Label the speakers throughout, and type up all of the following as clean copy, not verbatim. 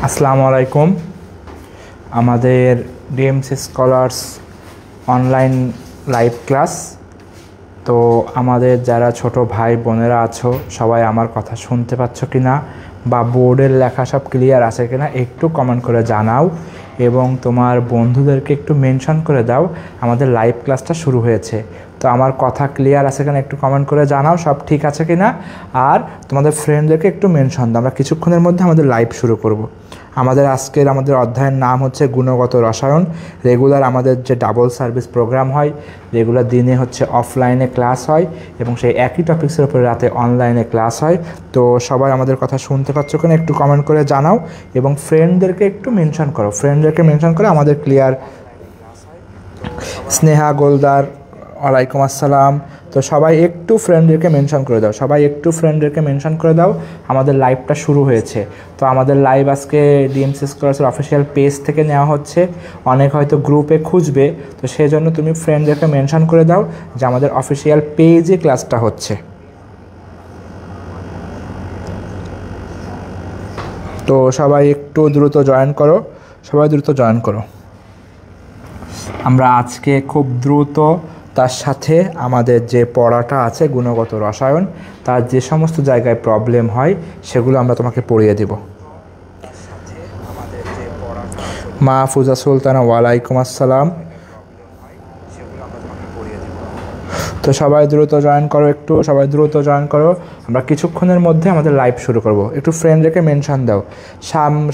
Speaker 1: আসসালামু আলাইকুম। আমাদের DM's scholars online live class. তো আমাদের যারা ছোট ভাই বোনেরা আছো সবাই আমার কথা শুনতে পাচ্ছ কি না, বা বোর্ডের লেখা সব ক্লিয়ার আছে কি না একটু কমেন্ট করে জানাও, এবং তোমার বন্ধুদেরকে একটু মেনশন করে দাও আমাদের লাইভ ক্লাসটা শুরু হয়েছে। তো আমার কথা ক্লিয়ার আছে কিনা একটু কমেন্ট করে জানাও, সব ঠিক আছে কিনা। আর তোমাদের ফ্রেন্ডদেরকে একটু মেনশন দাও। আমরা কিছুক্ষণের মধ্যে আমাদের লাইভ শুরু করব। আমাদের অধ্যায়ের নাম হচ্ছে গুণগত রসায়ন। রেগুলার আমাদের যে ডাবল সার্ভিস প্রোগ্রাম হয়, রেগুলার দিনে হচ্ছে অফলাইনে ক্লাস হয় এবং সেই একই টপিক্সের উপরে রাতে অনলাইনে ক্লাস হয়। তো সবাই আমাদের কথা শুনতে পাচ্ছ কিনা একটু কমেন্ট করে জানাও, এবং ফ্রেন্ডদেরকে একটু মেনশন করো। ফ্রেন্ডদেরকে মেনশন করে আমাদের ক্লিয়ার। স্নেহা গোলদার, ওয়ালাইকুম আসসালাম। তো সবাই একটু ফ্রেন্ডদেরকে মেনশন করে দাও, আমাদের লাইভটা শুরু হয়েছে। তো আমাদের লাইভ আজকে ডিএমস স্কলার্সের অফিসিয়াল পেজ থেকে নেওয়া হচ্ছে। অনেক হয়তো গ্রুপে খুঁজবে, তো সেই জন্য তুমি ফ্রেন্ডদেরকে মেনশন করে দাও যে আমাদের অফিসিয়াল পেজে ক্লাসটা হচ্ছে। তো সবাই একটু দ্রুত জয়েন করো। আমরা আজকে খুব দ্রুত তার সাথে আমাদের যে পড়াটা আছে গুণগত রসায়ন, তার যে সমস্ত জায়গায় প্রবলেম হয় সেগুলো আমরা তোমাকে পড়িয়ে দেব। মাহফুজা সুলতানা, ওয়ালাইকুম আসসালাম। তো সবাই দ্রুত জয়েন করো। আমরা কিছুক্ষণের মধ্যে আমাদের লাইভ শুরু করব। একটু ফ্রেন্ডদেরকে মেনশন দাও।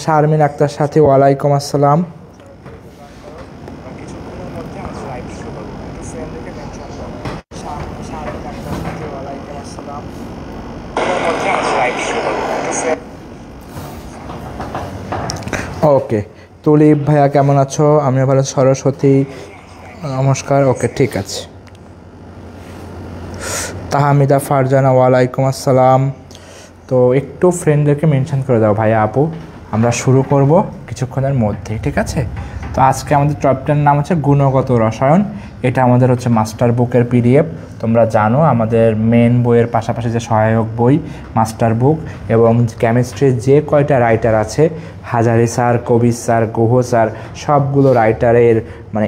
Speaker 1: শারমিন আক্তার সাথে, ওয়ালাইকুম আসসালাম। ওকে, তুলিপ ভাইয়া কেমন আছো? আমিও ভালো। সরস্বতী নমস্কার। ওকে, ঠিক আছে। তাহমিদা ফারজানা, ওয়ালাইকুম আসসালাম। তো একটু ফ্রেন্ডদেরকে মেনশন করে দাও ভাইয়া আপু, আমরা শুরু করব কিছুক্ষণের মধ্যে, ঠিক আছে? তো আজকে আমাদের টপিকটার নাম হচ্ছে গুণগত রসায়ন। এটা আমাদের হচ্ছে মাস্টার বুকের পিডিএফ। তোমরা জানো আমাদের মেন বইয়ের পাশাপাশি যে সহায়ক বই মাস্টার বুক এবং কেমিস্ট্রির যে কয়টা রাইটার আছে, হাজারি স্যার, কবির স্যার, গুহ স্যার, সবগুলো রাইটারের মানে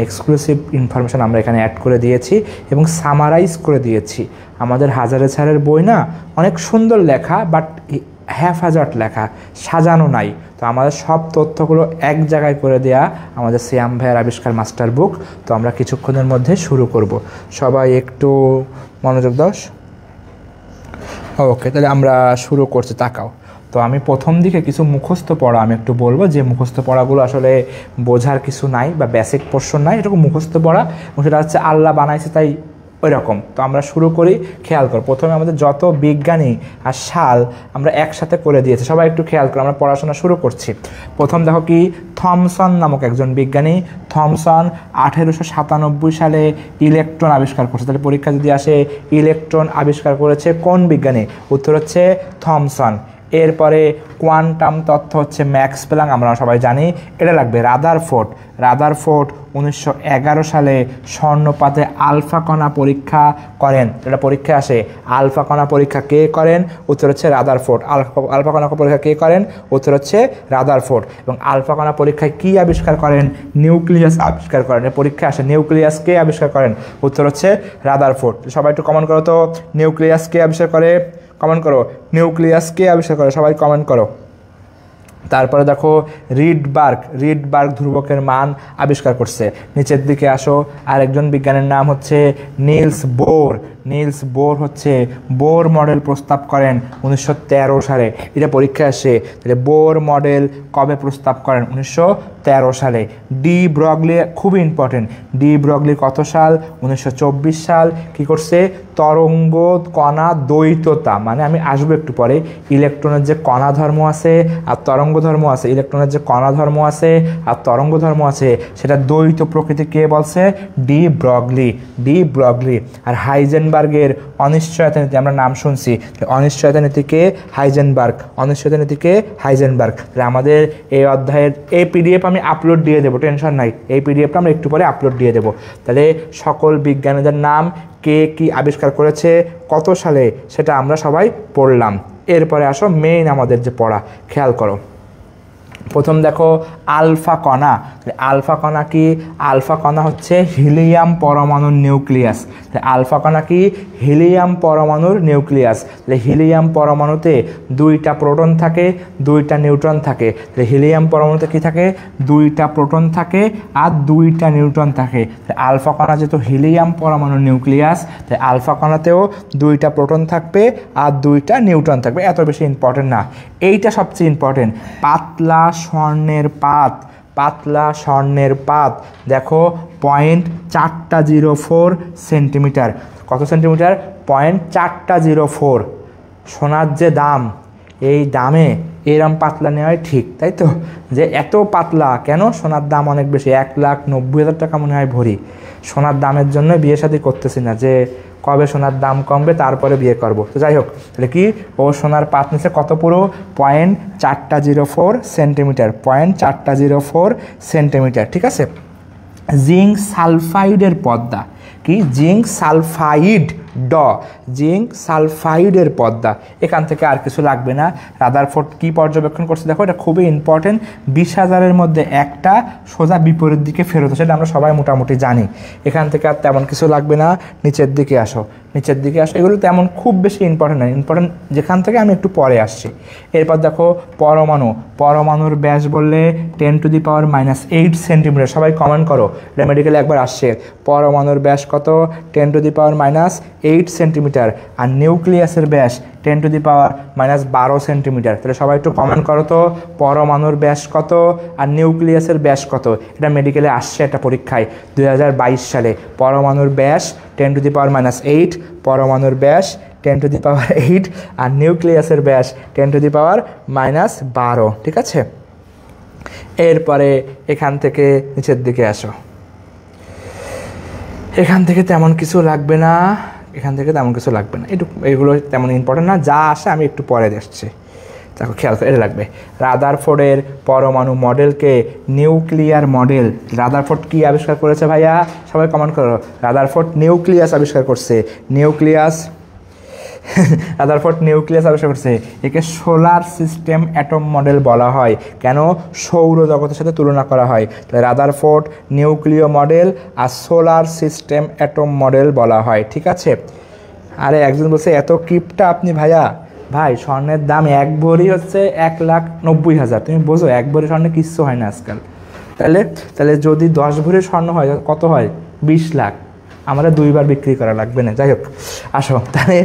Speaker 1: এক্সক্লুসিভ ইনফরমেশান আমরা এখানে অ্যাড করে দিয়েছি এবং সামারাইজ করে দিয়েছি। আমাদের হাজারি স্যারের বই না অনেক সুন্দর লেখা, বাট হ্যাফাজার্ড লেখা, সাজানো নাই। তো আমাদের সব তথ্যগুলো এক জায়গায় করে দেয়া আমাদের শ্যাম ভাইয়ের আবিষ্কার মাস্টার বুক। তো আমরা কিছুক্ষণের মধ্যে শুরু করব। সবাই একটু মনোযোগ দাও। ওকে, তাহলে আমরা শুরু করছি, তাকাও। তো আমি প্রথম দিকে কিছু মুখস্থ পড়া আমি একটু বলবো, যে মুখস্থ পড়াগুলো আসলে বোঝার কিছু নাই বা বেসিক পোর্শন নাই, এরকম মুখস্থ পড়া, এবং সেটা হচ্ছে আল্লাহ বানাইছে তাই ওই রকম। তো আমরা শুরু করি। খেয়াল করো, প্রথমে আমাদের যত বিজ্ঞানী আর সাল আমরা একসাথে করে দিয়েছি, সবাই একটু খেয়াল করো। আমরা পড়াশোনা শুরু করছি। প্রথম দেখো কি, থমসন নামক একজন বিজ্ঞানী, থমসন 1897 সালে ইলেকট্রন আবিষ্কার করছে। তাহলে পরীক্ষা যদি আসে ইলেকট্রন আবিষ্কার করেছে কোন বিজ্ঞানী, উত্তর হচ্ছে থমসন। এরপরে কোয়ান্টাম তত্ত্ব হচ্ছে ম্যাক্স প্ল্যাঙ্ক, আমরা সবাই জানি। এটা লাগবে রাদারফোর্ড। 1911 সালে স্বর্ণপাতে আলফা কণা পরীক্ষা করেন। এটা পরীক্ষা আসে, আলফা কণা পরীক্ষা কে করেন, উত্তর হচ্ছে রাদারফোর্ড। আলফা কণা পরীক্ষা কে করেন, উত্তর হচ্ছে রাদারফোর্ড। এবং আলফা কণা পরীক্ষায় কী আবিষ্কার করেন, নিউক্লিয়াস আবিষ্কার করেন। এর পরীক্ষা আসে, নিউক্লিয়াস কে আবিষ্কার করেন, উত্তর হচ্ছে রাদারফোর্ড। সবাই একটু কমেন্ট করো তো, নিউক্লিয়াস কে আবিষ্কার করে, কমেন্ট করো, নিউক্লিয়াস কে আবিষ্কার করে, সবাই কমেন্ট করো। তারপরে দেখো রিডবার্গ ধ্রুবকের মান আবিষ্কার করছে। নিচের দিকে আসো, আরেকজন বিজ্ঞানীর নাম হচ্ছে নিলস বোর হচ্ছে বোর মডেল প্রস্তাব করেন 1913 সালে। এটা পরীক্ষা আসে। তাহলে বোর মডেল কবে প্রস্তাব করেন, 1913 সালে। ডি ব্রগলি খুবই ইম্পর্টেন্ট। ডি ব্রগলি কত সাল, 1924 সাল। কি করছে, তরঙ্গ কণা দ্বৈততা, মানে আমি আসবো একটু পরে, ইলেকট্রনের যে কণা ধর্ম আছে আর তরঙ্গ ধর্ম আছে, ইলেকট্রনের যে কণা ধর্ম আছে আর তরঙ্গ ধর্ম আছে সেটা দ্বৈত প্রকৃতি কে বলছে, ডি ব্রগলি। আর হাইজেনবার্গের অনিশ্চয়তা নীতি আমরা নাম শুনছি, অনিশ্চয়তা নীতিকে হাইজেনবার্গ। তাহলে আমাদের এই অধ্যায়ের এই পিডিএফ আমি আপলোড দিয়ে দেবো, টেনশন নাই। এই পিডিএফটা আমরা একটু পরে আপলোড দিয়ে দেবো। তাহলে সকল বিজ্ঞানীদের নাম, কে কি আবিষ্কার করেছে, কত সালে, সেটা আমরা সবাই পড়লাম। এরপরে আসো মেইন আমাদের যে পড়া, খেয়াল করো। প্রথম দেখো আলফা কণা। আলফা কণা কি? আলফা কণা হচ্ছে হিলিয়াম পরমাণুর নিউক্লিয়াস। আলফা কণা কি? হিলিয়াম পরমাণুর নিউক্লিয়াস। হিলিয়াম পরমাণুতে 2টা প্রোটন থাকে, 2টা নিউট্রন থাকে। হিলিয়াম পরমাণুতে কি থাকে? 2টা প্রোটন থাকে আর 2টা নিউট্রন থাকে। আলফা কণা যেহেতু হিলিয়াম পরমাণুর নিউক্লিয়াস, তাই আলফা কণাতেও 2টা প্রোটন থাকবে আর 2টা নিউট্রন থাকবে। এত বেশি ইম্পর্টেন্ট না, এইটা সবচেয়ে ইম্পর্টেন্ট। পাতলা স্বর্ণের পাত, পাতলা স্বর্ণের পাত দেখো 0.404 সেন্টিমিটার। কত সেন্টিমিটার? 0.404। সোনার যে দাম, এই দামে এরম পাতলা নেওয়াই ঠিক, তাই তো? যে এত পাতলা কেন? সোনার দাম অনেক বেশি, 1,90,000 টাকা মনে হয় ভরি। সোনার দামের জন্য বিয়ে শাদী করতেছি না, যে কবে সোনার দাম কমবে তারপরে বিয়ে করব। তো যাই হোক, তাহলে কি ও সোনার পাত নিচে কত পুরো? 0.404 সেন্টিমিটার, 0.404 সেন্টিমিটার, ঠিক আছে। জিঙ্ক সালফাইডের পর্দা কি? জিঙ্ক সালফাইড, জিঙ্ক সালফাইডের পর্দা। এখান থেকে আর কিছু লাগবে না। রাদারফোর্ড কি পর্যবেক্ষণ করছে দেখো, এটা খুবই ইম্পর্টেন্ট। 20,000-এর মধ্যে একটা সোজা বিপরীত দিকে ফেরত, সেটা আমরা সবাই মোটামুটি জানি। এখান থেকে আর তেমন কিছু লাগবে না। নিচের দিকে আসো, নিচের দিকে আসো। এগুলো তেমন খুব বেশি ইম্পর্টেন্ট নয়, ইম্পর্টেন্ট যেখান থেকে আমি একটু পরে আসছি। এরপর দেখো পরমাণু। পরমাণুর ব্যাস বললে 10⁻⁻8 সেন্টিমিটার। সবাই কমেন্ট করো, এটা মেডিকেলে একবার আসছে। পরমাণুর ব্যাস কত? 10⁻⁸ সেন্টিমিটার। আর নিউক্লিয়াসের ব্যাস 10⁻⁻12 সেন্টিমিটার। তাহলে সবাই একটু কমেন্ট করো তো, পরমাণুর ব্যাস কত আর নিউক্লিয়াসের ব্যাস কত? এটা মেডিকেলে আসছে একটা পরীক্ষায় 2022 সালে। পরমাণুর ব্যাস 10⁻⁸, পরমাণুর ব্যাস 10⁻8 আর নিউক্লিয়াসের ব্যাস 10⁻⁻12, ঠিক আছে। এরপরে এখান থেকে নিচের দিকে আসো। এখান থেকে তেমন কিছু লাগবে না, এখান থেকে তেমন কিছু লাগবে না, এগুলো তেমন ইম্পর্টেন্ট না। যা আসে আমি একটু পরে দেখছি। দেখো খেয়াল করে, এটা লাগবে। রাদারফোর্ডের পরমাণু মডেলকে নিউক্লিয়ার মডেল। রাদারফোর্ড কি আবিষ্কার করেছে ভাইয়া? সবাই কমেন্ট করো। রাদারফোর্ড নিউক্লিয়াস আবিষ্কার করছে, নিউক্লিয়াস। রাদারফোর্ড নিউক্লিয়াস আবিষ্কার করছে। একে সোলার সিস্টেম অ্যাটম মডেল বলা হয়। কেন? সৌরজগতের সাথে তুলনা করা হয়। তাহলে রাদারফোর্ড নিউক্লিয় মডেল আর সোলার সিস্টেম অ্যাটম মডেল বলা হয়, ঠিক আছে। আরে একজন বলছে এত কিপটা আপনি ভাইয়া। ভাই স্বর্ণের দাম 1 ভরি হচ্ছে 1,90,000। তুমি বোঝো 1 ভরি স্বর্ণে কিচ্ছু হয় না আজকাল। তাহলে যদি 10 ভরি স্বর্ণ হয় কত হয়? 20 লাখ। আমাদের 2 বার বিক্রি করা লাগবে না। যাই হোক, আসো। তাহলে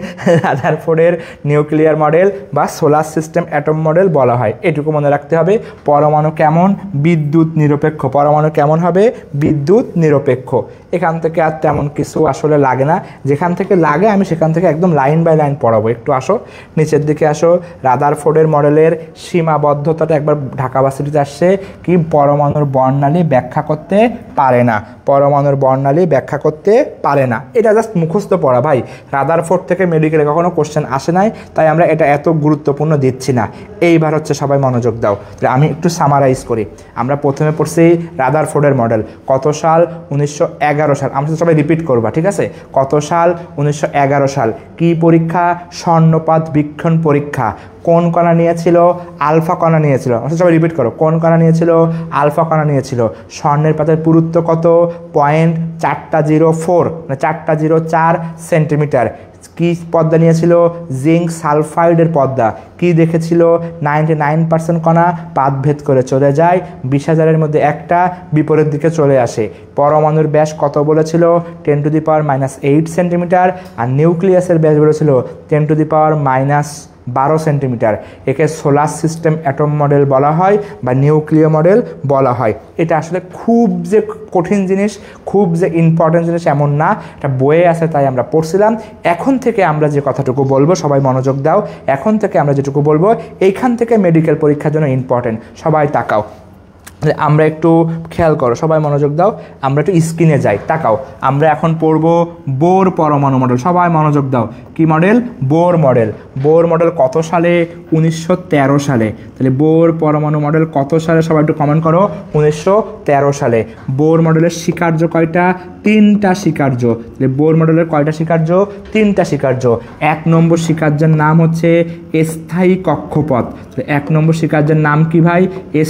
Speaker 1: রাদারফোর্ডের নিউক্লিয়ার মডেল বা সোলার সিস্টেম অ্যাটম মডেল বলা হয়। এটুকু মনে রাখতে হবে। পরমাণু কেমন? বিদ্যুৎ নিরপেক্ষ। পরমাণু কেমন হবে? বিদ্যুৎ নিরপেক্ষ। এখান থেকে আর তেমন কিছু আসলে লাগে না। যেখান থেকে লাগে আমি সেখান থেকে একদম লাইন বাই লাইন পড়াবো। একটু আসো, নিচের দিকে আসো। রাদারফোর্ডের মডেলের সীমাবদ্ধতাটা একবার ঢাকা ভার্সিটিতে আসছে কি? পরমাণুর বর্ণালী ব্যাখ্যা করতে পারে না, পরমাণুর বর্ণালী ব্যাখ্যা করতে পারে না। এটা জাস্ট মুখস্থ পড়া ভাই। রাদারফোর্ড থেকে মেডিকেলে কখনো কোশ্চেন আসে নাই, তাই আমরা এটা এত গুরুত্বপূর্ণ দিচ্ছি না। এইবার হচ্ছে সবাই মনোযোগ দাও। আমি একটু সামারাইজ করি। আমরা প্রথমে পড়ছি রাদারফোর্ডের মডেল। কত সাল? 1911 সাল। আমরা সবাই রিপিট করবা, ঠিক আছে? কত সাল? 1911 সাল। কি পরীক্ষা? স্বর্ণপাত বীক্ষণ পরীক্ষা। কোন কণা নিয়েছিল? আলফা কণা নিয়েছিল। আমরা সবাই রিপিট করো। কোন কণা নিয়েছিল? আলফা কণা নিয়েছিল। স্বর্ণের পাতের পুরুত্ব কত? 0.404, মানে 404 সেন্টিমিটার। কি পর্দা নিয়েছিল? জিঙ্ক সালফাইডের পর্দা। কি দেখেছিল? 99% কণা পাতভেদ করে চলে যায়, 20,000-এর মধ্যে একটা বিপরীত দিকে চলে আসে। পরমাণুর ব্যাস কত বলেছিল? 10⁻⁻8 সেন্টিমিটার। আর নিউক্লিয়াসের ব্যাস বলেছিল 10⁻⁻12 সেন্টিমিটার। একে সোলার সিস্টেম অ্যাটম মডেল বলা হয় বা নিউক্লিয় মডেল বলা হয়। এটা আসলে খুব যে কঠিন জিনিস, খুব যে ইম্পর্টেন্ট জিনিস এমন না। এটা বইয়ে আছে তাই আমরা পড়ছিলাম। এখন থেকে আমরা যে কথাটুকু বলবো, সবাই মনোযোগ দাও। এখন থেকে আমরা যেটুকু বলবো এইখান থেকে মেডিকেল পরীক্ষার জন্য ইম্পর্টেন্ট। সবাই তাকাও। আমরা একটু খেয়াল করো, সবাই মনোযোগ দাও, আমরা একটু স্ক্রিনে যাই, তাকাও। আমরা এখন পড়বো বোর পরমাণু মডেল। সবাই মনোযোগ দাও। কি model? Bohr model. Bore model কত সালে? 1913 সালে। তাহলে বোর পরমাণু মডেল কত সালে? সবাই একটু কমেন্ট করো। 1913 সালে। বোর মডেলের স্বীকার্য কয়টা? 3টা স্বীকার্য। তাহলে বোর মডেলের কয়টা স্বীকার্য? 3টা স্বীকার্য। 1 নম্বর স্বীকার্যের নাম হচ্ছে স্থায়ী কক্ষপথ। তাহলে 1 নম্বর স্বীকার্যের নাম কি ভাই?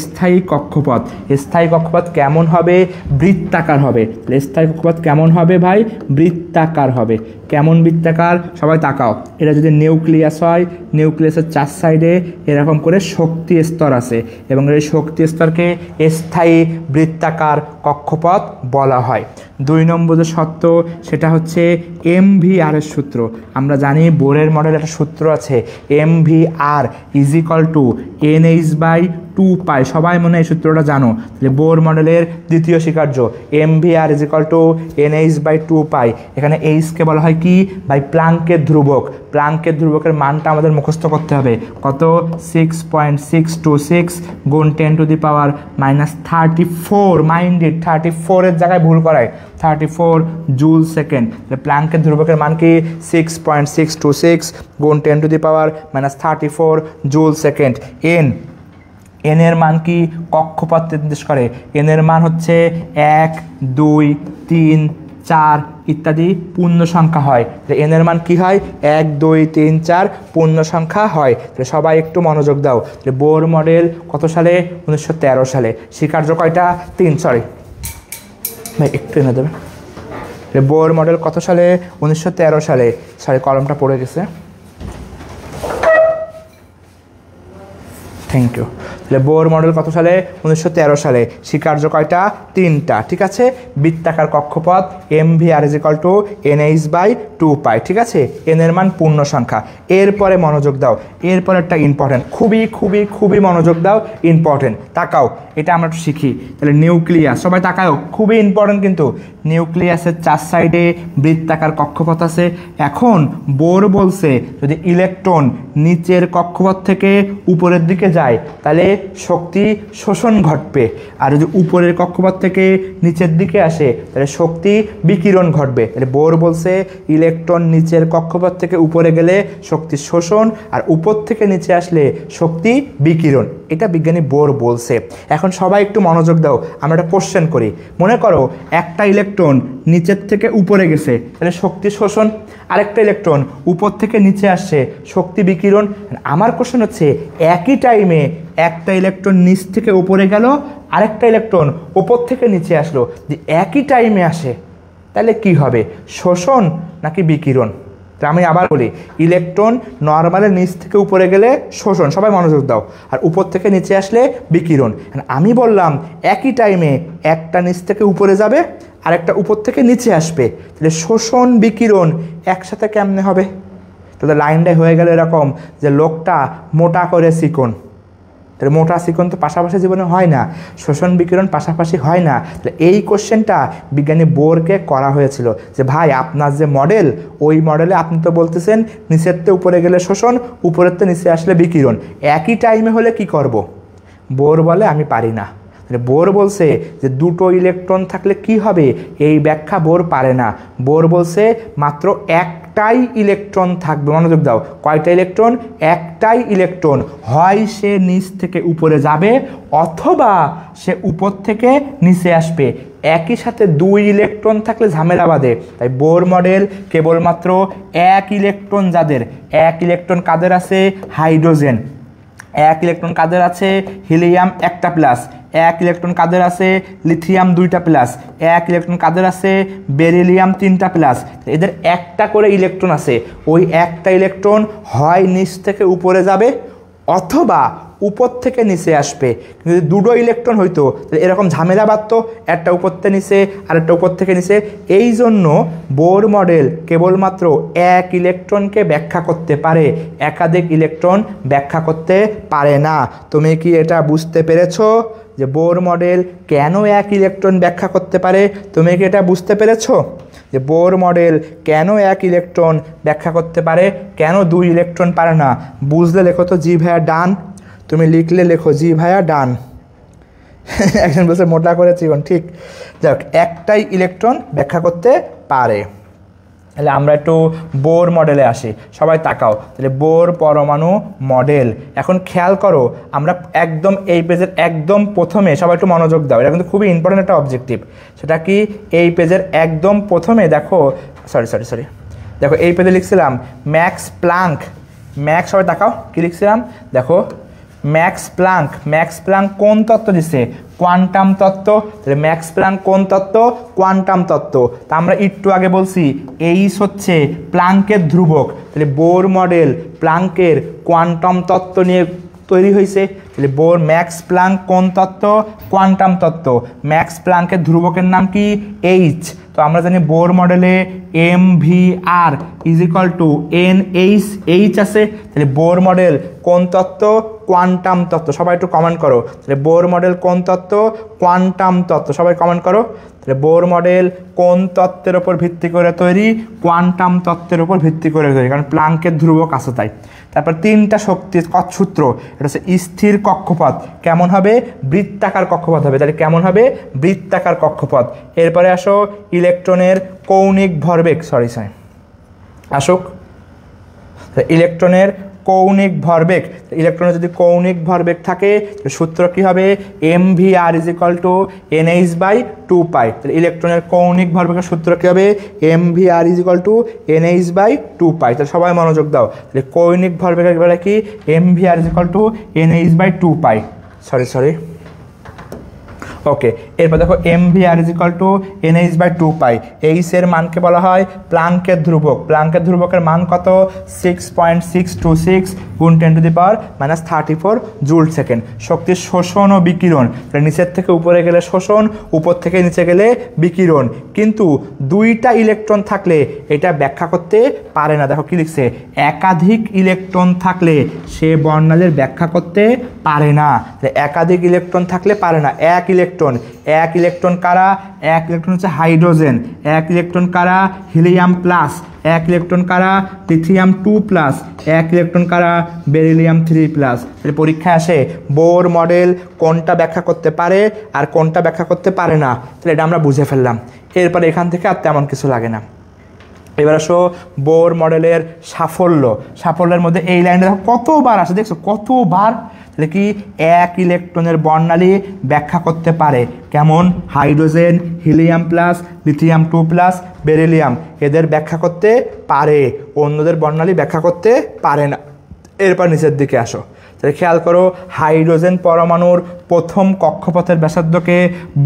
Speaker 1: স্থায়ী কক্ষপথ। স্থায়ী কক্ষপথ কেমন হবে? বৃত্তাকার হবে। তাহলে স্থায়ী কক্ষপথ কেমন হবে ভাই? বৃত্তাকার হবে। কেমন বৃত্তাকার? সবাই তাকাও। এটা যদি নিউক্লিয়াস হয়, নিউক্লিয়াসের 4 সাইডে এরকম করে শক্তি স্তর আছে এবং এই শক্তি স্তরকে স্থায়ী বৃত্তাকার কক্ষপথ বলা হয়। 2 নম্বর যে সত্য সেটা হচ্ছে MVR এর সূত্র। আমরা জানি বোরের মডেল একটা সূত্র আছে, MVR = NH/2π। সবাই মনে এই সূত্রটা জানো। তাহলে বোর মডেলের দ্বিতীয় স্বীকার্য MVR = NH/2π। এখানে H কে বলা হয় কি ভাই? প্লাঙ্কের ধ্রুবক। প্লাঙ্কের ধ্রুবকের মানটা আমাদের মুখস্থ করতে হবে। কত? 6.626 গুণ 10⁻⁻34। মাইন্ডেড 34 এর জায়গায় ভুল করায় 34 জুল সেকেন্ড। তাহলে প্লাঙ্কের ধ্রুবকের মান কি? 6.626 গুণ 10⁻⁻34 জুল সেকেন্ড। এন এর মান কি? কক্ষপথ নির্দেশ করে। এন এর মান হচ্ছে 1, 2, 3, 4 ইত্যাদি পূর্ণ সংখ্যা হয়। তাহলে এন এর মান কি হয়? 1, 2, 3, 4 পূর্ণ সংখ্যা হয়। তাহলে সবাই একটু মনোযোগ দাও। তাহলে বোর মডেল কত সালে? 1913 সালে। স্বীকার্য কয়টা? 3। সরি ভাই, একটু এনে দেবে। বোর মডেল কত সালে? 1913 সালে। সরি, কলমটা পড়ে গেছে। Thank you. তাহলে বোর মডেল কত সালে? 1913 সালে। স্বীকার্য কয়টা? 3টা। ঠিক আছে। বৃত্তাকার কক্ষপথ MVR = NH/2π। ঠিক আছে। এন এর মান পূর্ণ সংখ্যা। এরপরে মনোযোগ দাও, এরপরে একটা ইম্পর্টেন্ট, খুবই খুবই খুবই মনোযোগ দাও, ইম্পর্টেন্ট। তাকাও, এটা আমরা একটু শিখি। তাহলে নিউক্লিয়াস, সবাই তাকাও, খুবই ইম্পর্টেন্ট কিন্তু। নিউক্লিয়াসের 4 সাইডে বৃত্তাকার কক্ষপথ আছে। এখন বোর বলছে যদি ইলেকট্রন নিচের কক্ষপথ থেকে উপরের দিকে যায় তাহলে শক্তি শোষণ ঘটবে, আর যদি উপরের কক্ষপথ থেকে নিচের দিকে আসে তাহলে শক্তি বিকিরণ ঘটবে। তাহলে বোর বলছে ইলেকট্রন নিচের কক্ষপথ থেকে উপরে গেলে শক্তি শোষণ, আর উপর থেকে নিচে আসলে শক্তি বিকিরণ। এটা বিজ্ঞানী বোর বলছে। এখন সবাই একটু মনোযোগ দাও, আমরা একটা কোশ্চেন করি। মনে করো একটা ইলেকট্রন নিচের থেকে উপরে গেছে, তাহলে শক্তি শোষণ। আরেকটা ইলেকট্রন উপর থেকে নিচে আসছে, শক্তি বিকিরণ। আমার কোশ্চেন হচ্ছে একই টাইমে একটা ইলেকট্রন নিচ থেকে উপরে গেল, আরেকটা ইলেকট্রন উপর থেকে নিচে আসলো, যদি একই টাইমে আসে তাহলে কি হবে? শোষণ নাকি বিকিরণ? তো আমি আবার বলি, ইলেকট্রন নর্মালের নিচ থেকে উপরে গেলে শোষণ, সবাই মনোযোগ দাও, আর উপর থেকে নিচে আসলে বিকিরণ। আমি বললাম একই টাইমে একটা নিচ থেকে উপরে যাবে, আর একটা উপর থেকে নিচে আসবে, তাহলে শোষণ বিকিরণ একসাথে কেমনে হবে? তাহলে লাইনটাই হয়ে গেল এরকম যে লোকটা মোটা করে চিকন। তাহলে মোটা চিকন তো পাশাপাশি জীবনে হয় না, শোষণ বিকিরণ পাশাপাশি হয় না। তাহলে এই কোশ্চেনটা বিজ্ঞানী বোরকে করা হয়েছিল যে ভাই আপনার যে মডেল, ওই মডেলে আপনি তো বলতেছেন নিচের তো উপরে গেলে শোষণ, উপরের তো নিচে আসলে বিকিরণ, একই টাইমে হলে কি করব? বোর বলে আমি পারি না। বোর বলছে যে দুটো ইলেকট্রন থাকলে কি হবে, এই ব্যাখ্যা বোর পারে না। বোর বলছে মাত্র একটাই ইলেকট্রন থাকবে। মনোযোগ দাও, কয়টা ইলেকট্রন? একটাই ইলেকট্রন। হয় সে নিচ থেকে উপরে যাবে অথবা সে উপর থেকে নিচে আসবে। একই সাথে 2 ইলেকট্রন থাকলে ঝামেলা বাঁধে। তাই বোর মডেল কেবলমাত্র এক ইলেকট্রন, যাদের এক ইলেকট্রন কাদের আছে? হাইড্রোজেন। এক ইলেকট্রন কাদের আছে? হিলিয়াম একটা প্লাস। এক ইলেকট্রন কাদের আছে? লিথিয়াম 2টা প্লাস। এক ইলেকট্রন কাদের আছে? বেরিলিয়াম 3টা প্লাস। এদের একটা করে ইলেকট্রন আছে। ওই একটা ইলেকট্রন হয় নিচ থেকে উপরে যাবে অথবা উপর থেকে নিচে আসবে। কিন্তু দুটো ইলেকট্রন হইতো তাহলে এরকম ঝামেলা বাঁধতো, একটা উপর থেকে নিচে আর একটা উপর থেকে নিচে। এই জন্য বোর মডেল কেবলমাত্র এক ইলেকট্রনকে ব্যাখ্যা করতে পারে, একাধিক ইলেকট্রন ব্যাখ্যা করতে পারে না। তুমি কি এটা বুঝতে পেরেছো যে বোর মডেল কেন এক ইলেকট্রন ব্যাখ্যা করতে পারে? তুমি কি এটা বুঝতে পেরেছো যে বোর মডেল কেন এক ইলেকট্রন ব্যাখ্যা করতে পারে, কেন 2 ইলেকট্রন পারে না? বুঝলে লেখো তো জি ভাইয়া ডান। তুমি লিখলে লেখো জি ভাইয়া ডান। একজন বলছে মোটা করে চিকন, ঠিক। যাক, একটাই ইলেকট্রন ব্যাখ্যা করতে পারে। তাহলে আমরা একটু বোর মডেলে আসি, সবাই তাকাও। তাহলে বোর পরমাণু মডেল। এখন খেয়াল করো, আমরা একদম এই পেজের একদম প্রথমে, সবাই একটু মনোযোগ দাও, এটা কিন্তু খুবই ইম্পর্টেন্ট একটা অবজেক্টিভ। সেটা কি, এই পেজের একদম প্রথমে দেখো, সরি দেখো, এই পেজে লিখছিলাম ম্যাক্স প্লাঙ্ক। ম্যাক্স, সবাই তাকাও, কি লিখছিলাম দেখো, ম্যাক্স প্লাঙ্ক কোন তত্ত্ব দিচ্ছে? কোয়ান্টাম তত্ত্ব। তাহলে ম্যাক্স প্লাঙ্ক কোন তত্ত্ব? কোয়ান্টাম তত্ত্ব। তা আমরা একটু আগে বলছি এইচ হচ্ছে প্লাঙ্কের ধ্রুবক। তাহলে বোর মডেল প্লাঙ্কের কোয়ান্টাম তত্ত্ব নিয়ে তৈরি হয়েছে। তাহলে বোর ম্যাক্স প্লাঙ্ক কোন তত্ত্ব? কোয়ান্টাম তত্ত্ব। ম্যাক্স প্লাঙ্কের ধ্রুবকের নাম কি? এইচ। তো আমরা জানি বোর মডেলে MVR = NH আছে। তাহলে বোর মডেল কোন তত্ত্ব? কোয়ান্টাম তত্ত্ব। সবাই একটু কমেন্ট করো। তাহলে বোর মডেল কোন তত্ত্ব? কোয়ান্টাম তত্ত্ব। সবাই কমেন্ট করো। তাহলে বোর মডেল কোন তত্ত্বের উপর ভিত্তি করে তৈরি? কোয়ান্টাম তত্ত্বের উপর ভিত্তি করে তৈরি, কারণ প্লাঙ্কের ধ্রুবক আছে তাই। তারপর তিনটা শক্তির সূত্র, এটা হচ্ছে স্থির কক্ষপথ কেমন হবে? বৃত্তাকার কক্ষপথ হবে। তাহলে কেমন হবে? বৃত্তাকার কক্ষপথ। এরপরে আসো ইলেকট্রনের কৌণিক ভরবেগ, আসুক ইলেকট্রনের কৌণিক ভরবেগ। ইলেকট্রনের যদি কৌণিক ভরবেগ থাকে সূত্র কি হবে? MVR = NH/2π। তাহলে ইলেকট্রনের কৌণিক ভরবেগের সূত্র কি হবে? MVR = NH/2π। তাহলে সবাই মনোযোগ দাও। তাহলে কৌণিক ভরবেগের বেলা কি? MVR = NH/2π। Sorry okay. এরপর দেখো MVR = NH/2π। এইচ এর মানকে বলা হয় প্লাঙ্কের ধ্রুবক। প্লাঙ্কের ধ্রুবকের মান কত? 6.626 × 10⁻34 জুল সেকেন্ড। শক্তির শোষণ ও বিকিরণ, নিচের থেকে উপরে গেলে শোষণ, উপর থেকে নিচে গেলে বিকিরণ। কিন্তু দুইটা ইলেকট্রন থাকলে এটা ব্যাখ্যা করতে পারে না। দেখো কি লিখছে, একাধিক ইলেকট্রন থাকলে সে বর্ণালীর ব্যাখ্যা করতে পারে না। একাধিক ইলেকট্রন থাকলে পারে না। এক ইলেকট্রন কারা? এক ইলেকট্রন হচ্ছে হাইড্রোজেন। এক ইলেকট্রন কারা? Helium plus. এক ইলেকট্রন কারা? লিথিয়াম 2+। এক ইলেকট্রন কারা? বেরিলিয়াম 3+। তাহলে পরীক্ষায় আসে বোর মডেল কোনটা ব্যাখ্যা করতে পারে আর কোনটা ব্যাখ্যা করতে পারে না। তাহলে এটা আমরা বুঝে ফেললাম। এরপরে এখান থেকে আর তেমন কিছু লাগে না। এবার আসো বোর মডেলের সাফল্যের মধ্যে এই লাইনটা কতবার আসে, দেখছো কতবার? তাহলে কি, এক ইলেকট্রনের বর্ণালী ব্যাখ্যা করতে পারে কেমন? Hydrogen, helium plus, lithium 2+, beryllium, এদের ব্যাখ্যা করতে পারে, অন্যদের বর্ণালী ব্যাখ্যা করতে পারে না। এরপর নিচের দিকে আসো। তাহলে খেয়াল করো, হাইড্রোজেন পরমাণুর প্রথম কক্ষপথের ব্যাসার্ধকে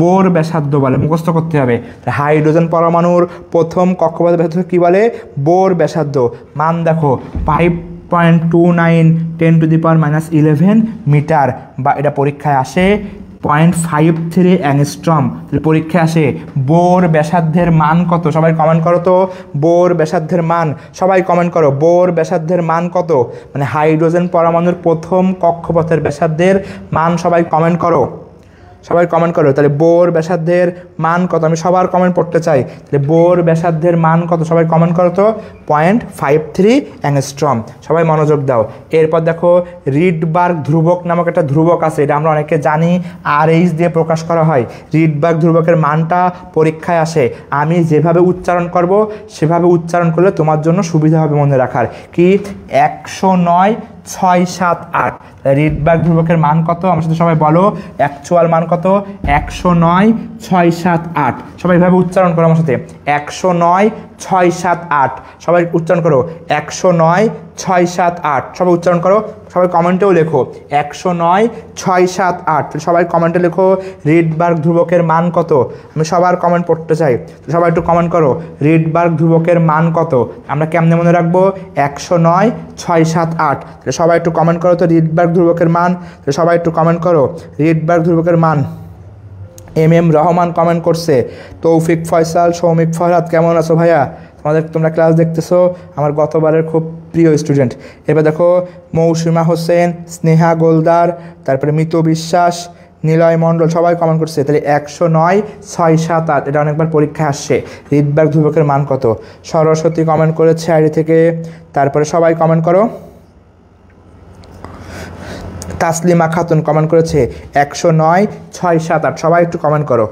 Speaker 1: বোর ব্যাসার্ধ বলে, মুখস্থ করতে হবে। হাইড্রোজেন পরমাণুর প্রথম কক্ষপথের ব্যাসার্ধ কি বলে? বোর ব্যাসার্ধ। মান দেখো 5.29 10⁻11 মিটার, বা এটা পরীক্ষায় আসে 0.53 অ্যাংস্ট্রম। তাহলে পরীক্ষায় আসে বোর ব্যাসার্ধের মান কত? সবাই কমেন্ট করো তো, বোর ব্যাসার্ধের মান। সবাই কমেন্ট করো, বোর ব্যাসার্ধের মান কত? মানে হাইড্রোজেন পরমাণুর প্রথম কক্ষপথের ব্যাসার্ধের মান সবাই কমেন্ট করো। তাহলে বোর ব্যাসার্ধের মান কত? আমি সবার কমেন্ট পড়তে চাই। তাহলে বোর ব্যাসার্ধের মান কত? সবাই কমেন্ট করো তো, 0.53 অ্যাংস্ট্রম। সবাই মনোযোগ দাও। এরপর দেখো রিডবার্গ ধ্রুবক নামক একটা ধ্রুবক আছে, এটা আমরা অনেকে জানি, RH দিয়ে প্রকাশ করা হয়। রিডবার্গ ধ্রুবকের মানটা পরীক্ষায় আসে। আমি যেভাবে উচ্চারণ করব সেভাবে উচ্চারণ করলে তোমার জন্য সুবিধা হবে মনে রাখার। কি? 109.678। রিডবার্গ ধ্রুবকের মান কত? আমার সাথে সবাই বলো, অ্যাকচুয়াল মান কত? 109.678। সবাই এভাবে উচ্চারণ করো আমার সাথে, 109.678। সবাই উচ্চারণ করো, 109.678। সবাই উচ্চারণ করো। সবাই কমেন্টেও লেখো 109.678। সবাই কমেন্টে লেখো রিডবার্গ ধ্রুবকের মান কত? আমি সবার কমেন্ট পড়তে চাই। সবাই একটু কমেন্ট করো, রিডবার্গ ধ্রুবকের মান কত? আমরা কেমনে মনে রাখবো? 109.678। সবাই একটু কমেন্ট করো তো রিডবার্গ ধ্রুবকের মান। সবাই একটু কমেন্ট করো রিডবার্গ ধ্রুবকের মান। MM রহমান কমেন্ট করছে। তৌফিক ফয়সাল, সৌমিক ফরহাদ, কেমন আছো ভাইয়া? তোমরা ক্লাস দেখতেছো, আমার গতবারের খুব প্রিয় স্টুডেন্ট। এবার দেখো মৌসুমা হোসেন, স্নেহা গোলদার, তারপরে মিতু বিশ্বাস, নিলয় মণ্ডল, সবাই কমেন্ট করছে। তাহলে 109.678, এটা অনেকবার পরীক্ষায় আসছে। রিডবার্গ ধ্রুবকের মান কত? সরস্বতী কমেন্ট করেছে আইডি থেকে। তারপরে সবাই কমেন্ট করো। তাসলিমা খাতুন কমেন্ট করেছে 109 6 7 8। সবাই একটু কমেন্ট করো।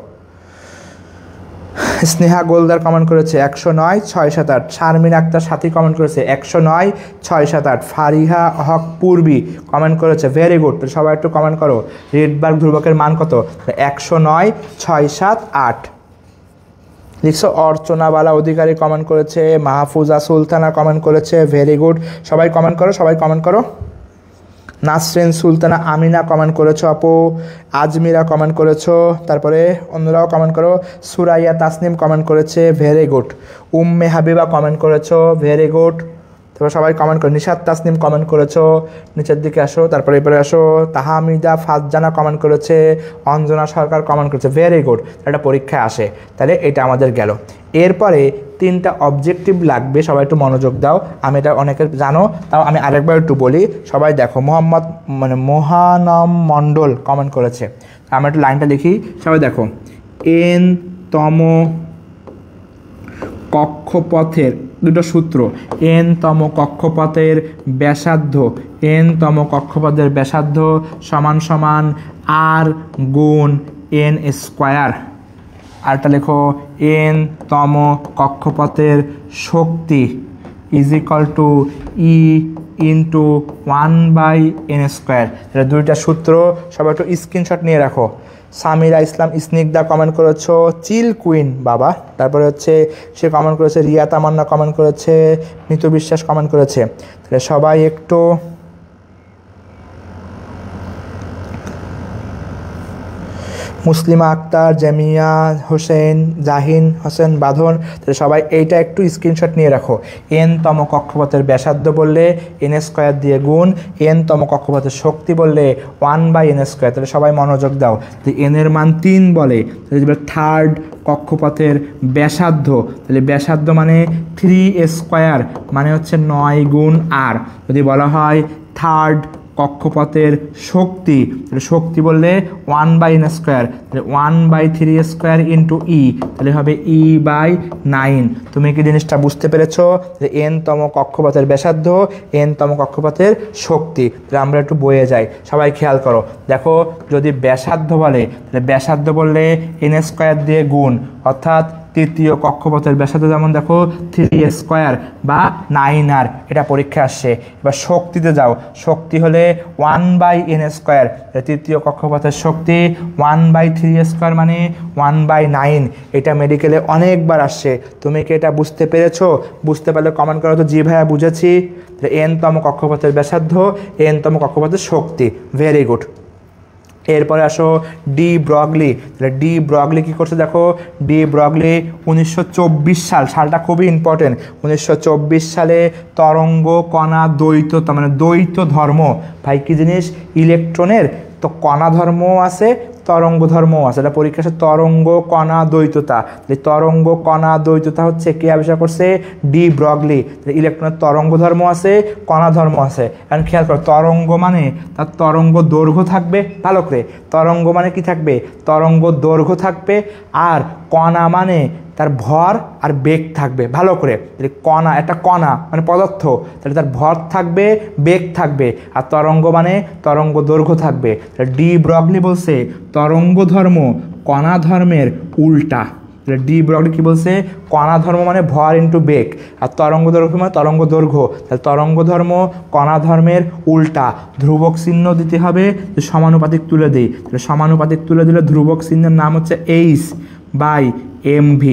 Speaker 1: স্নেহা গোলদার কমেন্ট করেছে 109 6 7 8। শারমিন আক্তার সাথী কমেন্ট করেছে 109 6 7 8। ফারিহা হক পূর্বী কমেন্ট করেছে ভেরি গুড। সবাই একটু কমেন্ট করো। রিডবার্গ ধ্রুবকের মান কত? 109 6 7 8 লিখছো। অর্চনা বালা অধিকারী কমেন্ট করেছে, মাহফুজা সুলতানা কমেন্ট করেছে ভেরি গুড। সবাই কমেন্ট করো, সবাই কমেন্ট করো। নাসরিন সুলতানা আমিনা কমেন্ট করেছো আপু, আজমিরা কমেন্ট করেছো, তারপরে অন্যরাও কমেন্ট করো। সুরাইয়া তাসনিম কমেন্ট করেছে very good. Umme Habiba comment করেছো ভেরি গুড। তারপর সবাই কমেন্ট করো। নিশাত তাসনিম কমেন্ট করেছো, নিচের দিকে আসো, তারপরে এবারে আসো। তাহামিদা ফাজজানা কমেন্ট করেছে, অঞ্জনা সরকার কমেন্ট করেছে ভেরি গুড। একটা পরীক্ষায় আসে, তাহলে এটা আমাদের গেল। এরপরে 3টা অবজেক্টিভ লাগবে, সবাই একটু মনোযোগ দাও। আমি এটা অনেকে জানো, তাও আমি আরেকবার একটু বলি, সবাই দেখো। মহানম মণ্ডল কমেন্ট করেছে, আমি একটু লাইনটা লিখি, সবাই দেখো। তম কক্ষপথের দুটো সূত্র, তম কক্ষপথের ব্যাসার্ধ, তম কক্ষপথের ব্যাসার্ধ সমান সমান আর গুণ n স্কোয়ার। আরটা লেখো, তম কক্ষপথের শক্তি is equal to E into 1/n square. এটা 2টা সূত্র, সবাই একটু স্ক্রিনশট নিয়ে রাখো। সামিরা ইসলাম স্নিগ্ধা কমেন্ট করেছো, চিল কুইন বাবা। তারপরে হচ্ছে সে কমেন্ট করেছে, রিয়া তামান্না কমেন্ট করেছে, মিতু বিশ্বাস কমেন্ট করেছে। তাহলে সবাই একটু মুসলিমা আক্তার, জামিয়া হোসেন, জাহিন হোসেন বাঁধন, তাহলে সবাই এইটা একটু স্ক্রিনশট নিয়ে রাখো। তম কক্ষপথের ব্যাসার্ধ বললে n স্কোয়ার দিয়ে গুণ, তম কক্ষপথের শক্তি বললে 1/n স্কোয়ার। তাহলে সবাই মনোযোগ দাও। তো n এর মান 3 বলে, তাহলে থার্ড কক্ষপথের ব্যাসার্ধ, তাহলে ব্যাসার্ধ মানে 3 স্কোয়ার মানে হচ্ছে 9 গুণ r। যদি বলা হয় থার্ড কক্ষপথের শক্তি, তাহলে শক্তি বললে 1/n স্কোয়ার, তাহলে 1/3 স্কোয়ার ইন্টু ই, তাহলে হবে e/9। তুমি কি জিনিসটা বুঝতে পেরেছো? যে তম কক্ষপথের ব্যাসার্ধ, তম কক্ষপথের শক্তি। তাহলে আমরা একটু বয়ে যাই, সবাই খেয়াল করো। দেখো, যদি ব্যাসার্ধ বলে, তাহলে ব্যাসার্ধ বললে n স্কোয়ার দিয়ে গুণ, অর্থাৎ তৃতীয় কক্ষপথের ব্যাসার্ধ যেমন দেখো 3 স্কোয়ার বা 9r, এটা পরীক্ষা আসছে। এবার শক্তিতে যাও, শক্তি হলে 1/n স্কোয়ার, তৃতীয় কক্ষপথের শক্তি 1/3 স্কোয়ার মানে 1/9। এটা মেডিকেলে অনেকবার আসছে। তুমি কি এটা বুঝতে পেরেছো? বুঝতে পারলে কমেন্ট করো তো, জি ভাইয়া বুঝেছি। তম কক্ষপথের ব্যাসার্ধ, তম কক্ষপথের শক্তি, ভেরি গুড। এরপরে আসো ডি ব্রগলি। তাহলে ডি ব্রগলি কী করছে দেখো, ডি ব্রগলি 1924 সালটা খুবই ইম্পর্টেন্ট। 1924 সালে তরঙ্গ কণা দ্বৈততা মানে দ্বৈত ধর্ম, ভাই কী জিনিস, ইলেকট্রনের তো কণা ধর্মও আছে, তরঙ্গ ধর্মও আছে। এটা পরীক্ষা আসে তরঙ্গ কণা দ্বৈততা। তরঙ্গ কণা দ্বৈততা হচ্ছে কে আবিষ্কার করছে? De Broglie. ইলেকট্রনের তরঙ্গ ধর্ম আছে, কণা ধর্ম আছে। এখন খেয়াল করো, তরঙ্গ মানে তার তরঙ্গ দৈর্ঘ্য থাকবে, ভালো করে। তরঙ্গ মানে কি থাকবে? তরঙ্গ দৈর্ঘ্য থাকবে। আর কণা মানে তার ভর আর বেগ থাকবে, ভালো করে। কণা, একটা কণা মানে পদার্থ, তাহলে তার ভর থাকবে, বেগ থাকবে, আর তরঙ্গ মানে তরঙ্গ দৈর্ঘ্য থাকবে। ডি ব্রগলি বলছে তরঙ্গ ধর্ম কণা ধর্মের উল্টা। ডি ব্রগলি কি বলছে? কণা ধর্ম মানে ভর ইন্টু বেগ, আর তরঙ্গ দৈর্ঘ্য মানে তরঙ্গ দৈর্ঘ্য। তাহলে তরঙ্গ ধর্ম কণা ধর্মের উল্টা। ধ্রুবক চিহ্ন দিতে হবে, সমানুপাতিক তুলে দিই। তাহলে সমানুপাতিক তুলে দিলে ধ্রুবক চিহ্নের নাম হচ্ছে H/mv।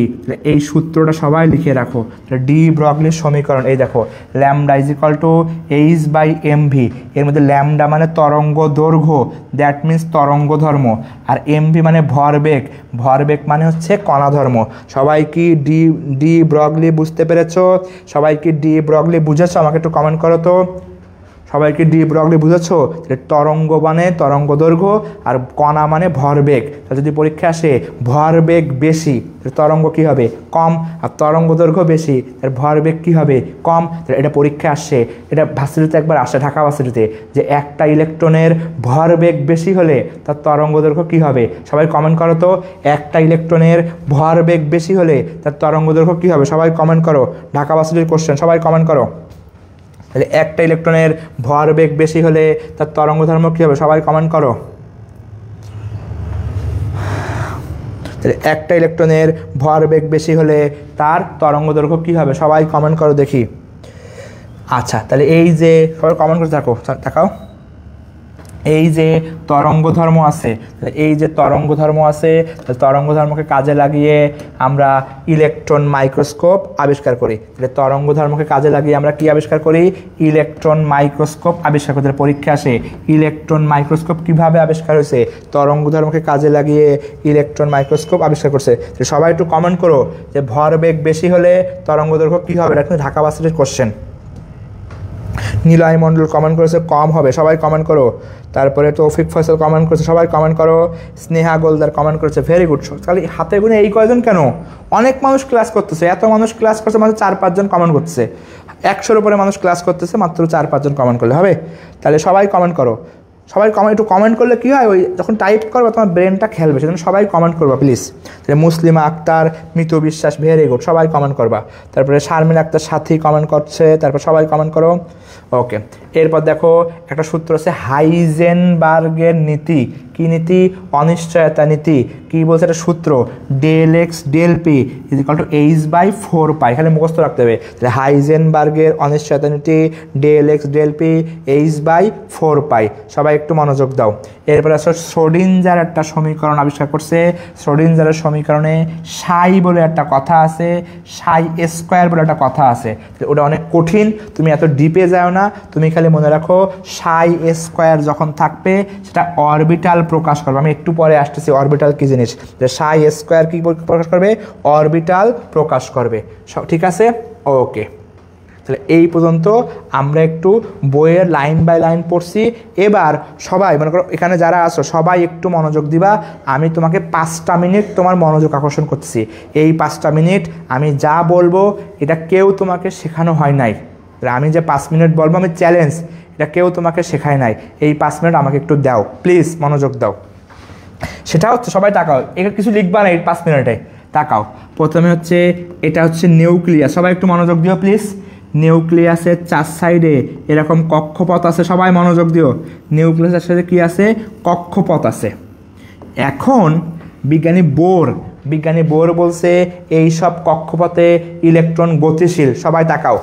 Speaker 1: এই সূত্রটা সবাই লিখে রাখো। ডি ব্রগলির সমীকরণ এই দেখো, lambda is equal two H/mv। এর মধ্যে ল্যামডা মানে তরঙ্গ দৈর্ঘ্য, দ্যাট মিন্স তরঙ্গ ধর্ম, আর mv মানে ভরবেগ, ভরবেগ মানে হচ্ছে কণা ধর্ম। সবাই কি ডি ব্রগলি বুঝতে পেরেছো? সবাই কি ডি ব্রগলি বুঝেছো? আমাকে একটু কমেন্ট করো তো। সবাইকে ডি ব্রগলি বুঝেছো? তরঙ্গ মানে তরঙ্গ দৈর্ঘ্য আর কণা মানে ভরবেগ। যদি পরীক্ষা আসে ভরবেগ বেশি, তরঙ্গ কি হবে? কম। আর তরঙ্গ দৈর্ঘ্য বেশি, তার ভরবেগ কি হবে? কম। এটা পরীক্ষা আসছে, এটা ভার্সিটিতে একবার আসে, ঢাকা ভার্সিটিতে, যে একটা ইলেকট্রনের ভরবেগ বেশি হলে তার তরঙ্গ দৈর্ঘ্য কী হবে? সবাই কমেন্ট করো তো, একটা ইলেকট্রনের ভরবেগ বেশি হলে তার তরঙ্গ দৈর্ঘ্য কী হবে? সবাই কমেন্ট করো, ঢাকা ভার্সিটির কোশ্চেন, সবাই কমেন্ট করো। তাহলে একটা ইলেকট্রনের ভরবেগ বেশি হলে তার তরঙ্গ ধর্ম কী হবে? সবাই কমেন্ট করো। তাহলে একটা ইলেকট্রনের ভরবেগ বেশি হলে তার তরঙ্গ দৈর্ঘ্য কী হবে? সবাই কমেন্ট করো দেখি। আচ্ছা, তাহলে এই যে সবাই কমেন্ট করে দেখাও, এই যে তরঙ্গ ধর্ম আছে, এই যে তরঙ্গ ধর্ম আছে, তরঙ্গ ধর্মকে কাজে লাগিয়ে আমরা ইলেকট্রন মাইক্রোস্কোপ আবিষ্কার করি। তাহলে তরঙ্গ ধর্মকে কাজে লাগিয়ে আমরা কি আবিষ্কার করি? ইলেকট্রন মাইক্রোস্কোপ আবিষ্কার করি। তাহলে পরীক্ষা আসে ইলেকট্রন মাইক্রোস্কোপ কিভাবে আবিষ্কার হয়েছে? তরঙ্গ ধর্মকে কাজে লাগিয়ে ইলেকট্রন মাইক্রোস্কোপ আবিষ্কার করছে। তাহলে সবাই একটু কমেন্ট করো যে ভরবেগ বেশি হলে তরঙ্গ দৈর্ঘ্য কী হবে? এটা কিন্তু ঢাকা ভার্সিটির কোশ্চেন। নীলয় মণ্ডল কমেন্ট করেছে কম হবে, সবাই কমেন্ট করো। তারপরে তৌফিক ফয়সাল কমেন্ট করেছে, সবাই কমেন্ট করো। স্নেহা গোলদার কমেন্ট করেছে ভেরি গুড। তাহলে হাতে গুনে এই কয়জন কেন? অনেক মানুষ ক্লাস করতেছে, এত মানুষ ক্লাস করছে, মাত্র 4-5 জন কমেন্ট করতেছে। 100-র উপরে মানুষ ক্লাস করতেছে, মাত্র 4-5 জন কমেন্ট করলে হবে? তাহলে সবাই কমেন্ট করো। সবাই একটু কমেন্ট করলে কী হয়, ওই যখন টাইপ করবে তোমার ব্রেনটা খেলবে, সেজন্য সবাই কমেন্ট করবা প্লিজ। তাহলে মুসলিমা আক্তার, মিতু বিশ্বাস ভেরি গুড, সবাই কমেন্ট করবা। তারপরে শারমিন আক্তার সাথী কমেন্ট করছে, তারপর সবাই কমেন্ট করো। ওকে, এরপর দেখো একটা সূত্র আছে হাইজেনবার্গের নীতি। কি নীতি? অনিশ্চয়তা নীতি। কি বলছে এটা সূত্র? Del x del p equal to h/4π। খালি মুখস্থ রাখতে হবে। তাহলে হাইজেনবার্গের অনিশ্চয়তা নীতি del x del P h/4π। সবাই একটু মনোযোগ দাও। এরপরে আসলে শ্রোডিঞ্জার একটা সমীকরণ আবিষ্কার করছে। শ্রোডিঞ্জারের সমীকরণে সাই বলে একটা কথা আছে, সাই স্কোয়ার বলে একটা কথা আছে। ওটা অনেক কঠিন, তুমি এত ডিপে যাও না, তুমি খালি মনে রাখো সাই স্কোয়ার যখন থাকবে সেটা অরবিটাল প্রকাশ করবে। আমি একটু পরে আসতেছি অরবিটাল কী জিনিস। যে সাই স্কোয়ার কী প্রকাশ করবে? অরবিটাল প্রকাশ করবে। ঠিক আছে, ওকে। তাহলে এই পর্যন্ত আমরা একটু বইয়ের লাইন বাই লাইন পড়ছি। এবার সবাই মনে করো এখানে যারা আছো সবাই একটু মনোযোগ দিবা। আমি তোমাকে 5টা মিনিট তোমার মনোযোগ আকর্ষণ করছি। এই 5টা মিনিট আমি যা বলবো এটা কেউ তোমাকে শেখানো হয় নাই। আমি যে 5 মিনিট বলবো আমি চ্যালেঞ্জ, এটা কেউ তোমাকে শেখায় নাই। এই 5 মিনিট আমাকে একটু দাও প্লিজ, মনোযোগ দাও। সেটা হচ্ছে সবাই তাকাও, এখানে কিছু লিখবা না এই 5 মিনিটে, তাকাও। প্রথমে হচ্ছে এটা হচ্ছে নিউক্লিয়াস, সবাই একটু মনোযোগ দিও প্লিজ। নিউক্লিয়াসের 4 সাইডে এরকম কক্ষপথ আছে, সবাই মনোযোগ দিও। নিউক্লিয়াসের সাথে কি আছে? কক্ষপথ আছে। এখন বিজ্ঞানী বোর বলছে এই সব কক্ষপথে ইলেকট্রন গতিশীল। সবাই তাকাও,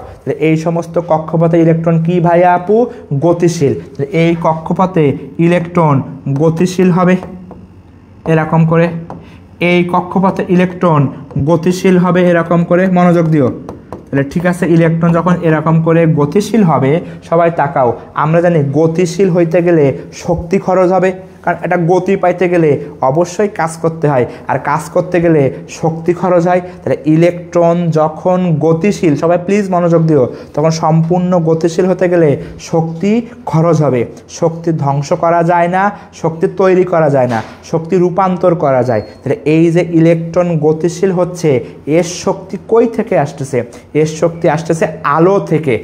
Speaker 1: এই সমস্ত কক্ষপথে ইলেকট্রন কি ভাইয়া আপু? গতিশীল। এই কক্ষপথে ইলেকট্রন গতিশীল হবে এরকম করে, এই কক্ষপথে ইলেকট্রন গতিশীল হবে এরকম করে, মনোযোগ দিও। তাহলে ঠিক আছে, ইলেকট্রন যখন এরকম করে গতিশীল হবে, সবাই তাকাও, আমরা জানি গতিশীল হইতে গেলে শক্তি খরচ হবে, কারণ এটা গতি পাইতে গেলে অবশ্যই কাজ করতে হয়, আর কাজ করতে গেলে শক্তি খরচ হয়। তাহলে ইলেকট্রন যখন গতিশীল, সবাই প্লিজ মনোযোগ দিও, তখন সম্পূর্ণ গতিশীল হতে গেলে শক্তি খরচ হবে। শক্তি ধ্বংস করা যায় না, শক্তি তৈরি করা যায় না, শক্তি রূপান্তর করা যায়। তাহলে এই যে ইলেকট্রন গতিশীল হচ্ছে, এর শক্তি কই থেকে আসতেছে? এর শক্তি আসতেছে আলো থেকে।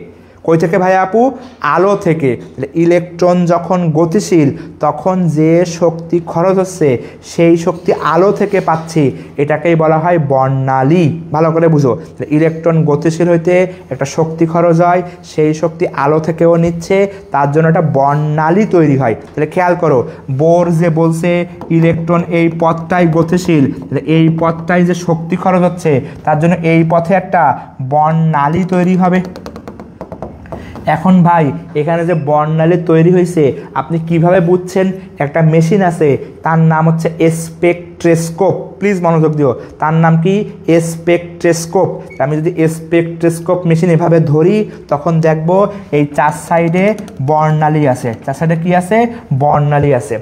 Speaker 1: কই থেকে ভাই আপু? আলো থেকে। ইলেকট্রন যখন গতিশীল তখন যে শক্তি খরচ হচ্ছে সেই শক্তি আলো থেকে পাচ্ছি, এটাকেই বলা হয় বর্ণালী। ভালো করে বুঝো, ইলেকট্রন গতিশীল হইতে একটা শক্তি খরচ হয়, সেই শক্তি আলো থেকেও নিচ্ছে, তার জন্য একটা বর্ণালী তৈরি হয়। তাহলে খেয়াল করো, বোর যে বলছে ইলেকট্রন এই পথটাই গতিশীল, এই পথটাই যে শক্তি খরচ হচ্ছে, তার জন্য এই পথে একটা বর্ণালী তৈরি হবে। এখন ভাই এখানে যে বর্ণালী তৈরি হয়েছে আপনি কিভাবে বুঝছেন? একটা মেশিন আছে, তার নাম হচ্ছে স্পেকট্রোস্কোপ। প্লিজ মনোযোগ দিও, তার নাম কি? স্পেকট্রোস্কোপ। আমি যদি স্পেকট্রোস্কোপ মেশিন এভাবে ধরি, তখন দেখব এই 4 সাইডে বর্ণালী আছে। 4 সাইডে কি আছে? বর্ণালী আছে।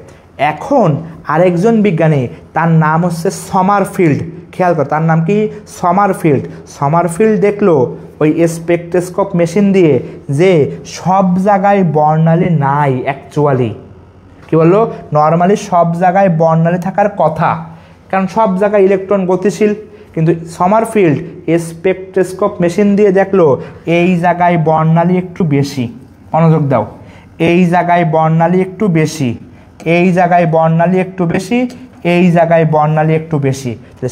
Speaker 1: এখন আরেকজন বিজ্ঞানী, তার নাম হচ্ছে সমারফিল্ড। খেয়াল কর, তার নাম কি? সমারফিল্ড। সমারফিল্ড দেখলো ওই স্পেকট্রোস্কোপ মেশিন দিয়ে যে সব জায়গায় বর্ণালী নাই। অ্যাকচুয়ালি কি বললো? নর্মালি সব জায়গায় বর্ণালী থাকার কথা, কারণ সব জায়গায় ইলেকট্রন গতিশীল। কিন্তু সমারফিল্ড স্পেকট্রোস্কোপ মেশিন দিয়ে দেখলো এই জায়গায় বর্ণালী একটু বেশি। মনোযোগ দাও, এই জায়গায় বর্ণালী একটু বেশি, এই জায়গায় বর্ণালী একটু বেশি, এই জায়গায় বর্ণালী একটু বেশি।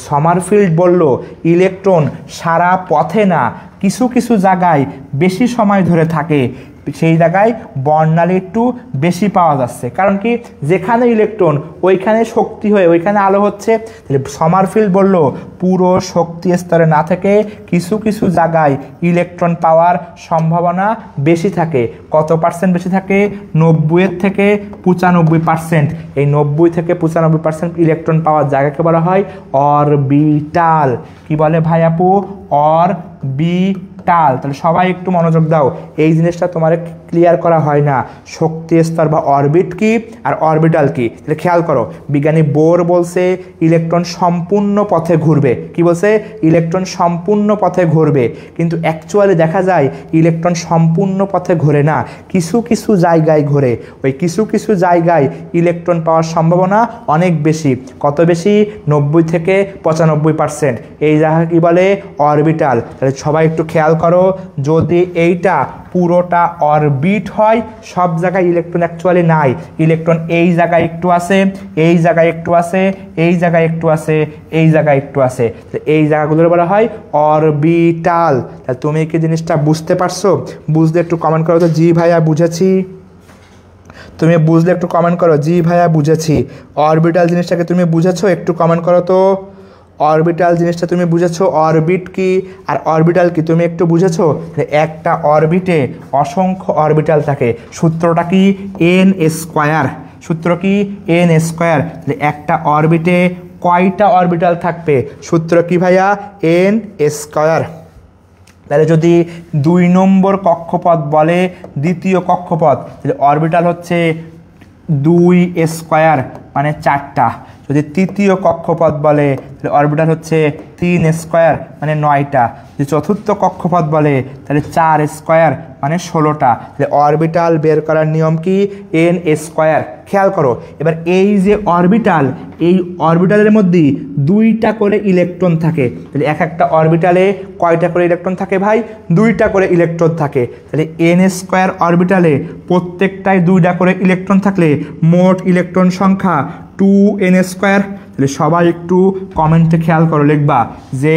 Speaker 1: সমারফিল্ড বলল ইলেকট্রন সারা পথে না, কিছু কিছু জায়গায় বেশি সময় ধরে থাকে, সেই জায়গায় বর্ণালী একটু বেশি পাওয়া যাচ্ছে। কারণ কি, যেখানে ইলেকট্রন ওইখানে শক্তি হয়ে ওইখানে আলো হচ্ছে। তাহলে সমারফিল্ড বলল পুরো শক্তি স্তরে না থেকে কিছু কিছু জায়গায় ইলেকট্রন পাওয়ার সম্ভাবনা বেশি থাকে। কত পার্সেন্ট বেশি থাকে? 90 থেকে 95%। এই 90 থেকে 95% ইলেকট্রন পাওয়ার জায়গাকে বলা হয় অরবিটাল। কি বলে ভাই আপু? অরবিটাল। তাহলে সবাই একটু মনোযোগ দাও, এই জিনিসটা তোমার ক্লিয়ার করা হয় না। শক্তি স্তর বা অরবিট কি আর অরবিটাল কি, তাহলে খেয়াল করো। বিজ্ঞানী বোর বলছে ইলেকট্রন সম্পূর্ণ পথে ঘুরবে। কি বলছে? ইলেকট্রন সম্পূর্ণ পথে ঘুরবে, কিন্তু অ্যাকচুয়ালি দেখা যায় ইলেকট্রন সম্পূর্ণ পথে ঘোরে না, কিছু কিছু জায়গায় ঘোরে। ওই কিছু কিছু জায়গায় ইলেকট্রন পাওয়ার সম্ভাবনা অনেক বেশি। কত বেশি? 90 থেকে 95%। এই জায়গা কি বলে? অরবিটাল। তাহলে সবাই একটু খেয়াল করো, যদি এইটা পুরোটা অরবিট হয়, সব জায়গায় ইলেকট্রন অ্যাকচুয়ালি নাই। ইলেকট্রন এই জায়গায় একটু আছে, এই জায়গায় একটু আছে, এই জায়গায় একটু আছে, এই জায়গায় একটু আছে। এই জায়গাগুলোর বলা হয় অরবিটাল। তাহলে তুমি কি জিনিসটা বুঝতে পারছো? বুঝলে একটু কমেন্ট করো তো, জি ভাইয়া বুঝেছি। তুমি বুঝলে একটু কমেন্ট করো, জি ভাইয়া বুঝেছি। অরবিটাল জিনিসটাকে তুমি বুঝেছো? একটু কমেন্ট করো তো। অরবিটাল জিনিসটা তুমি বুঝেছো? অরবিট কি আর অরবিটাল কি তুমি একটু বুঝেছো? একটা অরবিটে অসংখ্য অরবিটাল থাকে। সূত্রটা কি? N square. সূত্র কি? N square. একটা অরবিটে কয়টা অরবিটাল থাকবে? সূত্র কি ভাইয়া? N square. তাহলে যদি 2 নম্বর কক্ষপথ বলে দ্বিতীয় কক্ষপথ, তাহলে অরবিটাল হচ্ছে 2 স্কোয়ার মানে 4টা। যদি তৃতীয় কক্ষপথ বলে তাহলে অরবিটাল হচ্ছে 3 স্কোয়ার মানে 9টা। যদি চতুর্থ কক্ষপথ বলে তাহলে 4 স্কোয়ার মানে 16টা। তাহলে অরবিটাল বের করার নিয়ম কি? N square. খেয়াল করো এবার, এই যে অরবিটাল, এই অরবিটালের মধ্যে 2টা করে ইলেকট্রন থাকে। তাহলে এক একটা অরবিটালে কয়টা করে ইলেকট্রন থাকে ভাই? 2টা করে ইলেকট্রন থাকে। তাহলে এন স্কোয়ার অরবিটালে প্রত্যেকটায় 2টা করে ইলেকট্রন থাকলে মোট ইলেকট্রন সংখ্যা 2n স্কোয়ার। তাহলে সবাই একটু কমেন্টে খেয়াল করো, লিখবা যে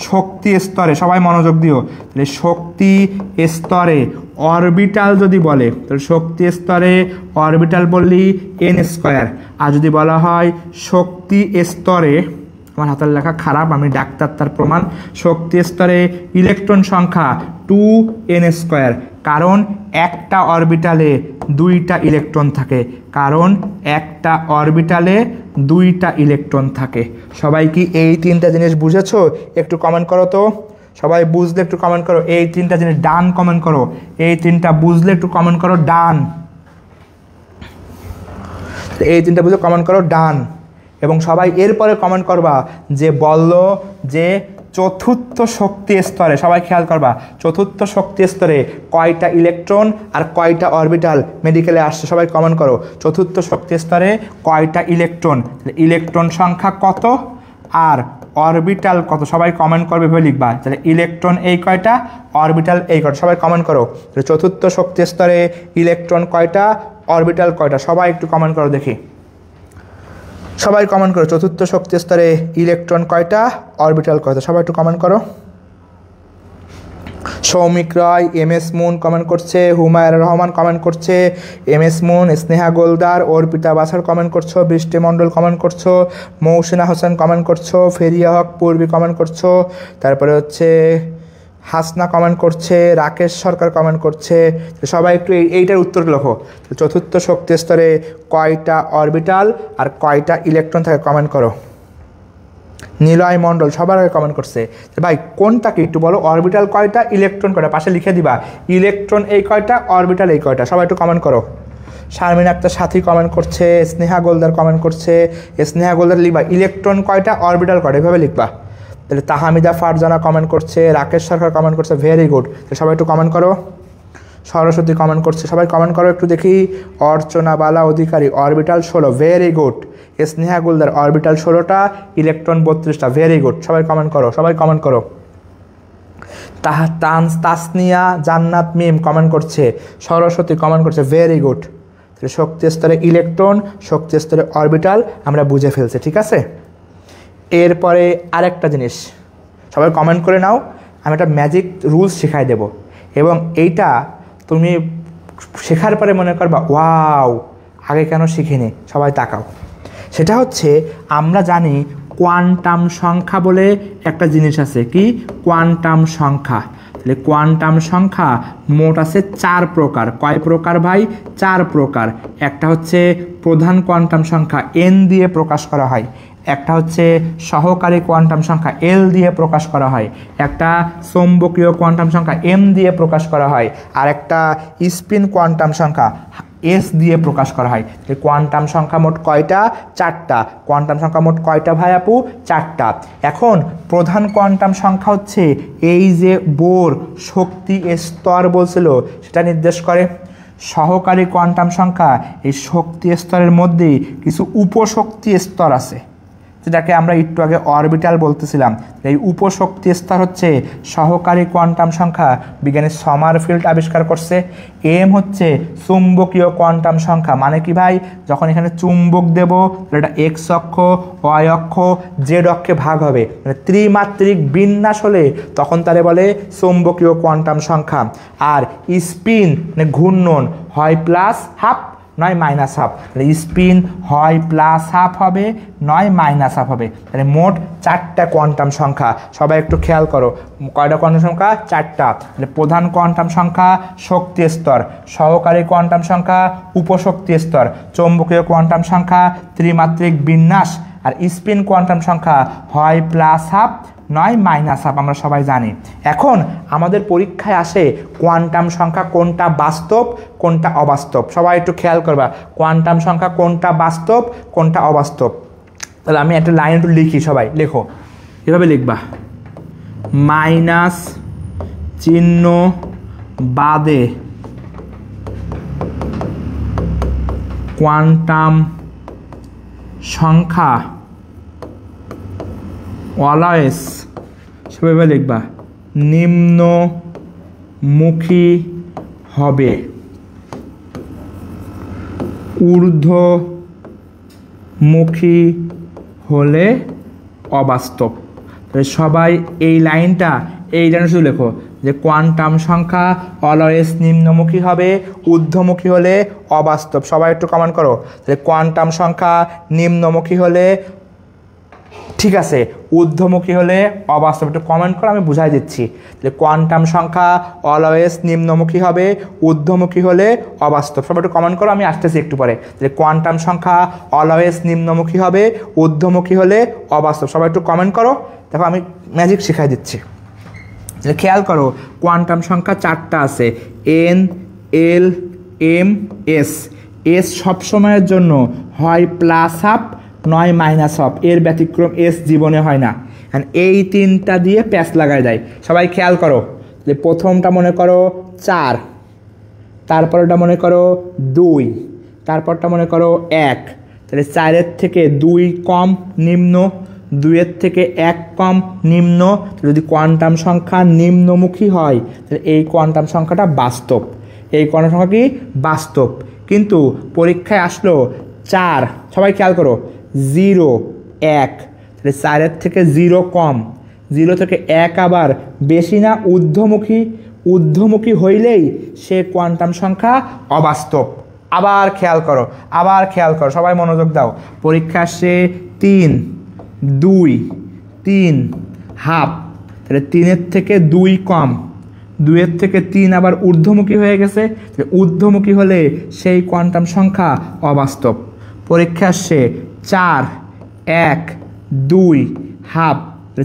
Speaker 1: শক্তি স্তরে, সবাই মনোযোগ দিও। তাহলে শক্তি স্তরে অরবিটাল যদি বলে, তাহলে শক্তি স্তরে অরবিটাল বললি n স্কোয়ার। আর যদি বলা হয় শক্তি স্তরে, আমার হাতের লেখা খারাপ, আমি ডাক্তার তার প্রমাণ, শক্তি স্তরে ইলেকট্রন সংখ্যা 2n স্কোয়ার। কারণ একটা অরবিটালে 2টা ইলেকট্রন থাকে। কারণ একটা অরবিটালে 2টা ইলেকট্রন থাকে। সবাই কি এই 3টা জিনিস বুঝেছো? একটু কমেন্ট করো তো। সবাই বুঝলে একটু কমেন্ট করো। এই 3টা জিনিস ডান কমেন্ট করো। এই 3টা বুঝলে একটু কমেন্ট করো ডান। এই 3টা বুঝলে কমেন্ট করো ডান। এবং সবাই এরপরে কমেন্ট করবা যে বলল যে চতুর্থ শক্তি স্তরে, সবাই খেয়াল করবা, চতুর্থ শক্তি স্তরে কয়টা ইলেকট্রন আর কয়টা অরবিটাল মেডিকেলে আসছে? সবাই কমেন্ট করো। চতুর্থ শক্তি স্তরে কয়টা ইলেকট্রন, ইলেকট্রন সংখ্যা কত আর অরবিটাল কত? সবাই কমেন্ট করবে, ভেবে লিখবা। তাহলে ইলেকট্রন এই কয়টা, অরবিটাল এই কয়টা, সবাই কমেন্ট করো। তাহলে চতুর্থ শক্তি স্তরে ইলেকট্রন কয়টা, অরবিটাল কয়টা? সবাই একটু কমেন্ট করো দেখি। সবাই কমেন্ট করো, চতুর্থ শক্তি স্তরে ইলেকট্রন কয়টা, অরবিটাল কয়টা? সবাই একটু কমেন্ট করো। Soumik Roy, MS Moon comment করছে, হুমায়ুর রহমান কমেন্ট করছে, MS Moon, Sneha Goldar, Arpita Bachhar comment করছো, বৃষ্টি মণ্ডল কমেন্ট করছো, মৌসিনা হোসেন কমেন্ট করছো, ফেরিয়া হক পূর্বী কমেন্ট করছো, তারপরে হচ্ছে হাসনা কমেন্ট করছে, রাকেশ সরকার কমেন্ট করছে। সবাই একটু এইটার উত্তর লেখো। চতুর্থ শক্তি স্তরে কয়টা অরবিটাল আর কয়টা ইলেকট্রন থাকে? কমেন্ট করো। নিলয় মণ্ডল সবার আগে কমেন্ট করছে। ভাই কোনটাকে একটু বলো, অরবিটাল কয়টা, ইলেকট্রন কয়টা? পাশে লিখে দিবা ইলেকট্রন এই কয়টা, অরবিটাল এই কয়টা। সবাই একটু কমেন্ট করো। শারমিন আক্তার সাথী কমেন্ট করছে, স্নেহা গোলদার কমেন্ট করছে। স্নেহা গোলদার লিখবা ইলেকট্রন কয়টা, অরবিটাল কয়টা, এভাবে লিখবা। তাহলে তাহমিদা ফারজানা কমেন্ট করছে, রাকেশ সরকার কমেন্ট করছে, ভেরি গুড। সবাই একটু কমেন্ট করো। সরস্বতী কমেন্ট করছে, সবাই কমেন্ট করো একটু দেখি। Archana Bala Adhikari orbital 16, very good. Sneha Guldar orbital 16টা, ইলেকট্রন 32টা, ভেরি গুড। সবাই কমেন্ট করো, সবাই কমেন্ট করো। তাসনিয়া জান্নাত মিম কমেন্ট করছে, সরস্বতী কমেন্ট করছে, ভেরি গুড। তাহলে শক্তি স্তরে ইলেকট্রন, শক্তি স্তরে অরবিটাল আমরা বুঝে ফেলছি, ঠিক আছে। এরপরে আরেকটা জিনিস সবাই কমেন্ট করে নাও, আমি একটা ম্যাজিক রুলস শেখাই দেব, এবং এইটা তুমি শেখার পরে মনে করবা ওয়াও আগে কেন শিখিনি। সবাই তাকাও। সেটা হচ্ছে আমরা জানি কোয়ান্টাম সংখ্যা বলে একটা জিনিস আছে। কি? কোয়ান্টাম সংখ্যা। তাহলে কোয়ান্টাম সংখ্যা মোট আছে 4 প্রকার। কয় প্রকার ভাই? 4 প্রকার। একটা হচ্ছে প্রধান কোয়ান্টাম সংখ্যা n দিয়ে প্রকাশ করা হয়, একটা হচ্ছে সহকারী কোয়ান্টাম সংখ্যা l দিয়ে প্রকাশ করা হয়, একটা চৌম্বকীয় কোয়ান্টাম সংখ্যা m দিয়ে প্রকাশ করা হয়, আর একটা স্পিন কোয়ান্টাম সংখ্যা s দিয়ে প্রকাশ করা হয়। এই কোয়ান্টাম সংখ্যা মোট কয়টা? 4টা। কোয়ান্টাম সংখ্যা মোট কয়টা ভাই আপু? 4টা। এখন প্রধান কোয়ান্টাম সংখ্যা হচ্ছে এই যে বোর শক্তি স্তর বলছিল সেটা নির্দেশ করে। সহকারী কোয়ান্টাম সংখ্যা এই শক্তি স্তরের মধ্যে কিছু উপশক্তি স্তর আছে, যেটাকে আমরা একটু আগে অরবিটাল বলতেছিলাম। এই উপশক্তি স্তর হচ্ছে সহকারী কোয়ান্টাম সংখ্যা, বিজ্ঞানী সমারফিল্ড আবিষ্কার করছে। এম হচ্ছে চুম্বকীয় কোয়ান্টাম সংখ্যা। মানে কি ভাই? যখন এখানে চুম্বক দেব এটা এক্স অক্ষ, ওয়াই অক্ষ, জেড অক্ষে ভাগ হবে, মানে ত্রিমাত্রিক বিন্যাস হলে তখন তারে বলে চুম্বকীয় কোয়ান্টাম সংখ্যা। আর স্পিন মানে ঘূর্ণন হয় প্লাস হাফ নয় মাইনাস হাফ। তাহলে স্পিন হয় প্লাস হাফ হবে নয় মাইনাস হাফ হবে। তাহলে মোট 4টা কোয়ান্টাম সংখ্যা। সবাই একটু খেয়াল করো, কয়টা কোয়ান্টাম সংখ্যা? 4টা। তাহলে প্রধান কোয়ান্টাম সংখ্যা শক্তি স্তর, সহকারী কোয়ান্টাম সংখ্যা উপশক্তি স্তর, চৌম্বকীয় কোয়ান্টাম সংখ্যা ত্রিমাত্রিক বিন্যাস, আর স্পিন কোয়ান্টাম সংখ্যা হয় প্লাস হাফ নয় মাইনাস হাফ। আমরা সবাই জানি। এখন আমাদের পরীক্ষায় আসে কোয়ান্টাম সংখ্যা কোনটা বাস্তব কোনটা অবাস্তব। সবাই একটু খেয়াল করবা, কোয়ান্টাম সংখ্যা কোনটা বাস্তব কোনটা অবাস্তব। তাহলে আমি একটা লাইন একটু লিখি, সবাই লেখো। এভাবে লিখবা, মাইনাস চিহ্ন বাদে কোয়ান্টাম সংখ্যা অলওয়েজ, সেভাবে লিখবা, নিম্নমুখী হবে, ঊর্ধ্বমুখী হলে অবাস্তব। তাহলে সবাই এই লাইনটা শুধু লেখো যে কোয়ান্টাম সংখ্যা অলওয়েজ নিম্নমুখী হবে, ঊর্ধ্বমুখী হলে অবাস্তব। সবাই একটু কমেন্ট করো। তাহলে কোয়ান্টাম সংখ্যা নিম্নমুখী হলে ঠিক আছে, ঊর্ধ্বমুখী হলে অবাস্তব। একটু কমেন্ট করো, আমি বুঝাই দিচ্ছি। তাহলে কোয়ান্টাম সংখ্যা অলওয়েজ নিম্নমুখী হবে, ঊর্ধ্বমুখী হলে অবাস্তব। সবাই একটু কমেন্ট করো, আমি আসতেছি একটু পরে। তাহলে কোয়ান্টাম সংখ্যা অলওয়েজ নিম্নমুখী হবে, ঊর্ধ্বমুখী হলে অবাস্তব। সবাই একটু কমেন্ট করো। দেখো আমি ম্যাজিক শেখাই দিচ্ছি। তাহলে খেয়াল করো, কোয়ান্টাম সংখ্যা 4টা আছে, এন, এল, এম, এস। এস সবসময়ের জন্য হয় প্লাস হাফ নয় মাইনাস হাফ, এর ব্যতিক্রম এস জীবনে হয় না। এই 3টা দিয়ে প্যাচ লাগাই দেয়। সবাই খেয়াল করো, যে প্রথমটা মনে করো 4, তারপরটা মনে করো 2, তারপরটা মনে করো 1। তাহলে 4-এর থেকে 2 কম নিম্ন, 2-এর থেকে 1 কম নিম্ন। যদি কোয়ান্টাম সংখ্যা নিম্নমুখী হয় তাহলে এই কোয়ান্টাম সংখ্যাটা বাস্তব। এই কোয়ান্টাম সংখ্যা কি? বাস্তব। কিন্তু পরীক্ষায় আসলো 4, সবাই খেয়াল করো, 0, 1। তাহলে 4-এর থেকে 0 কম, 0 থেকে 1 আবার বেশি না, ঊর্ধ্বমুখী। ঊর্ধ্বমুখী হইলেই সে কোয়ান্টাম সংখ্যা অবাস্তব। আবার খেয়াল করো, সবাই মনোযোগ দাও। পরীক্ষা আসছে 3, 2, 3 হাফ। তাহলে 3-এর থেকে 2 কম, 2-এর থেকে 3 আবার ঊর্ধ্বমুখী হয়ে গেছে। ঊর্ধ্বমুখী হলে সেই কোয়ান্টাম সংখ্যা অবাস্তব। পরীক্ষা আসছে 4, 1, 2 হাফ।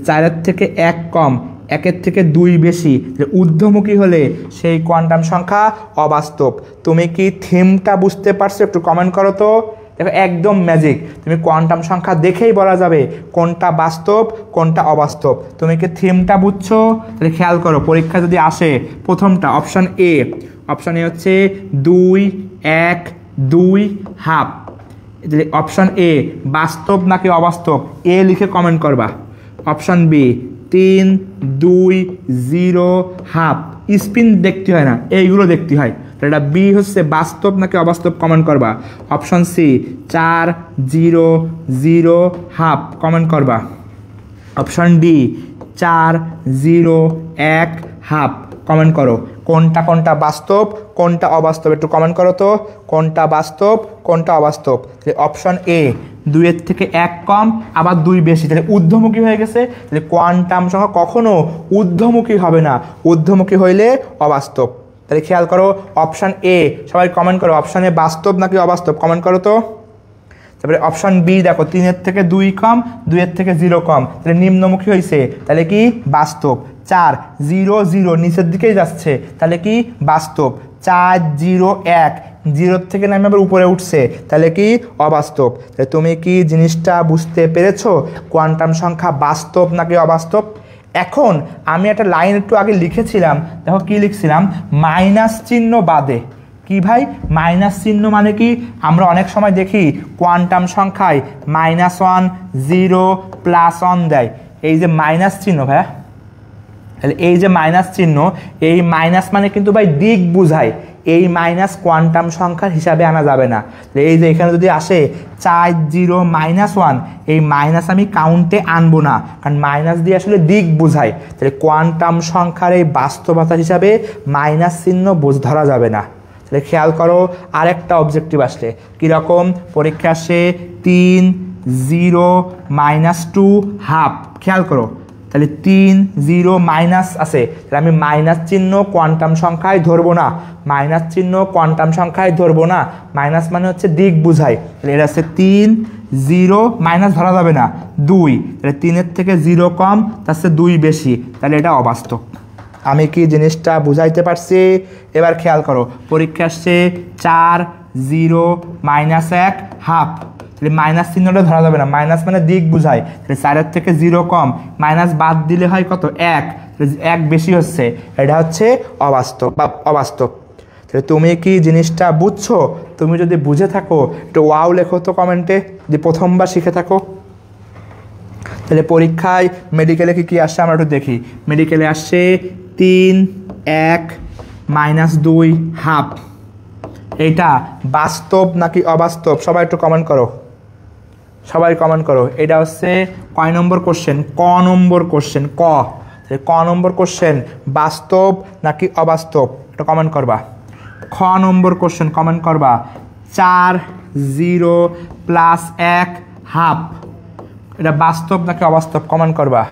Speaker 1: 4-এর থেকে 1 কম, 1-এর থেকে 2 বেশি, ঊর্ধ্বমুখী হলে সেই কোয়ান্টাম সংখ্যা অবাস্তব। তুমি কি থিমটা বুঝতে পারছো? একটু কমেন্ট করো তো। দেখো একদম ম্যাজিক, তুমি কোয়ান্টাম সংখ্যা দেখেই বলা যাবে কোনটা বাস্তব কোনটা অবাস্তব। তুমি কি থিমটা বুঝছো? তাহলে খেয়াল করো, পরীক্ষা যদি আসে প্রথমটা অপশান এ হচ্ছে 2, 1, 2 হাফ। অপশান এ বাস্তব নাকি অবাস্তব? এ লিখে কমেন্ট করবা। Option B 3, 2, 0 half. স্পিন দেখতে হয় না, এইগুলো দেখতে হয়। এটা বি হচ্ছে বাস্তব নাকি অবাস্তব, কমেন্ট করবা। অপশন সি 4, 0, 0 হাফ, কমেন্ট করবা। Option D 4 0 1 half. কমেন্ট করো কোনটা কোনটা বাস্তব কোনটা অবাস্তব, একটু কমেন্ট করো তো কোনটা বাস্তব কোনটা অবাস্তব। অপশন এ 2-এর থেকে 1 কম আবার 2 বেশি, তাহলে ঊর্ধ্বমুখী হয়ে গেছে। তাহলে কোয়ান্টাম সংখ্যা কখনো ঊর্ধ্বমুখী হবে না, ঊর্ধ্বমুখী হইলে অবাস্তব। তাহলে খেয়াল করো অপশন এ, সবাই কমেন্ট করো অপশন এ বাস্তব নাকি অবাস্তব, কমেন্ট করো তো। তারপরে অপশন বি দেখো 3-এর থেকে 2 কম 2-এর থেকে 0 কম, তাহলে নিম্নমুখী হয়েছে, তাহলে কি বাস্তব। 4 0 0 নিচের দিকেই যাচ্ছে, তাহলে কি বাস্তব। 4 0 1 0 থেকে নামে আবার উপরে উঠছে, তাহলে কি অবাস্তব। তাহলে তুমি কি জিনিসটা বুঝতে পেরেছো কোয়ান্টাম সংখ্যা বাস্তব নাকি অবাস্তব? এখন আমি একটা লাইন একটু আগে লিখেছিলাম, দেখো কি লিখছিলাম, মাইনাস চিহ্ন বাদে। কি ভাই মাইনাস চিহ্ন মানে কি? আমরা অনেক সময় দেখি কোয়ান্টাম সংখ্যায় -1 0 +1 দেয়, এই যে মাইনাস চিহ্ন ভাইয়া, তাহলে এই যে মাইনাস চিহ্ন, এই মাইনাস মানে কিন্তু ভাই দিক বুঝায়, এই মাইনাস কোয়ান্টাম সংখ্যার হিসাবে আনা যাবে না। এই যে এখানে যদি আসে 4 0 -1, এই মাইনাস আমি কাউন্টে আনবো না, কারণ মাইনাস দিয়ে আসলে দিক বুঝায়। তাহলে কোয়ান্টাম সংখ্যার এই বাস্তবতা হিসাবে মাইনাস চিহ্ন ধরা যাবে না। তাহলে খেয়াল করো আরেকটা অবজেক্টিভ আসলে কীরকম পরীক্ষা আসে 3 0 -2 হাফ। খেয়াল করো তাহলে 3 0 মাইনাস আছে, তাহলে আমি মাইনাস চিহ্ন কোয়ান্টাম সংখ্যায় ধরবো না, মাইনাস চিহ্ন কোয়ান্টাম সংখ্যায় ধরবো না, মাইনাস মানে হচ্ছে দিক বুঝায়। তাহলে এটা হচ্ছে 3 0 মাইনাস ধরা যাবে না 2, তাহলে 3-এর থেকে 0 কম তার চেয়ে 2 বেশি, তাহলে এটা অবাস্তব। আমি কি জিনিসটা বুঝাইতে পারছি? এবার খেয়াল করো পরীক্ষা আসছে 4 0 -1 হাফ, তাহলে মাইনাস চিহ্নটা ধরা যাবে না, মাইনাস মানে দিক বুঝায়। তাহলে 4-এর থেকে 0 কম, মাইনাস বাদ দিলে হয় কত 1, 1 বেশি হচ্ছে, এটা হচ্ছে অবাস্তব বা অবাস্তব। তাহলে তুমি কি জিনিসটা বুঝছো? তুমি যদি বুঝে থাকো একটু ওয়াও লেখো তো কমেন্টে, যদি প্রথমবার শিখে থাকো। তাহলে পরীক্ষায় মেডিকেলে কি আসছে আমরা একটু দেখি। মেডিকেলে আসছে 3 1 -2 হাফ, এইটা বাস্তব নাকি অবাস্তব? সবাই একটু কমেন্ট করো, সবাই কমেন্ট করো। এটা হচ্ছে কয় নম্বর কোশ্চেন? ক নম্বর কোশ্চেন, ক। ক নম্বর কোশ্চেন বাস্তব নাকি অবাস্তব এটা কমেন্ট করবা। খ নম্বর কোশ্চেন কমেন্ট করবা 4 0 +1 হাফ, এটা বাস্তব নাকি অবাস্তব কমেন্ট করবা।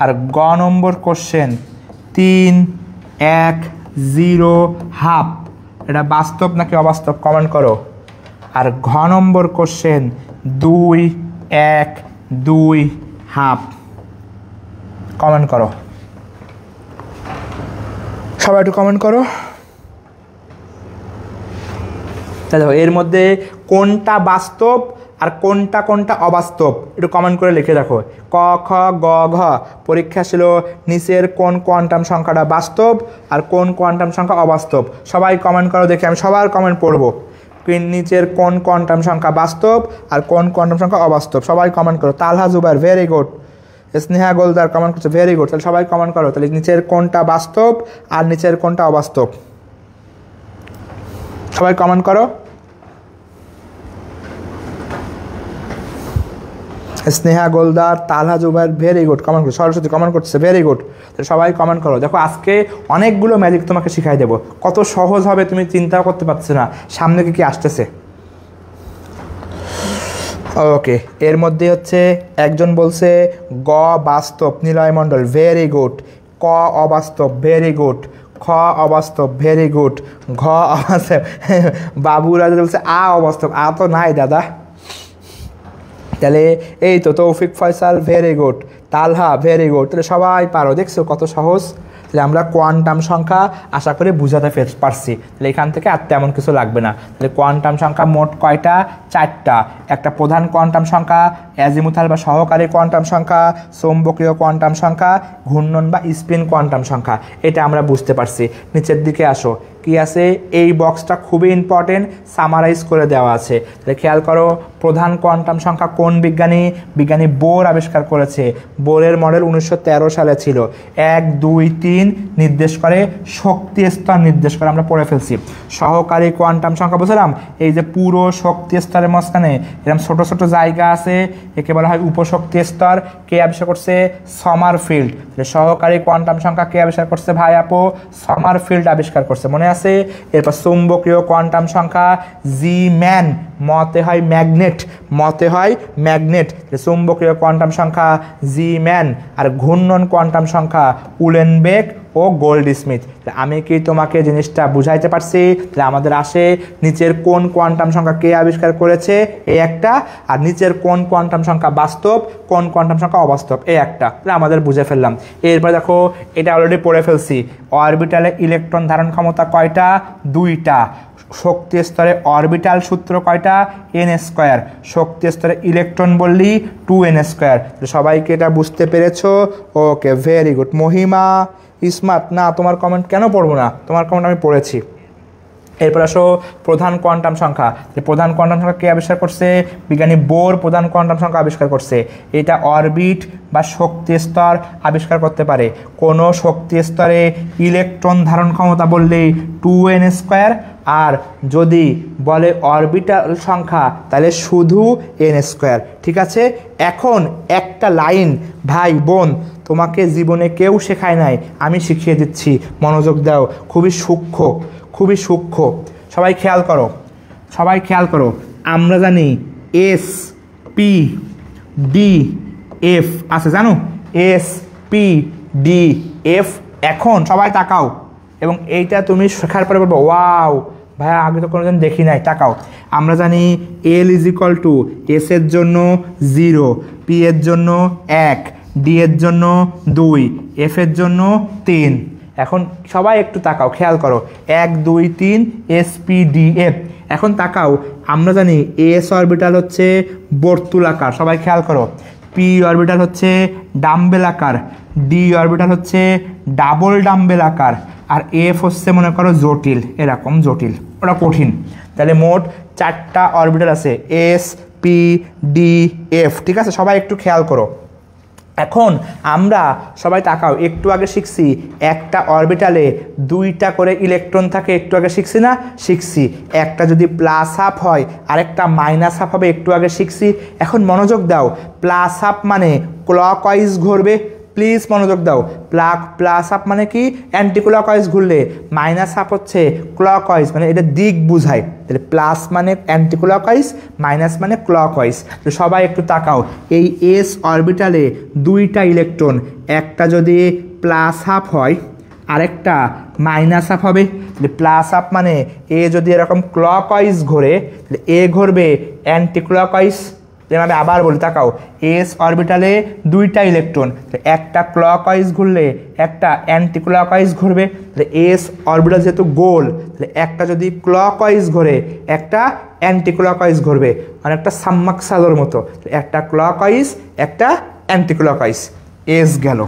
Speaker 1: আর গ নম্বর কোশ্চেন 3 1 0 হাফ, এটা বাস্তব নাকি অবাস্তব কমেন্ট করো। আর ঘ নম্বর কোশ্চেন 2 1 2 হাফ, কমেন্ট করো, সবাই একটু কমেন্ট করো। তাহলে এর মধ্যে কোনটা বাস্তব আর কোনটা কোনটা অবাস্তব একটু কমেন্ট করে লিখে রাখো। ক খ গ ঘ পরীক্ষা ছিল নিচের কোন কোয়ান্টাম সংখ্যাটা বাস্তব আর কোন কোয়ান্টাম সংখ্যা অবাস্তব। সবাই কমেন্ট করো দেখে, আমি সবার কমেন্ট পড়বো। নিচের কোন কোয়ান্টাম সংখ্যা বাস্তব আর কোন কোয়ান্টাম সংখ্যা অবাস্তব, সবাই কমেন্ট করো। Talha Jubair very good, Sneha Goldar comment করছে ভেরি গুড। তাহলে সবাই কমেন্ট করো, তাহলে নিচের কোনটা বাস্তব আর নিচের কোনটা অবাস্তব, সবাই কমেন্ট করো। স্নেহা গোলদার, তালহা জুবাইর ভেরি গুড কমেন্ট করছে, সরস্বতী কমেন্ট করছে ভেরি গুড। তাহলে সবাই কমেন্ট করো। দেখো আজকে অনেকগুলো ম্যাজিক তোমাকে শিখাই দেবো, কত সহজ হবে তুমি চিন্তাও করতে পারছো না সামনে কি আসতেছে। ওকে, এর মধ্যে হচ্ছে একজন বলছে গ বাস্তব, নিলয় মণ্ডল ভেরি গুড। ক অবাস্তব ভেরি গুড। খ অবাস্তব ভেরি গুড। ঘ অবাস্তব বাবুরা বলছে আ অবাস্তব, আ তো নাই দাদা। তাহলে এই তো তৌফিক ফয়সাল ভেরি গুড, তালহা ভেরি গুড। তাহলে সবাই পারো, দেখছো কত সহজ। তাহলে আমরা কোয়ান্টাম সংখ্যা আশা করি বুঝাতে পারছি। তাহলে এখান থেকে আর তেমন কিছু লাগবে না। তাহলে কোয়ান্টাম সংখ্যা মোট কয়টা? 4টা। একটা প্রধান কোয়ান্টাম সংখ্যা, অ্যাজিমুথাল বা সহকারী কোয়ান্টাম সংখ্যা, চৌম্বকীয় কোয়ান্টাম সংখ্যা, ঘূর্ণন বা স্পিন কোয়ান্টাম সংখ্যা। এটা আমরা বুঝতে পারছি। নিচের দিকে আসো, কি আছে এই বক্সটা খুবই ইম্পর্টেন্ট, সামারাইজ করে দেওয়া আছে। তাহলে খেয়াল করো, প্রধান কোয়ান্টাম সংখ্যা কোন বিজ্ঞানী বোর আবিষ্কার করেছে। বোরের মডেল 1913 সালে ছিল। 1 2 3 নির্দেশ করে, শক্তি স্তর নির্দেশ করে, আমরা পড়ে ফেলছি। সহকারী কোয়ান্টাম সংখ্যা বুঝলাম, এই যে পুরো শক্তি স্তরের মাঝখানে এরকম ছোট ছোট জায়গা আছে, একে বলা হয় উপশক্তি স্তর। কে আবিষ্কার করছে? সমারফিল্ড। সহকারী কোয়ান্টাম সংখ্যা কে আবিষ্কার করছে ভাই আপু? সমারফিল্ড আবিষ্কার করছে, মনে আছে? এরপর চুম্বকীয় কোয়ান্টাম সংখ্যা জি ম্যান, মতে হয় ম্যাগনেট। চুম্বকীয় কোয়ান্টাম সংখ্যা জি ম্যান। আর ঘূর্ণন কোয়ান্টাম সংখ্যা উলেনবেক ও গোল্ডস্মিথ। আমি কি তোমাকে জিনিসটা বুঝাইতে পারছি? তাহলে আমাদের আসে নিচের কোন কোয়ান্টাম সংখ্যা কে আবিষ্কার করেছে, এই একটা, আর নিচের কোন কোয়ান্টাম সংখ্যা বাস্তব, কোন কোয়ান্টাম সংখ্যা অবাস্তব, এই একটা। তাহলে আমাদের বুঝে ফেললাম। এরপর দেখো, এটা অলরেডি পড়ে ফেলছি। অরবিটালে ইলেকট্রন ধারণ ক্ষমতা কয়টা? 2টা। শক্তি স্তরে অরবিটাল সূত্র কয়টা? n²। শক্তি স্তরে ইলেকট্রন বললি 2n²। সবাইকে এটা বুঝতে পেরেছো? ওকে, ভেরি গুড। মহিমা স্মার্ট না, তোমার কমেন্ট কেন পড়বো না? তোমার কমেন্ট আমি পড়েছি। এরপর আসো প্রধান কোয়ান্টাম সংখ্যা। প্রধান কোয়ান্টাম সংখ্যা কে আবিষ্কার করছে? বিজ্ঞানী বোর প্রধান কোয়ান্টাম সংখ্যা আবিষ্কার করছে। এটা অরবিট বা শক্তি স্তর আবিষ্কার করতে পারে। কোনো শক্তি স্তরে ইলেকট্রন ধারণ ক্ষমতা বললেই 2n², আর যদি বলে অরবিটাল সংখ্যা তাহলে শুধু n²। ঠিক আছে? এখন একটা লাইন ভাই বোন তোমাকে জীবনে কেউ শেখায় নাই, আমি শিখিয়ে দিচ্ছি, মনোযোগ দাও। খুবই সূক্ষ্ম। সবাই খেয়াল করো। আমরা জানি এস পি ডি এফ আছে, জানো? S P D F. এখন সবাই তাকাও, এবং এইটা তুমি শেখার পরে বলবো ওয়াও ভাইয়া, আগে তো কোনোদিন দেখি নাই। তাকাও, আমরা জানি এল ইজিক্যাল টু এস এর জন্য 0, পি এর জন্য 1, ডি এর জন্য 2, এফ এর জন্য 3। এখন সবাই একটু তাকাও, খেয়াল করো, 1 2 3 এস পি ডি এফ। এখন তাকাও, আমরা জানি এস অরবিটাল হচ্ছে বর্তুলাকার, সবাই খেয়াল করো। পি অরবিটাল হচ্ছে ডাম্বেল আকার, ডি অরবিটাল হচ্ছে ডাবল ডাম্বেল আকার, আর এফ হচ্ছে মনে করো জটিল, এরকম জটিল, ওটা কঠিন। তাহলে মোট 4টা অরবিটাল আছে, এস পি ডি এফ। ঠিক আছে, সবাই একটু খেয়াল করো। এখন আমরা সবাই তাকাও, একটু আগে শিখছি একটা অরবিটালে 2টা করে ইলেকট্রন থাকে, একটু আগে শিখছি না? শিখছি। একটা যদি প্লাস হাফ হয় আরেকটা মাইনাস হাফ হবে, একটু আগে শিখছি। এখন মনোযোগ দাও, প্লাস হাফ মানে ক্লকওয়াইজ ঘুরবে, প্লিজ মনোযোগ দাও। প্লাস হাফ মানে কি? অ্যান্টি ক্লকওয়াইজ ঘুরলে, মাইনাস হাফ হচ্ছে ক্লকওয়াইজ, মানে এটা দিক বুঝায়। তাহলে প্লাস মানে অ্যান্টি ক্লকওয়াইজ, মাইনাস মানে ক্লকওয়াইজ। তো সবাই একটু তাকাও, এই এস অরবিটালে 2টা ইলেকট্রন, একটা যদি প্লাস হাফ হয় আরেকটা মাইনাস হাফ হবে। তাহলে প্লাস হাফ মানে এ যদি এরকম ক্লকওয়াইজ ঘোরে, তাহলে এ ঘুরবে অ্যান্টি ক্লকওয়াইজ। যেমন আমি আবার বলি, তাকাও, এস অরবিটালে 2টা ইলেকট্রন, একটা ক্লকওয়াইজ ঘুরলে একটা অ্যান্টি ক্লকওয়াইজ ঘুরবে। তাহলে এস অরবিটাল যেহেতু গোল, তাহলে একটা যদি ক্লকওয়াইজ ঘোরে একটা অ্যান্টি ক্লকওয়াইজ ঘুরবে, মানে একটা সাম্মাক সালোর মতো। একটা ক্লকওয়াইজ একটা অ্যান্টি ক্লকওয়াইজ, এস গেল।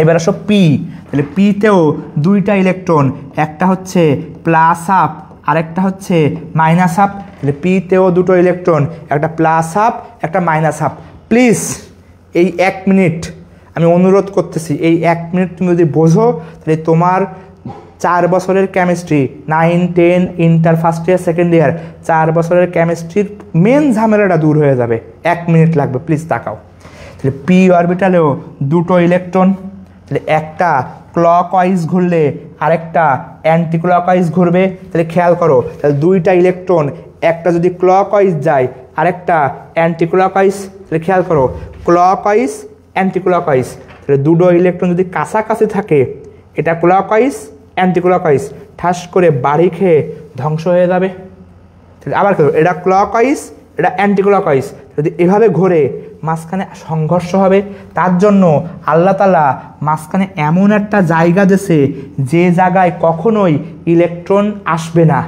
Speaker 1: এবার আসো পি। তাহলে পিতেও 2টা ইলেকট্রন, একটা হচ্ছে প্লাস হাফ আরেকটা হচ্ছে মাইনাস হাফ। তাহলে পিতেও 2টো ইলেকট্রন, একটা প্লাস হাফ একটা মাইনাস হাফ। প্লিজ এই 1 মিনিট আমি অনুরোধ করতেছি, এই 1 মিনিট তুমি যদি বোঝো তাহলে তোমার 4 বছরের chemistry, 9 10 inter first year second year, 4 বছরের কেমিস্ট্রির মেন ঝামেলাটা দূর হয়ে যাবে। 1 মিনিট লাগবে, প্লিজ তাকাও। তাহলে পি অরবিটালেও 2টো ইলেকট্রন, তাহলে একটা ক্লকওয়াইজ ঘুরলে আরেকটা অ্যান্টি ক্লকওয়াইজ ঘুরবে। তাহলে খেয়াল করো, তাহলে 2টা ইলেকট্রন, একটা যদি ক্লকওয়াইজ যায় আরেকটা অ্যান্টি ক্লকওয়াইজ। তাহলে খেয়াল করো, ক্লকওয়াইজ অ্যান্টি ক্লকওয়াইজ। তাহলে 2টো ইলেকট্রন যদি কাছাকাছি থাকে, এটা ক্লকওয়াইজ অ্যান্টি ক্লকওয়াইজ, ঠাস করে বাড়ি খেয়ে ধ্বংস হয়ে যাবে। তাহলে আবার করো, এটা ক্লকওয়াইজ এটা অ্যান্টি ক্লকওয়াইজ, যদি এভাবে ঘোরে মাঝখানে সংঘর্ষ হবে। তার জন্য আল্লাহ তাআলা মাঝখানে এমন একটা জায়গা দিয়েছে যে জায়গায় কখনোই ইলেকট্রন আসবে না।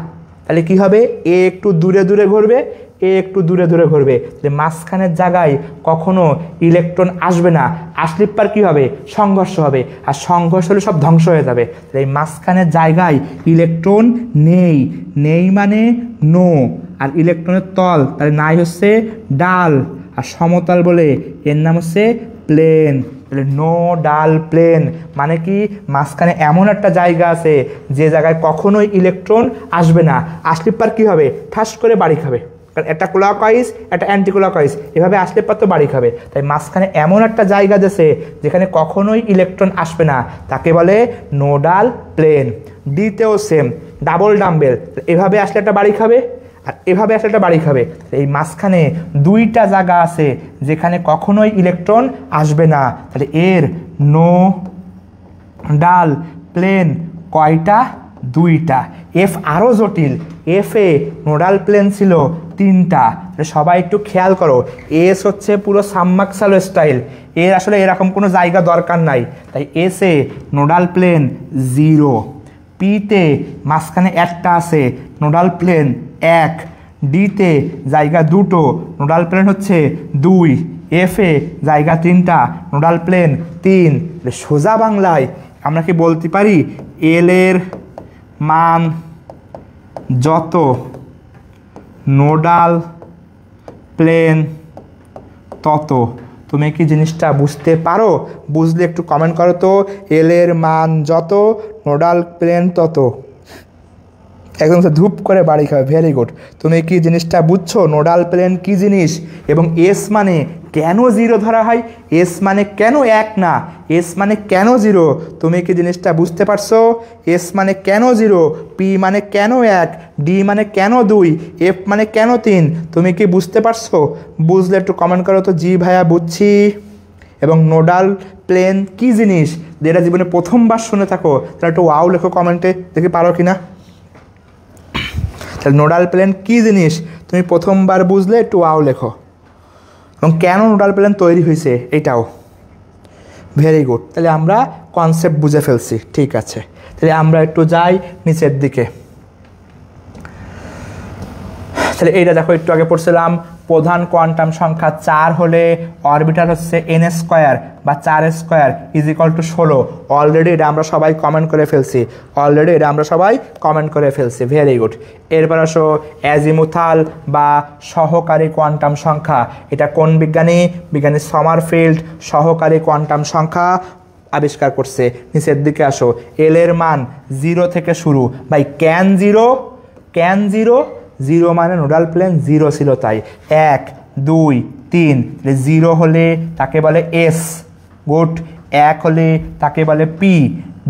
Speaker 1: তাহলে কি হবে, এ একটু দূরে দূরে ঘুরবে, এ একটু দূরে দূরে ঘুরবে, তাহলে মাঝখানের জায়গায় কখনো ইলেকট্রন আসবে না। আসলে পর কী হবে, সংঘর্ষ হবে, আর সংঘর্ষ হলে সব ধ্বংস হয়ে যাবে। তাহলে এই মাঝখানের জায়গায় ইলেকট্রন নেই, নেই মানে নো, আর ইলেকট্রনের তল তাহলে নাই হচ্ছে ডাল, আর সমতল বলে এর নাম হচ্ছে প্লেন। তাহলে নো ডাল প্লেন মানে কি, মাঝখানে এমন একটা জায়গা আছে যে জায়গায় কখনোই ইলেকট্রন আসবে না। আসলে পর কী হবে, ঠাস করে বাড়ি খাবে, কারণ একটা ক্লকওয়াইজ একটা অ্যান্টি ক্লকওয়াইজ, এভাবে আসলে পর তো বাড়ি খাবে। তাই মাঝখানে এমন একটা জায়গা দেশে যেখানে কখনোই ইলেকট্রন আসবে না, তাকে বলে নোডাল প্লেন। ডিতেও সেম, ডাবল ডাম্বেল, এভাবে আসলে একটা বাড়ি খাবে আর এভাবে আসলে একটা বাড়ি খাবে। এই মাঝখানে দুইটা জায়গা আছে যেখানে কখনোই ইলেকট্রন আসবে না, তাহলে এর নোডাল প্লেন কয়টা, দুইটা। এফ আরও জটিল, এফে নোডাল প্লেন ছিল তিনটা। সবাই একটু খেয়াল করো, এস হচ্ছে পুরো সাবমার্সাল স্টাইল, এর আসলে এরকম কোনো জায়গা দরকার নাই, তাই এসে নোডাল প্লেন 0, পিতে মাঝখানে একটা আছে নোডাল প্লেন 1, ডিতে জায়গা 2, নোডাল প্লেন হচ্ছে 2, এফে জায়গা 3টা, নোডাল প্লেন 3। সোজা বাংলায় আমরা কি বলতে পারি, এল এর মান যত নোডাল প্লেন তত। তুমি কি জিনিসটা বুঝতে পারো? বুঝলে একটু কমেন্ট করো তো, এল এর মান যত নোডাল প্লেন তত। একদম ধূপ করে বাড়ি খাবে, ভেরি গুড। তুমি কি জিনিসটা বুঝছো, নোডাল প্লেন কি জিনিস, এবং এস মানে কেন 0 ধরা হয়, এস মানে কেন 1 না, এস মানে কেন 0, তুমি কি জিনিসটা বুঝতে পারছো? এস মানে কেন 0, পি মানে কেন 1, ডি মানে কেন 2, এফ মানে কেন 3, তুমি কি বুঝতে পারছো? বুঝলে একটু কমেন্ট করো তো, জি ভাইয়া বুঝছি। এবং নোডাল প্লেন কি জিনিস, যেটা জীবনে প্রথমবার শুনে থাকো তাহলে একটু ওয়াও লেখো কমেন্টে, দেখি পারো কিনা। তাহলে নোডাল প্লেন কী জিনিস তুমি প্রথমবার বুঝলে একটু ওয়াও লেখো, এবং কেন নোডাল প্লেন তৈরি হয়েছে এটাও। ভেরি গুড, তাহলে আমরা কনসেপ্ট বুঝে ফেলছি, ঠিক আছে। তাহলে আমরা একটু যাই নিচের দিকে। তাহলে এইটা দেখো, একটু আগে পড়ছিলাম প্রধান কোয়ান্টাম সংখ্যা 4 হলে অরবিটাল হচ্ছে n স্কোয়ার বা 4 square is equal to 16। Already এটা আমরা সবাই কমেন্ট করে ফেলছি, ভেরি গুড। এরপর আসো অ্যাজিমুথাল বা সহকারী কোয়ান্টাম সংখ্যা, এটা কোন বিজ্ঞানী সমারফিল্ড সহকারী কোয়ান্টাম সংখ্যা আবিষ্কার করছে। নিচের দিকে আসো, এল এর মান 0 থেকে শুরু, বাই ক্যান 0 মানে নোডাল প্লেন 0 ছিল, তাই 1 2 3, 0 হলে তাকে বলে এস, গুড। 1 হলে তাকে বলে পি,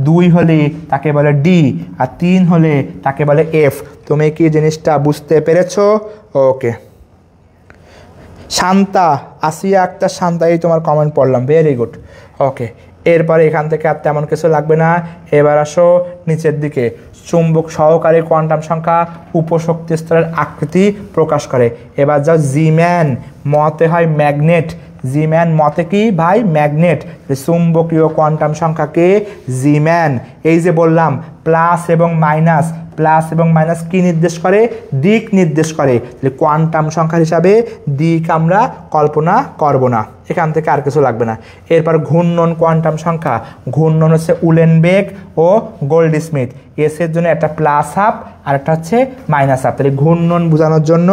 Speaker 1: 2 হলে তাকে বলে ডি, আর 3 হলে তাকে বলে এফ। তুমি কি জিনিসটা বুঝতে পেরেছো? ওকে। শান্তা, আসিয়া আক্তার শান্তা, এই তোমার কমেন্ট পড়লাম, ভেরি গুড। ওকে, এরপরে এখান থেকে আর তেমন কিছু লাগবে না। এবার আসো নিচের দিকে, চুম্বক সহকারী কোয়ান্টাম সংখ্যা উপশক্তি স্তরের আকৃতি প্রকাশ করে। এবার যাও, জিম্যান মতে হয় ম্যাগনেট, জিম্যান মতে কি ভাই, ম্যাগনেট। চুম্বকীয় কোয়ান্টাম সংখ্যাকে জিম্যান, এই যে বললাম প্লাস এবং মাইনাস কি নির্দেশ করে, দিক নির্দেশ করে। তাহলে কোয়ান্টাম সংখ্যার হিসাবে দিক আমরা কল্পনা করব না, এখান থেকে আর কিছু লাগবে না। এরপর ঘূর্ণন কোয়ান্টাম সংখ্যা, ঘূর্ণন হচ্ছে উলেনবেক ও গোল্ডস্মিথ, এসের জন্য একটা প্লাস হাফ আর একটা হচ্ছে মাইনাস হাফ। তাহলে ঘূর্ণন বোঝানোর জন্য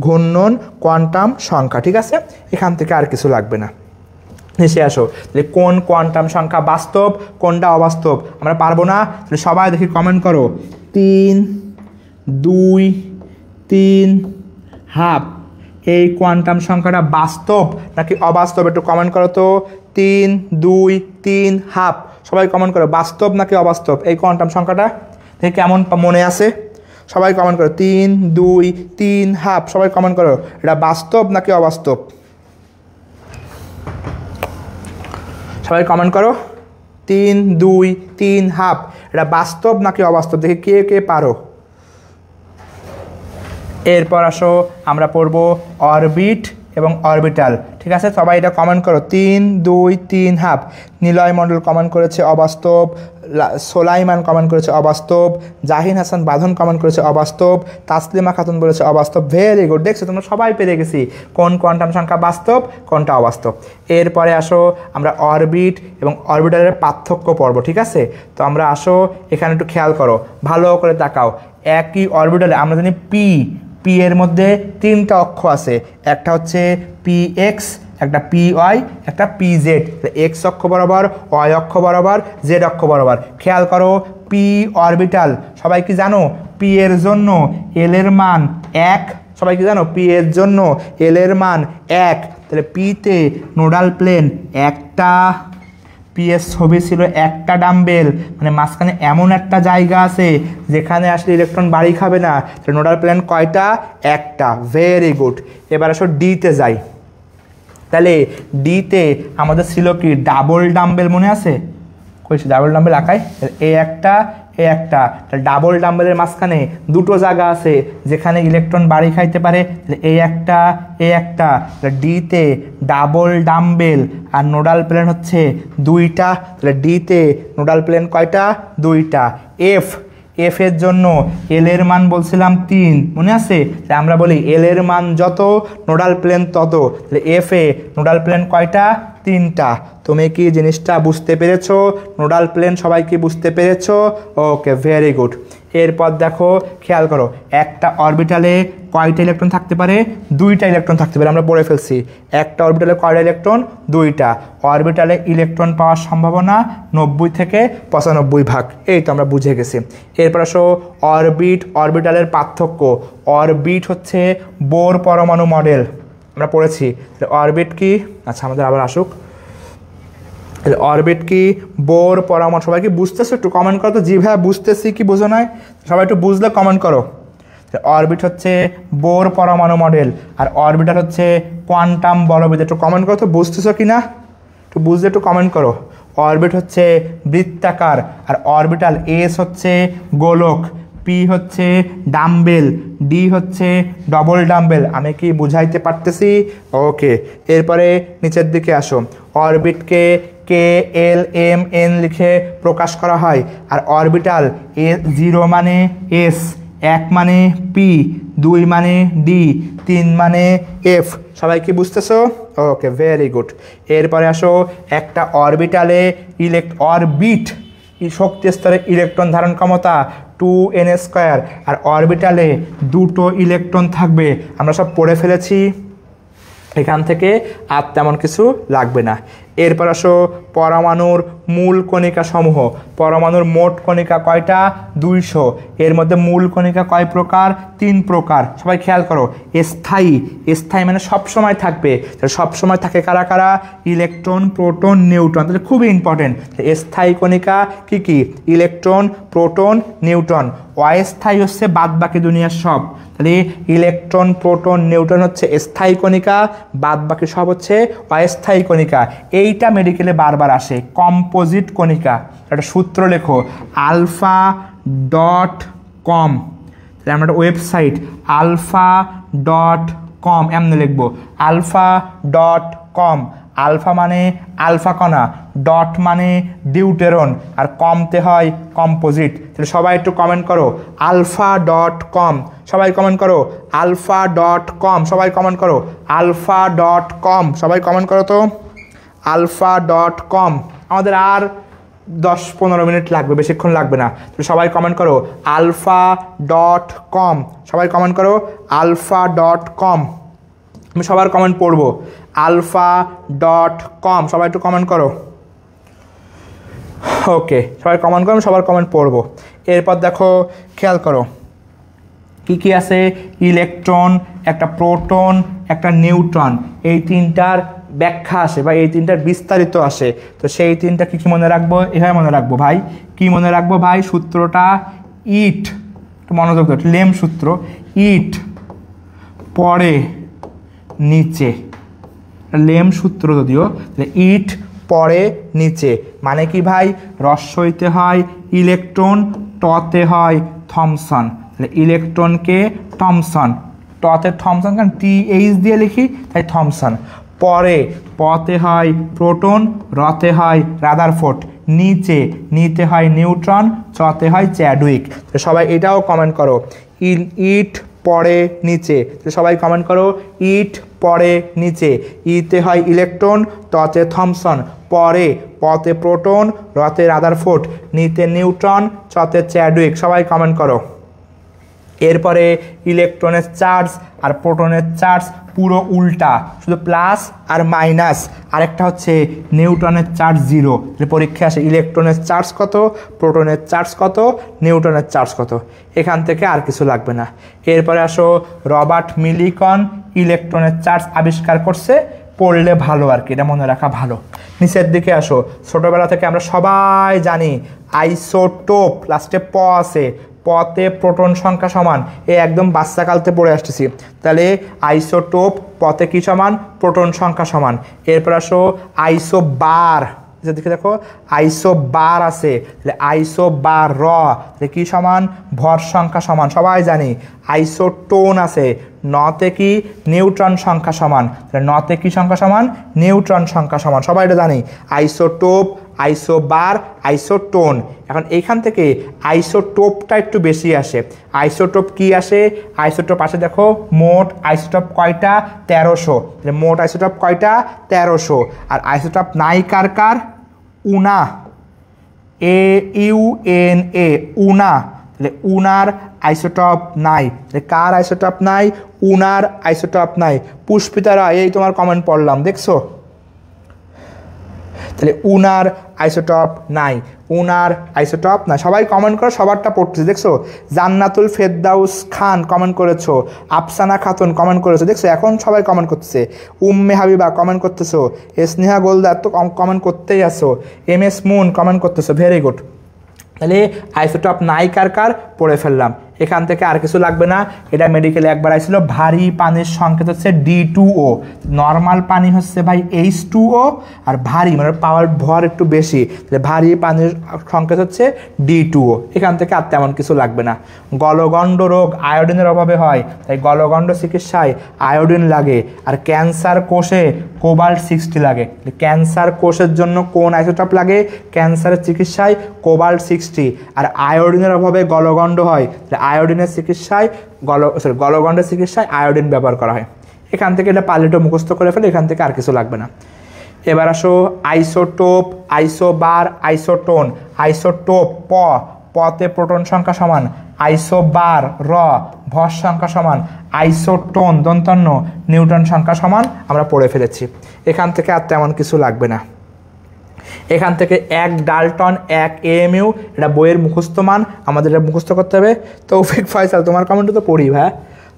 Speaker 1: ঘূর্ণন কোয়ান্টাম সংখ্যা, ঠিক আছে, এখান থেকে আর কিছু লাগবে না। এসে আসো, তাহলে কোন কোয়ান্টাম সংখ্যা বাস্তব, কোনটা অবাস্তব আমরা পারবো না। তাহলে সবাই দেখি কমেন্ট করো, 3 2 3 হাফ, এই কোয়ান্টাম সংখ্যাটা বাস্তব নাকি অবাস্তব একটু কমেন্ট করো তো। 3 2 3 হাফ, সবাই কমেন্ট করো, বাস্তব নাকি অবাস্তব এই কোয়ান্টাম সংখ্যাটা, দেখি কেমন মনে আছে। সবাই কমেন্ট করো, 3 2 3 হাফ, সবাই কমেন্ট করো, এটা বাস্তব নাকি অবাস্তব। সবাই কমেন্ট করো, 3 2 3 হাফ, এটা বাস্তব নাকি অবাস্তব, দেখি কে কে পারো। এরপর আসো আমরা পড়ব অরবিট এবং অরবিটাল। ঠিক আছে, সবাই এটা কমেন্ট করো। 3 2 3 হাফ। নিলয় মণ্ডল কমেন্ট করেছে অবাস্তব, সোলাইমান কমেন্ট করেছে অবাস্তব, জাহিন হাসান বাঁধন কমেন্ট করেছে অবাস্তব, তাসলিমা খাতুন বলেছে অবাস্তব। ভেরি গুড, দেখছো তোমরা সবাই পেরে গেছি কোন কোয়ান্টাম সংখ্যা বাস্তব কোনটা অবাস্তব। এরপরে আসো আমরা অরবিট এবং অরবিটালের পার্থক্য পড়ব। ঠিক আছে, তো আমরা আসো এখানে একটু খেয়াল করো, ভালো করে তাকাও। একই অরবিটালে আমরা জানি পি এর মধ্যে 3টা অক্ষ আছে, একটা হচ্ছে পি এক্স, একটা পি ওয়াই, একটা পি জেড। এক্স অক্ষ বরাবর, ওয়াই অক্ষ বরাবর, জেড অক্ষ বরাবর। খেয়াল করো পি অরবিটাল, সবাই কি জানো পি এর জন্য এল এর মান 1, সবাই কি জানো পি এর জন্য এল এর মান 1। তাহলে পিতে নোডাল প্লেন একটা, পি এর ছবি ছিল একটা ডাম্বেল, মানে মাঝখানে এমন একটা জায়গা আছে যেখানে আসলে ইলেকট্রন বাড়ি খাবে না। তাহলে নোডাল প্লেন কয়টা? একটা। Very good. এবার আসো ডিতে যাই। তাহলে ডিতে আমাদের ছিল কি ডাবল ডাম্বেল, মনে আছে? কইছি ডাবল ডাম্বেল আঁকায়, এ একটা এ একটা। তাহলে ডাবল ডাম্বেলের মাঝখানে 2টো জায়গা আছে যেখানে ইলেকট্রন বাড়ি খাইতে পারে, তাহলে এ একটা এ একটা। ডিতে ডাবল ডাম্বেল আর নোডাল প্লেন হচ্ছে 2টা, তাহলে ডিতে নোডাল প্লেন কয়টা? 2টা। এফ এর জন্য এল এর মান বলছিলাম 3, মনে আছে? আমরা বলি এল এর মান যত নোডাল প্লেন তত, তাহলে এফ এ নোডাল প্লেন কয়টা? 3টা। তুমি কি জিনিসটা বুঝতে পেরেছো? নোডাল প্লেন সবাই কি বুঝতে পেরেছো? ওকে, ভেরি গুড। এরপর দেখো খেয়াল করো, একটা অরবিটালে কয়টা ইলেকট্রন থাকতে পারে? 2টা ইলেকট্রন থাকতে পারে। আমরা পড়ে ফেলছি একটা অরবিটালে কয়টা ইলেকট্রন? 2টা। অরবিটালে ইলেকট্রন পাওয়ার সম্ভাবনা 90 থেকে 95 ভাগ। এই তো আমরা বুঝে গেছি। এরপর আসো অরবিটালের পার্থক্য। অরবিট হচ্ছে বোর পরমাণু মডেল, আমরা পড়েছি। অরবিট কি? আচ্ছা, আমাদের আবার আসুক। অরবিট কি? বোর পরমাণু। সবাই কি বুঝতেছো? একটু কমেন্ট করো তো, জি ভাই বুঝতেছি কি বোঝো নাই? সবাই একটু বুঝলে কমেন্ট করো। অরবিট হচ্ছে বোর পরমাণু মডেল, আর অরবিটাল হচ্ছে কোয়ান্টাম বলবিদ্যা। একটু কমেন্ট করো তো, বুঝতেছো কি না? একটু বুঝলে একটু কমেন্ট করো। অরবিট হচ্ছে বৃত্তাকার, আর অরবিটাল এস হচ্ছে গোলক, পি হচ্ছে ডাম্বেল, ডি হচ্ছে ডবল ডাম্বেল। আমি কি বুঝাইতে পারতেছি? ওকে। এরপরে নিচের দিকে আসো। অরবিটকে কে এল এম এন লিখে প্রকাশ করা হয়, আর অরবিটাল 0 মানে এস, 1 মানে পি, 2 মানে ডি, 3 মানে এফ। সবাই কি বুঝতেছো? ওকে, ভেরি গুড। এরপরে আসো একটা অরবিটালে অরবিট শক্তি স্তরে ইলেকট্রন ধারণ ক্ষমতা 2n², আর অরবিটালে 2টো ইলেকট্রন থাকবে। আমরা সব পড়ে ফেলেছি, এখান থেকে আর তেমন কিছু লাগবে না। এরপর আসো পরমাণুর মূল কণিকা সমূহ। পরমাণুর মোট কণিকা কয়টা? 200। এর মধ্যে মূল কণিকা কয় প্রকার? 3 প্রকার। সবাই খেয়াল করো। স্থায়ী মানে সবসময় থাকবে। সবসময় থাকে কারা কারা? Electron, proton, neutron. তাহলে খুবই ইম্পর্টেন্ট। স্থায়ী কণিকা কি কি? Electron, proton, neutron. অস্থায়ী হচ্ছে বাদ বাকি দুনিয়ার সব। তাহলে ইলেকট্রন, প্রোটন, নিউট্রন হচ্ছে স্থায়ী কণিকা, বাদ বাকি সব হচ্ছে অস্থায়ী কণিকা। এইটা মেডিকেলে বারবার আসে, কম্পোজিট কণিকা। একটা সূত্র লেখো, alpha.com। তাহলে আমরা একটা ওয়েবসাইট alpha.com এমনি লিখবো, alpha.com। আলফা মানে আলফা কণা, ডট মানে ডিউটেরন, আর কমতে হয় কম্পোজিট। তাহলে সবাই একটু কমেন্ট করো alpha.com। সবাই কমেন্ট করো alpha.com। সবাই কমেন্ট করো alpha.com। সবাই কমেন্ট করো তো alpha.com। আমাদের আর 10-15 মিনিট লাগবে, বেশিক্ষণ লাগবে না। তাহলে সবাই কমেন্ট করো alpha.com। সবাই কমেন্ট করো alpha.com। আমি সবার কমেন্ট পড়বো alpha.com। সবাই একটু কমেন্ট করো। ওকে, সবাই কমেন্ট করো, সবার কমেন্ট পড়বো। এরপর দেখো খেয়াল করো কি কি আছে? ইলেকট্রন, একটা প্রোটন, একটা নিউট্রন। এই 3টার ব্যাখ্যা আসে বা এই 3টার বিস্তারিত আসে। তো সেই 3টা কি কি মনে রাখবো? এভাবে মনে রাখবো ভাই। কি মনে রাখবো ভাই? সূত্রটা ইট, একটু মনোযোগ দাও, লেম সূত্র। ইট পরে নিচে, লেম সূত্র যদিও। ইট পরে নিচে মানে কি ভাই? রস্বইতে হয় ইলেকট্রন, টতে হয় থমসন। ইলেকট্রনকে টমসন, ট টতে থমসন, কারণ TH দিয়ে লিখি তাই থমসন। পরে পতে হয় প্রোটন, রতে হয় রাদারফোর্ড, নিতে হয় নিউট্রন, চতে হয় চ্যাডউইক। তো সবাই এটাও কমেন্ট করো, ইট পরে নিচে, তো সবাই কমেন্ট করো ইট পরে নিচে। ইতে হয় ইলেকট্রন, ততে থমসন, পতে প্রোটন, রতে রাদারফোর্ড, নিতে নিউট্রন, চতে চ্যাডউইক। সবাই কমেন্ট করো। এরপরে ইলেকট্রনের চার্জ আর প্রোটনের চার্জ পুরো উল্টা, শুধু প্লাস আর মাইনাস। আরেকটা হচ্ছে নিউটনের চার্জ 0। পরীক্ষায় আসে ইলেকট্রনের চার্জ কত, প্রোটনের চার্জ কত, নিউটনের চার্জ কত। এখান থেকে আর কিছু লাগবে না। এরপরে আসো রবার্ট মিলিকন ইলেকট্রনের চার্জ আবিষ্কার করছে, পড়লে ভালো আর কি, এটা মনে রাখা ভালো। নিচের দিকে আসো, ছোটবেলা থেকে আমরা সবাই জানি আইসোটোপ, লাস্টে প আছে, পতে প্রোটন সংখ্যা সমান, একদম বাচ্চাকালতে পড়ে আসতেছি। তাহলে আইসোটোপ পতে কি সমান, প্রোটন সংখ্যা সমান। এরপর আসো আইসোবার, দেখে দেখো আইসোবার আছে, তাহলে আইসোবার র কি সমান, ভর সংখ্যা সমান, সবাই জানি। আইসোটোন আছে, নতে কি নিউট্রন সংখ্যা সমান, তাহলে নতে কি সংখ্যা সমান, নিউট্রন সংখ্যা সমান, সবাই এটা জানি। Isotope, isobar, isotone. এখন এইখান থেকে আইসোটোপটা একটু বেশি আসে। আইসোটোপ কি আসে, আইসোটোপ আসে দেখো মোট আইসোটোপ কয়টা, 1300। মোট আইসোটোপ কয়টা, 1300। আর আইসোটোপ নাই কার কার, উনা, AUNA, উনা। তাহলে উনার আইসোটপ নাই, তাহলে কার আইসোটপ নাই, উনার আইসোটপ নাই। পুষ্পিতারা, এই তোমার কমেন্ট পড়লাম দেখছো, তাহলে উনার আইসোটপ নাই, উনার আইসোটপ নাই। সবাই কমেন্ট করো, সবারটা পড়তেছে দেখছো। জান্নাতুল ফেরদাউস খান কমেন্ট করেছো, আফসানা খাতুন কমেন্ট করেছো দেখছো, এখন সবাই কমেন্ট করতেছে। উম্মে হাবিবা কমেন্ট করতেছো, স্নেহা গোলদার তো কমেন্ট করতেই আসো, MS মুন কমেন্ট করতেছো, ভেরি গুড। তাহলে আইসোটপ নাই কার কার পড়ে ফেললাম। এখান থেকে আর কিছু লাগবে না। এটা মেডিকেলে একবার আসছিল, ভারী পানির সংকেত হচ্ছে D2O, নর্মাল পানি হচ্ছে ভাই H2O, আর ভারী মানে পাওয়ার ভর একটু বেশি, তাহলে ভারী পানির সংকেত হচ্ছে D2O। এখান থেকে আর তেমন কিছু লাগবে না। গলগণ্ড রোগ আয়োডিনের অভাবে হয়, তাই গলগণ্ড চিকিৎসায় আয়োডিন লাগে। আর ক্যান্সার কোষে কোবাল্ট 60 লাগে। ক্যান্সার কোষের জন্য কোন আইসোটপ লাগে, ক্যান্সারের চিকিৎসায় কোবাল্ট 60। আর আয়োডিনের অভাবে গলগণ্ড হয়, আয়োডিনের চিকিৎসায় গলগণ্ডের চিকিৎসায় আয়োডিন ব্যবহার করা হয়। এখান থেকে এটা পারলেটা মুখস্থ করে ফেলে, এখান থেকে আর কিছু লাগবে না। এবার আসো আইসোটোপ, আইসোবার, আইসোটোন। আইসোটোপ পতে প্রোটন সংখ্যা সমান, আইসোবার র ভর সংখ্যা সমান, আইসোটোন দন্তন্য নিউটন সংখ্যা সমান, আমরা পড়ে ফেলেছি। এখান থেকে আর তেমন কিছু লাগবে না। এখান থেকে 1 ডালটন 1 AMU, এটা বইয়ের মুখস্থ মান, আমাদের এটা মুখস্থ করতে হবে। তৌফিক ফয়সাল, তোমার কমেন্টও তো পড়ি ভাই,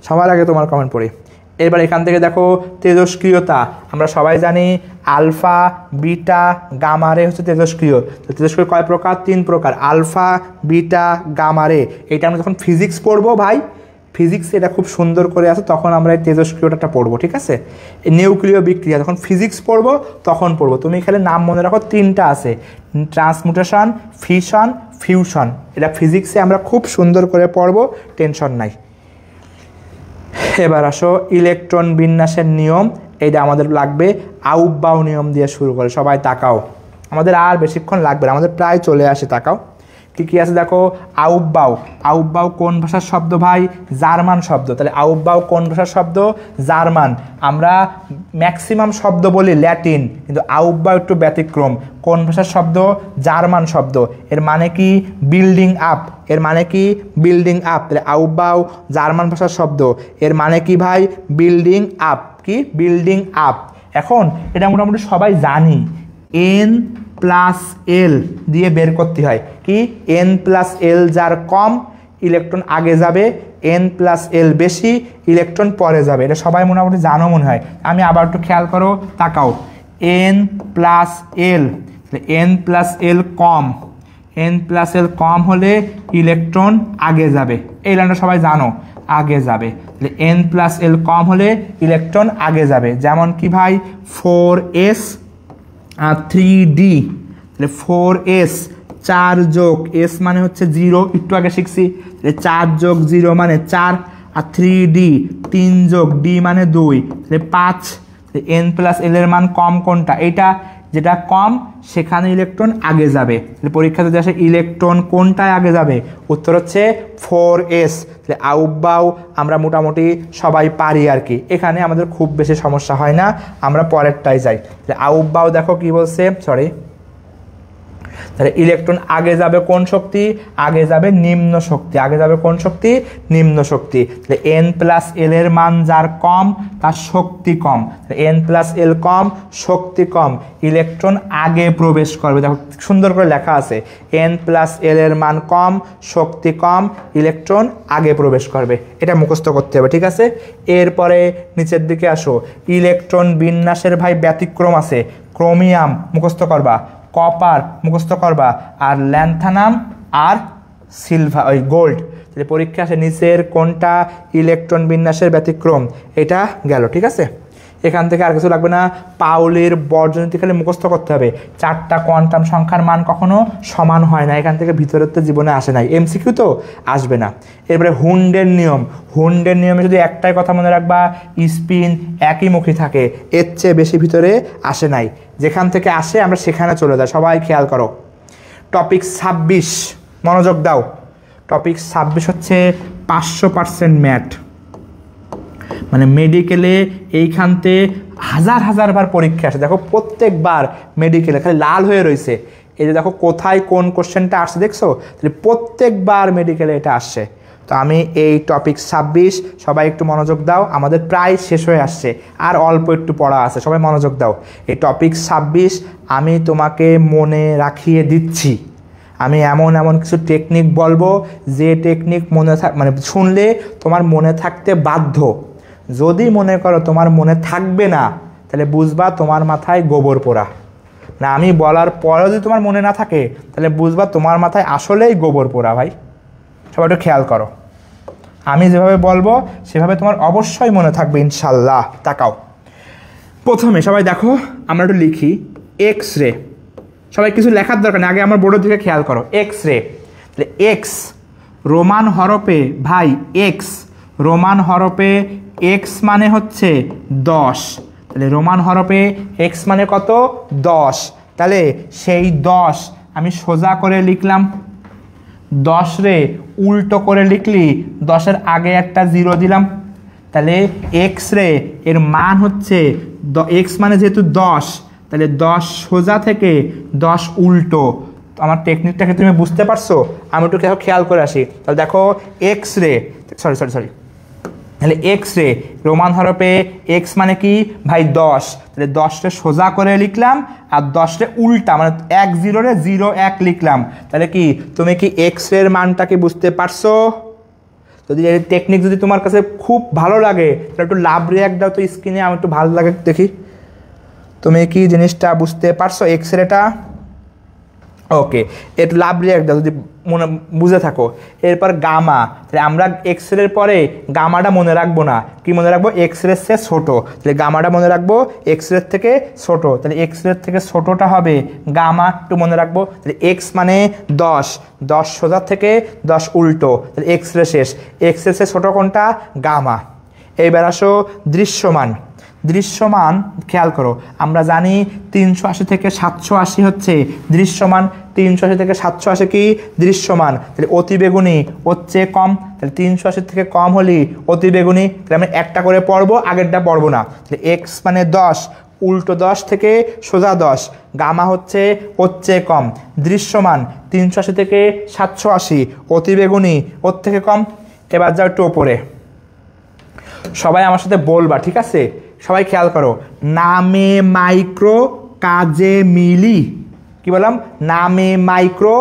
Speaker 1: সবার আগে তোমার কমেন্ট পড়ি। এবার এখান থেকে দেখো তেজস্ক্রিয়তা, আমরা সবাই জানি আলফা, বিটা, গামা রে হচ্ছে তেজস্ক্রিয়। তো তেজস্ক্রিয় কয় প্রকার, 3 প্রকার, আলফা, বিটা, গামা রে। এটা আমরা যখন ফিজিক্স পড়বো ভাই, ফিজিক্স এটা খুব সুন্দর করে আছে, তখন আমরা এই তেজস্ক্রিয়টা পড়বো, ঠিক আছে। এই নিউক্লিয় বিক্রিয়া যখন ফিজিক্স পড়বো তখন পড়বো। তুমি এখানে নাম মনে রাখো, 3টা আছে, ট্রান্সমিউটেশন, ফিশন, ফিউশন। এটা ফিজিক্সে আমরা খুব সুন্দর করে পড়বো, টেনশন নাই। এবার আসো ইলেকট্রন বিন্যাসের নিয়ম, এইটা আমাদের লাগবে আউবাউ নিয়ম দিয়ে শুরু করে। সবাই তাকাও, আমাদের আর বেশিক্ষণ লাগবে না, আমাদের প্রায় চলে আসে। তাকাও কি কি আছে দেখো। আউবাউ, আউবাউ কোন ভাষার শব্দ ভাই, জার্মান শব্দ। তাহলে আউবাউ কোন ভাষার শব্দ, জার্মান। আমরা ম্যাক্সিমাম শব্দ বলি ল্যাটিন, কিন্তু আউবাউ একটু ব্যতিক্রম। কোন ভাষার শব্দ, জার্মান শব্দ। এর মানে কি, বিল্ডিং আপ। এর মানে কি, বিল্ডিং আপ। তাহলে আউবাউ জার্মান ভাষার শব্দ, এর মানে কি ভাই, বিল্ডিং আপ। কি, বিল্ডিং আপ। এখন এটা মোটামুটি সবাই জানি, N+L দিয়ে বের করতে হয়। কি, N+L যার কম ইলেকট্রন আগে যাবে, N+L বেশি ইলেকট্রন পরে যাবে। এটা সবাই মোটামুটি জানো মনে হয়। আমি আবার একটু খেয়াল করো, তাকাও। N+L, N+L কম, N+L কম হলে ইলেকট্রন আগে যাবে। এই লাইনটা সবাই জানো, আগে যাবে। তাহলে N+L কম হলে ইলেকট্রন আগে যাবে। যেমন কি ভাই, 4s আর 3d। তাহলে 4s 4 যোগ s মানে হচ্ছে 0, একটু আগে শিখছি। 4 যোগ 0 মানে 4, আর 3d 3 যোগ d মানে 2 তাহলে 5 n প্লাস l এর মান কম কোনটা এটা যেটা কম সেখানে ইলেকট্রন আগে যাবে তাহলে পরীক্ষা যদি আসে ইলেকট্রন কোনটায় আগে যাবে উত্তর হচ্ছে 4s তাহলে আউবাউ আমরা মোটামুটি সবাই পারি আর কি এখানে আমাদের খুব বেশি সমস্যা হয় না আমরা পরেরটাই যাই তাহলে আউবাউ দেখো কি বলছে সরি তাহলে ইলেকট্রন আগে যাবে কোন শক্তি আগে যাবে নিম্ন শক্তি আগে যাবে কোন শক্তি নিম্ন শক্তি তাহলে n প্লাস l এর মান যার কম তার শক্তি কম n প্লাস l কম শক্তি কম ইলেকট্রন আগে প্রবেশ করবে দেখো সুন্দর করে লেখা আছে n প্লাস l এর মান কম শক্তি কম ইলেকট্রন আগে প্রবেশ করবে এটা মুখস্থ করতে হবে ঠিক আছে এরপরে নিচের দিকে আসো ইলেকট্রন বিন্যাসের ভাই ব্যতিক্রম আছে ক্রোমিয়াম মুখস্থ করবা কপার মুখস্থ করবা আর ল্যান্থানাম আর সিলভার ওই গোল্ড তাহলে পরীক্ষা আসে নিচের কোনটা ইলেকট্রন বিন্যাসের ব্যতিক্রম এটা গেল ঠিক আছে এখান থেকে আর কিছু লাগবে না পাউলির বর্জনীতি খালি মুখস্থ করতে হবে 4টা কোয়ান্টাম সংখ্যার মান কখনো সমান হয় না এখান থেকে ভিতরের তো জীবনে আসে নাই এমসিকিউ তো আসবে না এরপরে হুন্ডের নিয়মে যদি একটাই কথা মনে রাখবা স্পিন একই মুখী থাকে এর চেয়ে বেশি ভিতরে আসে নাই যেখান থেকে আসে আমরা সেখানে চলে যাই সবাই খেয়াল করো টপিক 26 মনোযোগ দাও টপিক 26 হচ্ছে 500% ম্যাথ মানে মেডিকেলে এইখানতে হাজার বার পরীক্ষা আসে দেখো প্রত্যেকবার মেডিকেলে খালি লাল হয়ে রয়েছে এই যে দেখো কোথায় কোন কোশ্চেনটা আসছে দেখছো তাহলে প্রত্যেকবার মেডিকেলে এটা আসছে তো আমি এই টপিক 26 সবাই একটু মনোযোগ দাও আমাদের প্রায় শেষ হয়ে আসছে আর অল্প একটু পড়া আছে সবাই মনোযোগ দাও এই টপিক 26 আমি তোমাকে মনে রাখিয়ে দিচ্ছি আমি এমন কিছু টেকনিক বলবো যে টেকনিক মনে মানে শুনলে তোমার মনে থাকতে বাধ্য যদি মনে করো তোমার মনে থাকবে না তাহলে বুঝবা তোমার মাথায় গোবর পোড়া না আমি বলার পরেও যদি তোমার মনে না থাকে তাহলে বুঝবা তোমার মাথায় আসলেই গোবর পোড়া ভাই সবাই একটু খেয়াল করো আমি যেভাবে বলবো সেভাবে তোমার অবশ্যই মনে থাকবে ইনশাল্লাহ তাকাও প্রথমে সবাই দেখো আমরা একটু লিখি এক্স রে সবাই কিছু লেখার দরকার নেই আগে আমার বোর্ডের দিকে খেয়াল করো এক্স রে তাহলে এক্স রোমান হরফে ভাই এক্স রোমান হরফে এক্স মানে হচ্ছে 10 তাহলে রোমান হরফে এক্স মানে কত 10 তাহলে সেই 10 আমি সোজা করে লিখলাম 10 রে উল্টো করে লিখলি 10 এর আগে একটা 0 দিলাম তাহলে এক্স রে এর মান হচ্ছে এক্স মানে যেহেতু 10 তাহলে 10 সোজা থেকে 10 উল্টো আমার টেকনিকটাকে তুমি বুঝতে পারছো আমি একটু খেয়াল করে আসি তাহলে দেখো এক্স রে সরি তাহলে এক্স রে রোমান হরফে এক্স মানে কি ভাই 10 তাহলে 10 রে সোজা করে লিখলাম আর 10 রে উল্টা মানে 1 0 রে 0 1 লিখলাম তাহলে কি তুমি কি এক্স রের মানটাকে বুঝতে পারছো যদি এই টেকনিক যদি তোমার কাছে খুব ভালো লাগে তাহলে একটু লাভ রিঅ্যাক্ট দাও তো স্ক্রিনে আমি একটু ভালো লাগে দেখি তুমি কি জিনিসটা বুঝতে পারছো এক্স রেটা ওকে একটু লাভ রিঅ্যাক্ট দাও যদি মনে বুঝে থাকো এরপর গামা তাহলে আমরা এক্স রের পরে গামাটা মনে রাখবো না কি মনে রাখবো এক্স রের চেয়ে ছোটো তাহলে গামাটা মনে রাখবো এক্স রের থেকে ছোটো তাহলে এক্স রের থেকে ছোটোটা হবে গামা একটু মনে রাখবো তাহলে এক্স মানে 10 সোজা থেকে 10 উল্টো তাহলে এক্স রে শেষ এক্স রে শেষ ছোটো কোনটা গামা এইবার আসো দৃশ্যমান খেয়াল করো আমরা জানি 380 থেকে 780 হচ্ছে দৃশ্যমান 380 থেকে 780 কি দৃশ্যমান তাহলে অতিবেগুনি ওর চেয়ে কম তাহলে 380 থেকে কম হলে অতিবেগুনি তাহলে আমরা একটা করে পড়বো আগেরটা পড়বো না তাহলে এক্স মানে 10 উল্টো 10 থেকে সোজা 10 গামা হচ্ছে ওর চেয়ে কম দৃশ্যমান 380 থেকে 780 অতিবেগুনি ওর থেকে কম এবার যাও একটু ওপরে সবাই আমার সাথে বলবা ঠিক আছে সবাই খেয়াল করো নামে মাইক্রো কাজে মিলি কি বললাম নামে মাইক্রো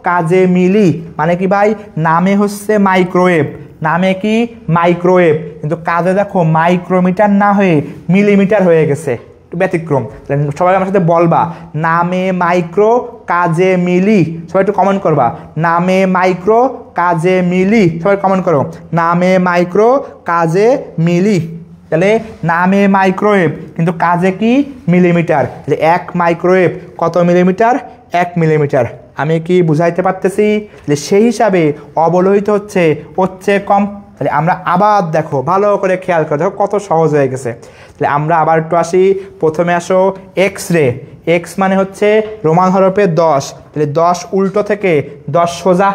Speaker 1: কাজে মিলি মানে কি ভাই নামে হচ্ছে মাইক্রোওয়েভ নামে কি মাইক্রোওয়েভ কিন্তু কাজে দেখো মাইক্রোমিটার না হয়ে মিলিমিটার হয়ে গেছে ব্যতিক্রম সবাই আমার সাথে বলবা নামে মাইক্রো কাজে মিলি সবাই একটু কমেন্ট করবা নামে মাইক্রো কাজে মিলি সবাই কমেন্ট করো নামে মাইক্রো কাজে মিলি তাহলে নামে মাইক্রোওয়েভ কিন্তু কাজে কি মিলিমিটার তাহলে 1 মাইক্রোওয়েভ কত মিলিমিটার 1 মিলিমিটার আমি কি বুঝাইতে পারতেছি? যে সেই হিসাবে অবলোহিত হচ্ছে ওর চেয়ে কম। তাহলে আমরা আবার দেখো ভালো করে খেয়াল করে দেখো কত সহজ হয়ে গেছে। তাহলে আমরা আবার একটু আসি, প্রথমে আসো এক্স রে। এক্স মানে হচ্ছে রোমান হরফে 10, তাহলে 10 উল্টো থেকে 10 সোজা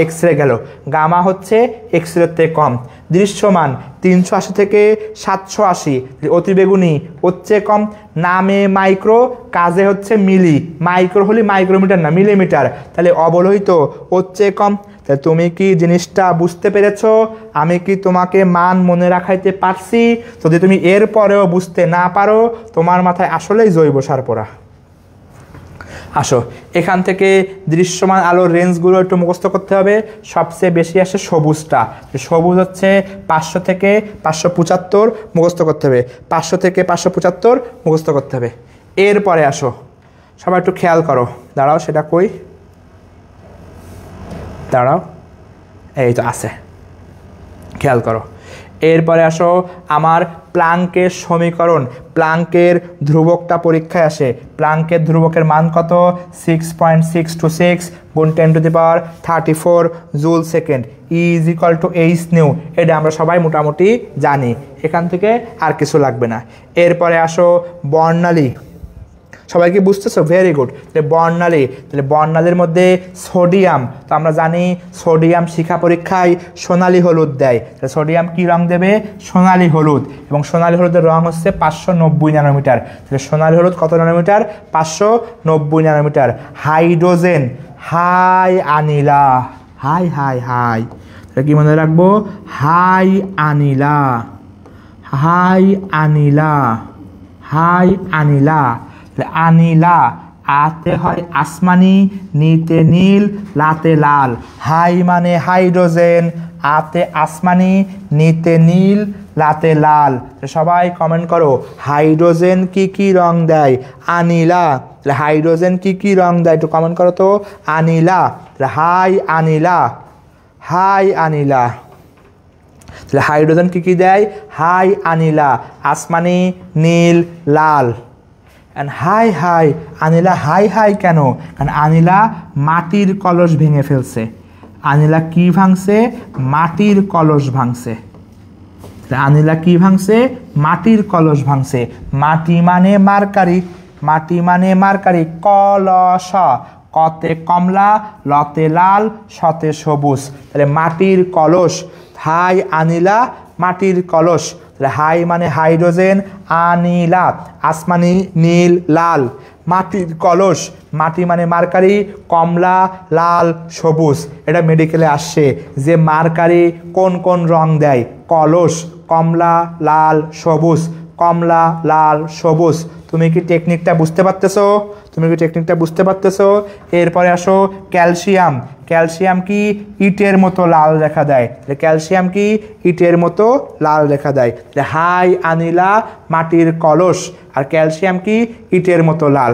Speaker 1: এক্স রে গেল। গামা হচ্ছে এক্স রের থেকে কম। দৃশ্যমান 380 থেকে 780, অতিবেগুনি ওর চেয়ে কম। নামে মাইক্রো, কাজে হচ্ছে মিলি, মাইক্রো হলে মাইক্রোমিটার না মিলিমিটার, তাহলে অবলোহিত ওর চেয়ে কম। তাহলে তুমি কি জিনিসটা বুঝতে পেরেছো? আমি কি তোমাকে মান মনে রাখাইতে পারছি? যদি তুমি এর পরেও বুঝতে না পারো, তোমার মাথায় আসলেই জৈব সার পড়া। আসো এখান থেকে দৃশ্যমান আলোর রেঞ্জগুলো একটু মুখস্থ করতে হবে। সবচেয়ে বেশি আসে সবুজটা, সবুজ হচ্ছে 500 থেকে 575 মুখস্থ করতে হবে, 500 থেকে 575 মুখস্থ করতে হবে। এরপরে আসো সবাই একটু খেয়াল করো, দাঁড়াও সেটা কই, দাঁড়াও, এই তো আছে, খেয়াল করো। এরপরে আসো আমার প্লাঙ্কের সমীকরণ, প্লাঙ্কের ধ্রুবকটা পরীক্ষায় আসে। প্লাঙ্কের ধ্রুবকের মান কত? 6.626 গুণ 10⁻34 joule second, E is equal to H new. এটা আমরা সবাই মোটামুটি জানি, এখান থেকে আর কিছু লাগবে না। এরপরে আসো বর্ণালী, সবাই কি বুঝতেছো? Very good. তাহলে বর্ণালী, তাহলে বর্ণালীর মধ্যে সোডিয়াম, তো আমরা জানি সোডিয়াম শিখা পরীক্ষায় সোনালী হলুদ দেয়। তাহলে সোডিয়াম কি রং দেবে? সোনালী হলুদ, এবং সোনালী হলুদের রং হচ্ছে 590 ন্যানোমিটার। তাহলে সোনালী হলুদ কত ন্যানোমিটার? 590 ন্যানোমিটার। হাইড্রোজেন, হাই আনিলা, হাই হাই হাই, তাহলে কি মনে রাখবো? হাই আনিলা, হাই আনিলা, হাই আনিলা। আনিলা, আতে হয় আসমানি, নিতে নীল, লাতে লাল। হাই মানে হাইড্রোজেন, আতে আসমানি, নিতে নীল, লাতে লাল। সবাই কমেন্ট করো হাইড্রোজেন কি কি রং দেয়? আনিলা। হাইড্রোজেন কি কি রং দেয় একটু কমেন্ট করো তো। আনিলা, হাই আনিলা, হাই আনিলা। তাহলে হাইড্রোজেন কি কি দেয়? হাই আনিলা, আসমানি, নীল, লাল। হাই হাই আনিলা, হাই হাই কেন? কারণ আনিলা মাটির কলস ভেঙে ফেলছে। আনিলা কি ভাঙছে? মাটির কলস ভাঙছে। আনিলা কি ভাঙছে? মাটির কলস ভাঙছে। মাটি মানে মার্কারি, মাটি মানে মার্কারি। কলস, কতে কমলা, লতে লাল, শতে সবুজ। তাহলে মাটির কলস। হাই আনিলা, মাটির কলস। তাহলে হাই মানে হাইড্রোজেন, আনিলা আসমানি, নীল, লাল। মাটির কলস, মাটি মানে মার্কারি, কমলা, লাল, সবুজ। এটা মেডিকেলে আসছে যে মার্কারি কোন কোন রং দেয়। কলস, কমলা, লাল, সবুজ, কমলা, লাল, সবুজ। তুমি কি টেকনিকটা বুঝতে পারতেছো? তুমি কি টেকনিকটা বুঝতে পারতেছো? এরপরে আসো ক্যালসিয়াম। ক্যালসিয়াম কি ইটের মতো লাল দেখা দেয়। ক্যালসিয়াম কি ইটের মতো লাল দেখা দেয়। হাই আনিলা, মাটির কলস, আর ক্যালসিয়াম কি ইটের মতো লাল।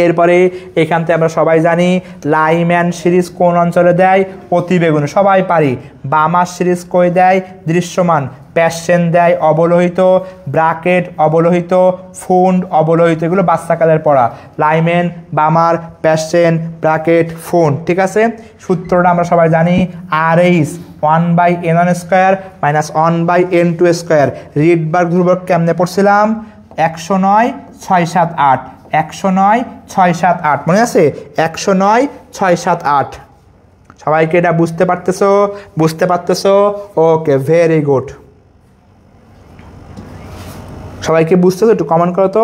Speaker 1: এরপরে এখান থেকে আমরা সবাই জানি লাইম্যান সিরিজ কোন অঞ্চলে দেয়? অতিবেগুনি, সবাই পারি। বামার সিরিজ কই দেয়? দৃশ্যমান। প্যাশন দেয় অবলোহিত, ব্রাকেট অবলোহিত, ফুন্ড অবলোহিত, এগুলো বাচ্চাকালের পড়া। লাইম্যান, বামার, প্যাশন, ব্রাকেট, ফুন্ড, ঠিক আছে। সূত্রটা আমরা সবাই জানি RH 1/n² - 1/n²। রিডবার্গ ধ্রুবক কেমনে পড়ছিলাম? 109 6 7 8, 109 6 7 8, মনে আছে? 109 6 7 8। সবাইকে এটা বুঝতে পারতেছো? বুঝতে পারতেছো? ওকে, ভেরি গুড। সবাইকে বুঝতেছো? একটু কমেন্ট করো তো,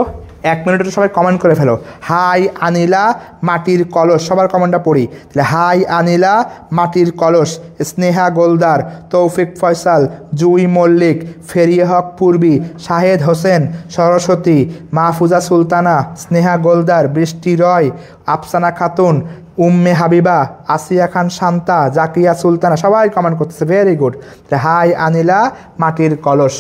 Speaker 1: 1 মিনিটে সবাই কমেন্ট করে ফেলো। হাই আনিলা, মাটির কলস, সবার কমেন্টটা পড়ি। তাহলে হাই আনিলা, মাটির কলস। স্নেহা গোলদার, তৌফিক ফয়সাল, জুই মল্লিক, ফেরিয়া হক পূর্বী, শাহেদ হোসেন, সরস্বতী, মাহফুজা সুলতানা, স্নেহা গোলদার, বৃষ্টি রয়, আফসানা খাতুন, উম্মে হাবিবা, আসিয়া খান শান্তা, জাকিয়া সুলতানা, সবাই কমেন্ট করতেছে, ভেরি গুড। হাই আনিলা, মাটির কলস।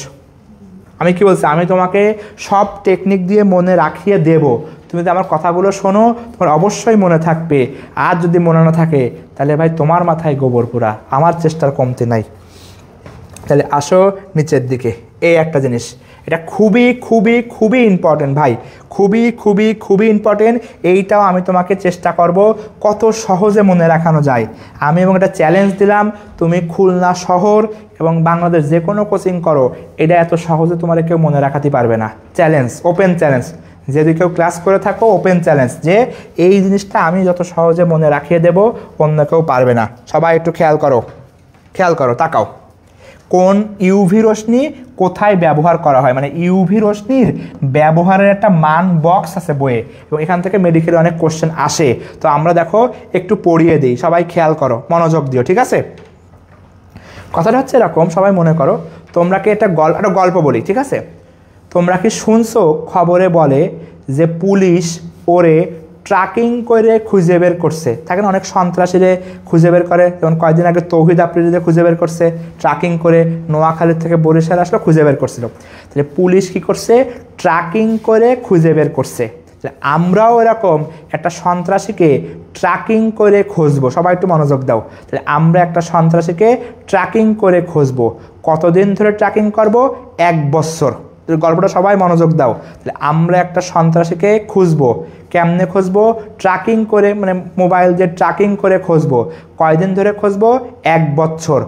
Speaker 1: আমি কি বলছি? আমি তোমাকে সব টেকনিক দিয়ে মনে রাখিয়ে দেব। তুমি যদি আমার কথাগুলো শোনো, তোমার অবশ্যই মনে থাকবে। আর যদি মনে না থাকে, তাহলে ভাই তোমার মাথায় গোবর পোড়া, আমার চেষ্টার কমতি নাই। তাহলে আসো নিচের দিকে, এই একটা জিনিস। এটা খুবই খুবই খুবই ইম্পর্টেন্ট ভাই, খুবই খুবই খুবই ইম্পর্টেন্ট। এইটাও আমি তোমাকে চেষ্টা করব কত সহজে মনে রাখানো যায়। আমি এবং এটা চ্যালেঞ্জ দিলাম, তুমি খুলনা শহর এবং বাংলাদেশ যে কোনো কোচিং করো, এটা এত সহজে তোমার কেউ মনে রাখাতে পারবে না। চ্যালেঞ্জ, ওপেন চ্যালেঞ্জ, যদি কেউ ক্লাস করে থাকো ওপেন চ্যালেঞ্জ যে এই জিনিসটা আমি যত সহজে মনে রাখিয়ে দেব অন্য কেউ পারবে না। সবাই একটু খেয়াল করো, তাকাও। কোন ইউভি রশ্মি কোথায় ব্যবহার করা হয়, মানে ইউভি রশ্মির ব্যবহারের একটা মান বক্স আছে বইয়ে, এবং এখান থেকে মেডিকেলে অনেক কোশ্চেন আসে। তো আমরা দেখো একটু পড়িয়ে দিই, সবাই খেয়াল করো, মনোযোগ দিও, ঠিক আছে? কথাটা হচ্ছে এরকম, সবাই মনে করো তোমরা কি একটা গল্প বলি, ঠিক আছে? তোমরা কি শুনছো খবরে বলে যে পুলিশ ওরে ট্র্যাকিং করে খুঁজে বের করছে, থাকে না অনেক সন্ত্রাসীরে খুঁজে বের করে, যেমন কয়েকদিন আগে তৌহিদ আফ্রিদিদের খুঁজে বের করছে, ট্র্যাকিং করে নোয়াখালীর থেকে বরিশাল আসলো খুঁজে বের করছিল। তাহলে পুলিশ কি করছে, ট্র্যাকিং করে খুঁজে বের করছে। আমরাও এরকম একটা সন্ত্রাসীকে ট্র্যাকিং করে খুঁজবো, সবাই একটু মনোযোগ দাও। তাহলে আমরা একটা সন্ত্রাসীকে ট্র্যাকিং করে খুঁজবো, কতদিন ধরে ট্র্যাকিং করব? 1 বছর। গল্পটা সবাই মনোযোগ দাও। তাহলে আমরা একটা সন্ত্রাসীকে খুঁজবো, কেমনে খুঁজবো? ট্র্যাকিং করে, মানে মোবাইল দিয়ে ট্র্যাকিং করে খুঁজবো। কয়দিন ধরে খুঁজবো? 1 বছর।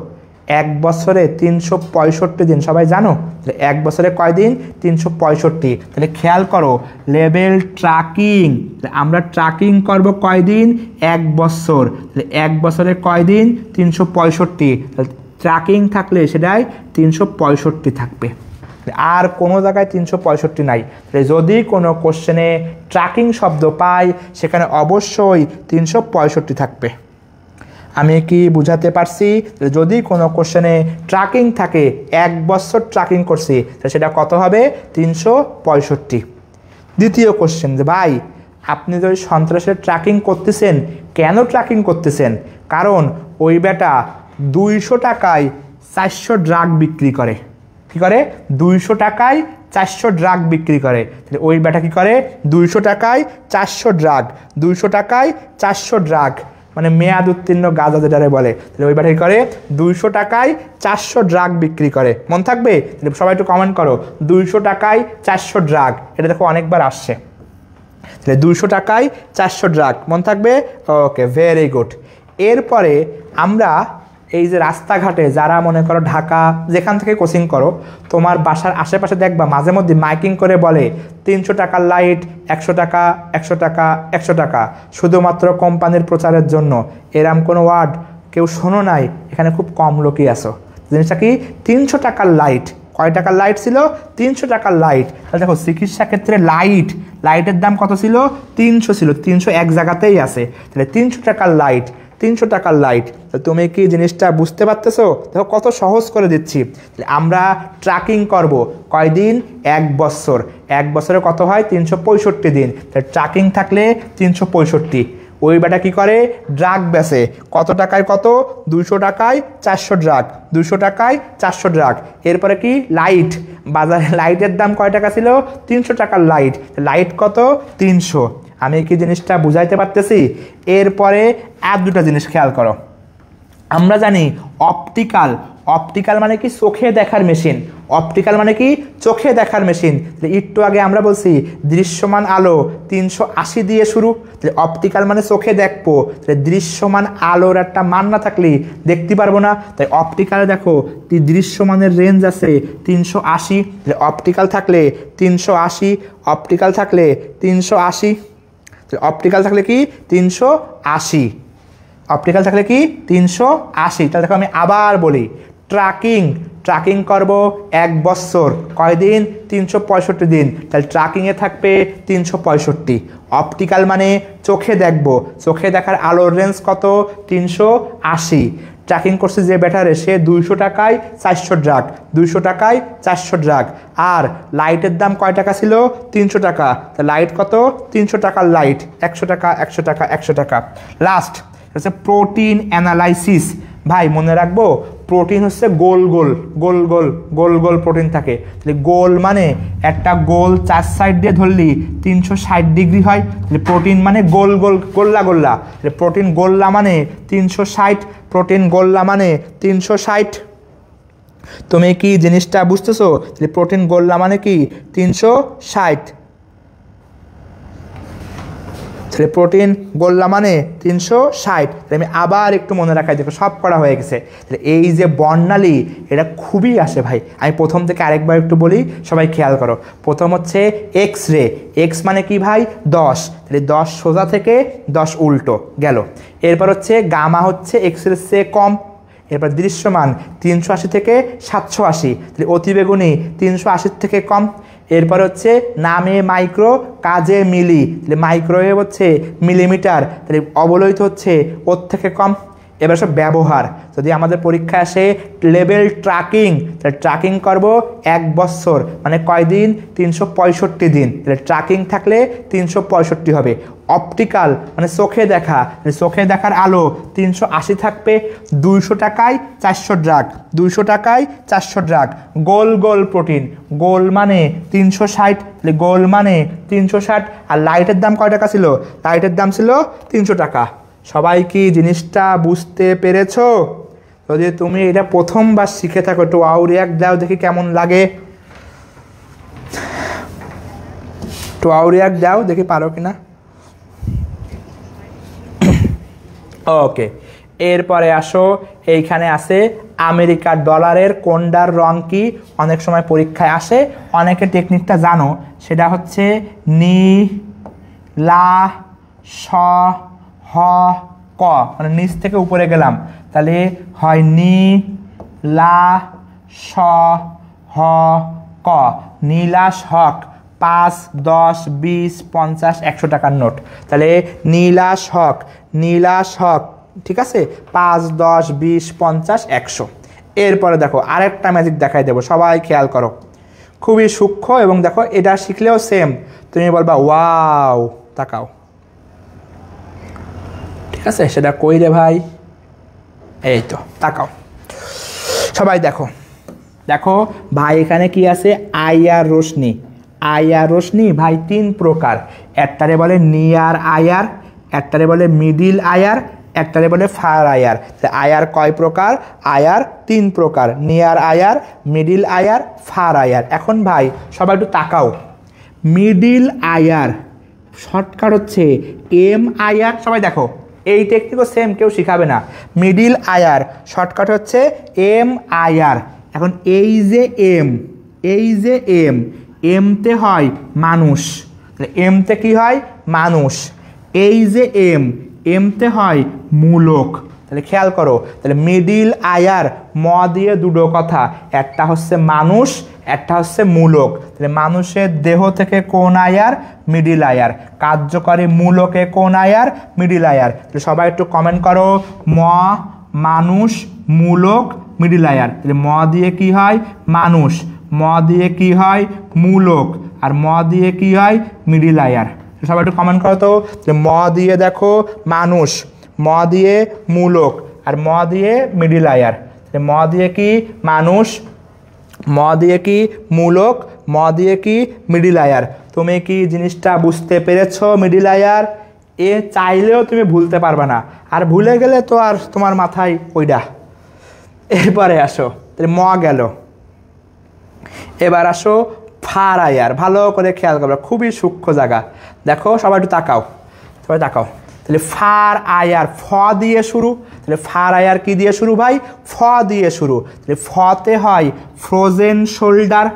Speaker 1: 1 বছরে 365 দিন, সবাই জানো? তাহলে 1 বছরে কয়দিন? 365। তাহলে খেয়াল করো, লেভেল ট্র্যাকিং, আমরা ট্র্যাকিং করব কয়দিন? 1 বছর। তাহলে 1 বছরে কয়দিন? 365। তাহলে ট্র্যাকিং থাকলে সেটাই 365 থাকবে, আর কোনো জায়গায় 365 নাই। তাহলে যদি কোনো কোশ্চেনে ট্র্যাকিং শব্দ পাই সেখানে অবশ্যই 365 থাকবে। আমি কি বুঝাতে পারছি? যদি কোনো কোশ্চেনে ট্র্যাকিং থাকে, 1 বছর ট্র্যাকিং করছি, তাহলে সেটা কত হবে? 365। দ্বিতীয় কোশ্চেন, যে ভাই আপনি যদি সন্ত্রাসের ট্র্যাকিং করতেছেন, কেন ট্র্যাকিং করতেছেন? কারণ ওই বেটা 200 টাকায় 400 ড্রাগ বিক্রি করে। কী করে? 200 টাকায় 400 ড্রাগ বিক্রি করে। তাহলে ওই বেটা কী করে? 200 টাকায় 400 ড্রাগ, 200 টাকায় 400 ড্রাগ, মানে মেয়াদ উত্তীর্ণ গাঁজা যেটারে বলে। তাহলে ওই বেটা কী করে? 200 টাকায় 400 ড্রাগ বিক্রি করে। মন থাকবে? তাহলে সবাই একটু কমেন্ট করো, 200 টাকায় 400 ড্রাগ। এটা দেখো অনেকবার আসছে। তাহলে 200 টাকায় 400 ড্রাগ, মন থাকবে? ওকে, ভেরি গুড। এরপরে আমরা এই যে রাস্তাঘাটে যারা মনে করো ঢাকা যেখান থেকে কোচিং করো, তোমার বাসার আশেপাশে দেখবা মাঝে মধ্যে মাইকিং করে বলে 300 টাকার লাইট, 100 টাকা, 100 টাকা, 100 টাকা, শুধুমাত্র কোম্পানির প্রচারের জন্য। এরম কোনো ওয়ার্ড কেউ শোনো নাই? এখানে খুব কম লোকই আসো। জিনিসটা কি? 300 টাকার লাইট। কয় টাকার লাইট ছিল? 300 টাকার লাইট। তাহলে দেখো চিকিৎসা ক্ষেত্রে লাইটের দাম কত ছিল? 300 ছিল। 300 এক জায়গাতেই আছে। তাহলে 300 টাকার লাইট, 300 টাকার লাইট। তুমি কি জিনিসটা বুঝতে পারতেছো? দেখো কত সহজ করে দিচ্ছি। আমরা ট্র্যাকিং করব কয়দিন? 1 বছর। 1 বছরে কত হয়? 365 দিন। তাহলে ট্র্যাকিং থাকলে 365। ওই বেটা কি করে? ড্রাগ বেচে। কত টাকায় কত? 200 টাকায় 400 ড্রাগ, 200 টাকায় 400 ড্রাগ। এরপরে কি? লাইট। বাজারে লাইটের দাম কয় টাকা ছিল? 300 টাকার লাইট। লাইট কত? 300। আমি কি জিনিসটা বুঝাইতে পারতেছি? এরপরে আর দুটা জিনিস খেয়াল করো। আমরা জানি অপটিক্যাল মানে কি? চোখে দেখার মেশিন। অপটিক্যাল মানে কি? চোখে দেখার মেশিন। একটু আগে আমরা বলছি দৃশ্যমান আলো 380 দিয়ে শুরু। তাহলে অপটিক্যাল মানে চোখে দেখবো, তাহলে দৃশ্যমান আলোর একটা মান না থাকলে দেখতে পারবো না। তাই অপটিক্যালে দেখো দৃশ্যমানের রেঞ্জ আছে 380। অপটিক্যাল থাকলে 380, অপটিক্যাল থাকলে 380, অপটিক্যাল থাকলে কি? 380, অপটিক্যাল থাকলে কি? 380। তাহলে দেখো আমি আবার বলি, ট্র্যাকিং করব 1 বছর। কয়দিন? 365 দিন। তাহলে ট্র্যাকিংয়ে থাকবে 365। অপটিক্যাল মানে চোখে দেখবো, চোখে দেখার আলোর রেঞ্জ কত? 380। ট্র্যাকিং করছে যে ব্যাটারে, সে 200 টাকায় 400 ড্রাগ, 200 টাকায় 400 ড্রাগ। আর লাইটের দাম কয় টাকা ছিল? 300 টাকা। তা লাইট কত? 300 টাকার লাইট, 100 টাকা, 100 টাকা, 100 টাকা। লাস্ট হচ্ছে প্রোটিন অ্যানালাইসিস। ভাই মনে রাখবো, প্রোটিন হচ্ছে গোল গোল প্রোটিন থাকে। তাহলে গোল মানে একটা গোল 4 সাইড দিয়ে ধরলি 360 ডিগ্রি হয়। তাহলে প্রোটিন মানে গোল্লা। প্রোটিন গোল্লা মানে 360, প্রোটিন গোল্লা মানে 360। তুমি কি জিনিসটা বুঝতেছো? তাহলে প্রোটিন গোল্লা মানে কি 360, তাহলে প্রোটিন গোল্লা মানে 360। আমি আবার একটু মনে রাখাই, দেখো সব করা হয়ে গেছে। তাহলে এই যে বর্ণালী এটা খুবই আসে ভাই, আমি প্রথম থেকে আরেকবার একটু বলি, সবাই খেয়াল করো। প্রথম হচ্ছে এক্স রে, এক্স মানে কি ভাই 10, তাহলে 10 সোজা থেকে 10 উল্টো গেল। এরপর হচ্ছে গামা হচ্ছে এক্সের চেয়ে কম। এরপর দৃশ্যমান 380 থেকে 780, তাহলে অতিবেগুনি 380 থেকে কম। এরপর হচ্ছে নামে মাইক্রো, কাজে মিলি, তাহলে মাইক্রোওয়েভ হচ্ছে মিলিমিটার, তাহলে অবলোহিত হচ্ছে ওর থেকে কম। এবার সব ব্যবহার, যদি আমাদের পরীক্ষা আসে লেভেল ট্র্যাকিং, তাহলে ট্র্যাকিং করব 1 বছর মানে কয় দিন? 365 দিন, তাহলে ট্র্যাকিং থাকলে 365 হবে। অপটিক্যাল মানে চোখে দেখা, চোখে দেখার আলো 380 থাকবে। 200 টাকায় 400 ড্রাগ, 200 টাকায় 400 ড্রাগ। গোল গোল প্রোটিন, গোল মানে 360, তাহলে গোল মানে 360। আর লাইটের দাম কয় টাকা ছিল? লাইটের দাম ছিল 300 টাকা। সবাই কি জিনিসটা বুঝতে পেরেছো? যদি তুমি এটা প্রথমবার শিখে থাকো একটু ওয়াও রিয়াক্ট দাও দেখি কেমন লাগে, একটু ওয়াও রিয়াক্ট দাও দেখি পারো কিনা। ওকে, এরপরে আসো, এইখানে আছে আমেরিকার ডলারের কোনটার রং কি? অনেক সময় পরীক্ষায় আসে, অনেকে টেকনিকটা জানো, সেটা হচ্ছে নি লা স হ ক, মানে নিচ থেকে উপরে গেলাম, তাহলে হয় নি লা স হ ক, নীলাশ হক। 5, 10, 20, 50, 100 টাকার নোট, তাহলে নীলাশ হক, নীলাশ হক, ঠিক আছে? 5, 10, 20, 50, 100। এরপরে দেখো আরেকটা ম্যাজিক দেখাই দেবো, সবাই খেয়াল করো, খুবই সূক্ষ্ম। এবং দেখো এটা শিখলেও সেম, তুমি বলবা ওয়াও, তাকাও, ঠিক আছে? সেটা কই রে ভাই? এই তো, তাকাও সবাই, দেখো দেখো ভাই, এখানে কি আছে? আইআর রোশনি। আইআর রোশনি ভাই 3 প্রকার, একটারে বলে নিয়ার আইআর, একটারে বলে মিডিল আইআর, একটারে বলে ফার আইআর। আইআর কয় প্রকার? আইআর 3 প্রকার, near IR, middle IR, far IR. এখন ভাই সবাই একটু তাকাও, মিডিল আইআর শর্টকাট হচ্ছে এম আইআর। সবাই দেখো এই টেকনিকও সেম, কেউ শিখাবে না। মিডিল আইআর শর্টকাট হচ্ছে এম আইআর। এখন এই যে এম, এই যে এম, এমতে হয় মানুষ, এমতে কি হয়? মানুষ। এই যে এম, এমতে হয় মূলক। তাহলে খেয়াল করো, তাহলে মিডিল আইআর ম দিয়ে দুটো কথা, একটা হচ্ছে মানুষ, একটা হচ্ছে মূলক। তাহলে মানুষের দেহ থেকে কোন আইআর? Middle IR. কার্যকরী মূলকে কোন আইআর? Middle IR. তাহলে সবাই একটু কমেন্ট করো, ম মানুষ, মূলক, মিডিল আইআর। তাহলে ম দিয়ে কি হয়? মানুষ, ম দিয়ে কি হয়? মূলক, আর ম দিয়ে কি হয়? Middle IR. সবাই একটু কমেন্ট করো তো, যে ম দিয়ে দেখো মানুষ, ম দিয়ে মূলক, আর ম দিয়ে মিডিল আইআর। ম দিয়ে কি? মানুষ, ম দিয়ে কি? মূলক, ম দিয়ে কি? Middle IR. তুমি কি জিনিসটা বুঝতে পেরেছো? মিডিল আইআর এ চাইলেও তুমি ভুলতে পারবে না, আর ভুলে গেলে তো আর তোমার মাথায় ওইটা। এরপরে আসো, তাহলে ম গেল। এবার আসো ফার আইআর, ভালো করে খেয়াল করবে, খুবই সূক্ষ্ম জায়গা। দেখো সবাই একটু তাকাও, সবাই তাকাও। তাহলে ফার আইআর ফ দিয়ে শুরু, তাহলে ফার আইআর কি দিয়ে শুরু ভাই? ফ দিয়ে শুরু। তাহলে ফতে হয় ফ্রোজেন শোল্ডার,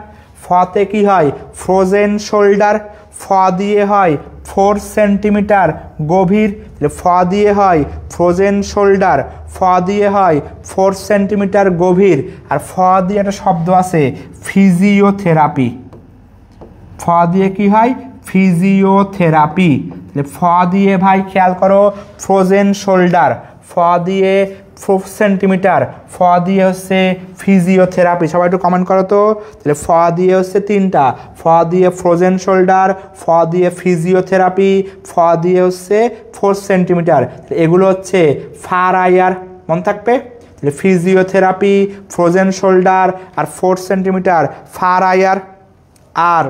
Speaker 1: ফতে কি হয়? Frozen shoulder. ফ দিয়ে হয় 4 সেন্টিমিটার গভীর, তাহলে ফ দিয়ে হয় ফ্রোজেন শোল্ডার, ফ দিয়ে হয় 4 সেন্টিমিটার গভীর। আর ফ দিয়ে একটা শব্দ আছে ফিজিওথেরাপি, ফ দিয়ে কি হয়? ফিজিওথেরাপি। তাহলে ফ দিয়ে ভাই খেয়াল করো ফ্রোজেন শোল্ডার, ফ দিয়ে 4 সেন্টিমিটার, ফ দিয়ে হচ্ছে ফিজিওথেরাপি। সবাই একটু কমেন্ট করো তো। তাহলে ফ দিয়ে হচ্ছে 3টা, ফ দিয়ে ফ্রোজেন শোল্ডার, ফ দিয়ে ফিজিওথেরাপি, ফ দিয়ে হচ্ছে 4 সেন্টিমিটার। এগুলো হচ্ছে ফার আইআর, মনে থাকবে। তাহলে ফিজিওথেরাপি, ফ্রোজেন শোল্ডার আর 4 সেন্টিমিটার ফার আইআর। আর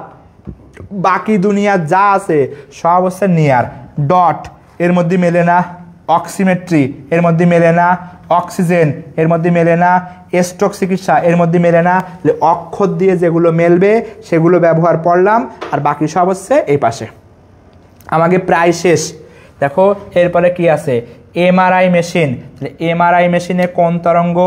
Speaker 1: বাকি দুনিয়া যা আছে সব হচ্ছে নিয়ার। ডট এর মধ্যে মেলে না, অক্সিমেট্রি এর মধ্যে মেলে না, অক্সিজেন এর মধ্যে মেলে না, স্ট্রোক চিকিৎসা এর মধ্যে মেলে না, অক্ষর দিয়ে যেগুলো মেলবে সেগুলো ব্যবহার করলাম, আর বাকি সব হচ্ছে এই পাশে। আমাকে প্রায় শেষ। দেখো এরপরে কি আছে, এমআরআই মেশিন। এমআরআই মেশিনে কোন তরঙ্গ?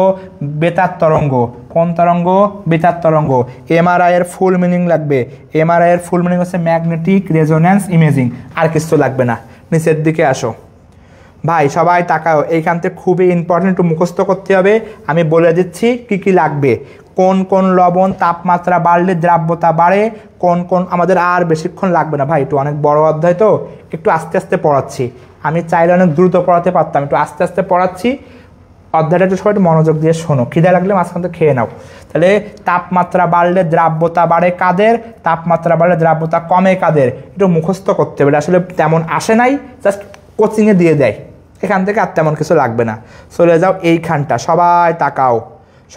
Speaker 1: বেতার তরঙ্গ। কোন তরঙ্গ? বেতার তরঙ্গ। এমআরআই এর ফুল মিনিং লাগবে, এমআরআই এর ফুল মিনিং হচ্ছে ম্যাগনেটিক রেজোন্যান্স ইমেজিং, আর কিছু লাগবে না। নিচের দিকে আসো ভাই, সবাই তাকাও, এইখান থেকে খুবই ইম্পর্টেন্ট, একটু মুখস্থ করতে হবে। আমি বলে দিচ্ছি কি কি লাগবে। কোন কোন লবণ তাপমাত্রা বাড়লে দ্রাব্যতা বাড়ে, কোন কোন, আমাদের আর বেশিক্ষণ লাগবে না ভাই, একটু অনেক বড় অধ্যায় তো একটু আস্তে আস্তে পড়াচ্ছি। আমি চাইলে অনেক দ্রুত পড়াতে পারতাম, একটু আস্তে আস্তে পড়াচ্ছি। অধ্যায়টা একটু সবাই একটু মনোযোগ দিয়ে শোনো, খিদে লাগলে মাঝখান থেকে খেয়ে নাও। তাহলে তাপমাত্রা বাড়লে দ্রাব্যতা বাড়ে কাদের? তাপমাত্রা বাড়লে দ্রাব্যতা কমে কাদের? একটু মুখস্থ করতে হবে, আসলে তেমন আসে নাই, জাস্ট কোচিংয়ে দিয়ে দেয়, এখান থেকে আর তেমন কিছু লাগবে না। চলে যাও এইখানটা, সবাই তাকাও,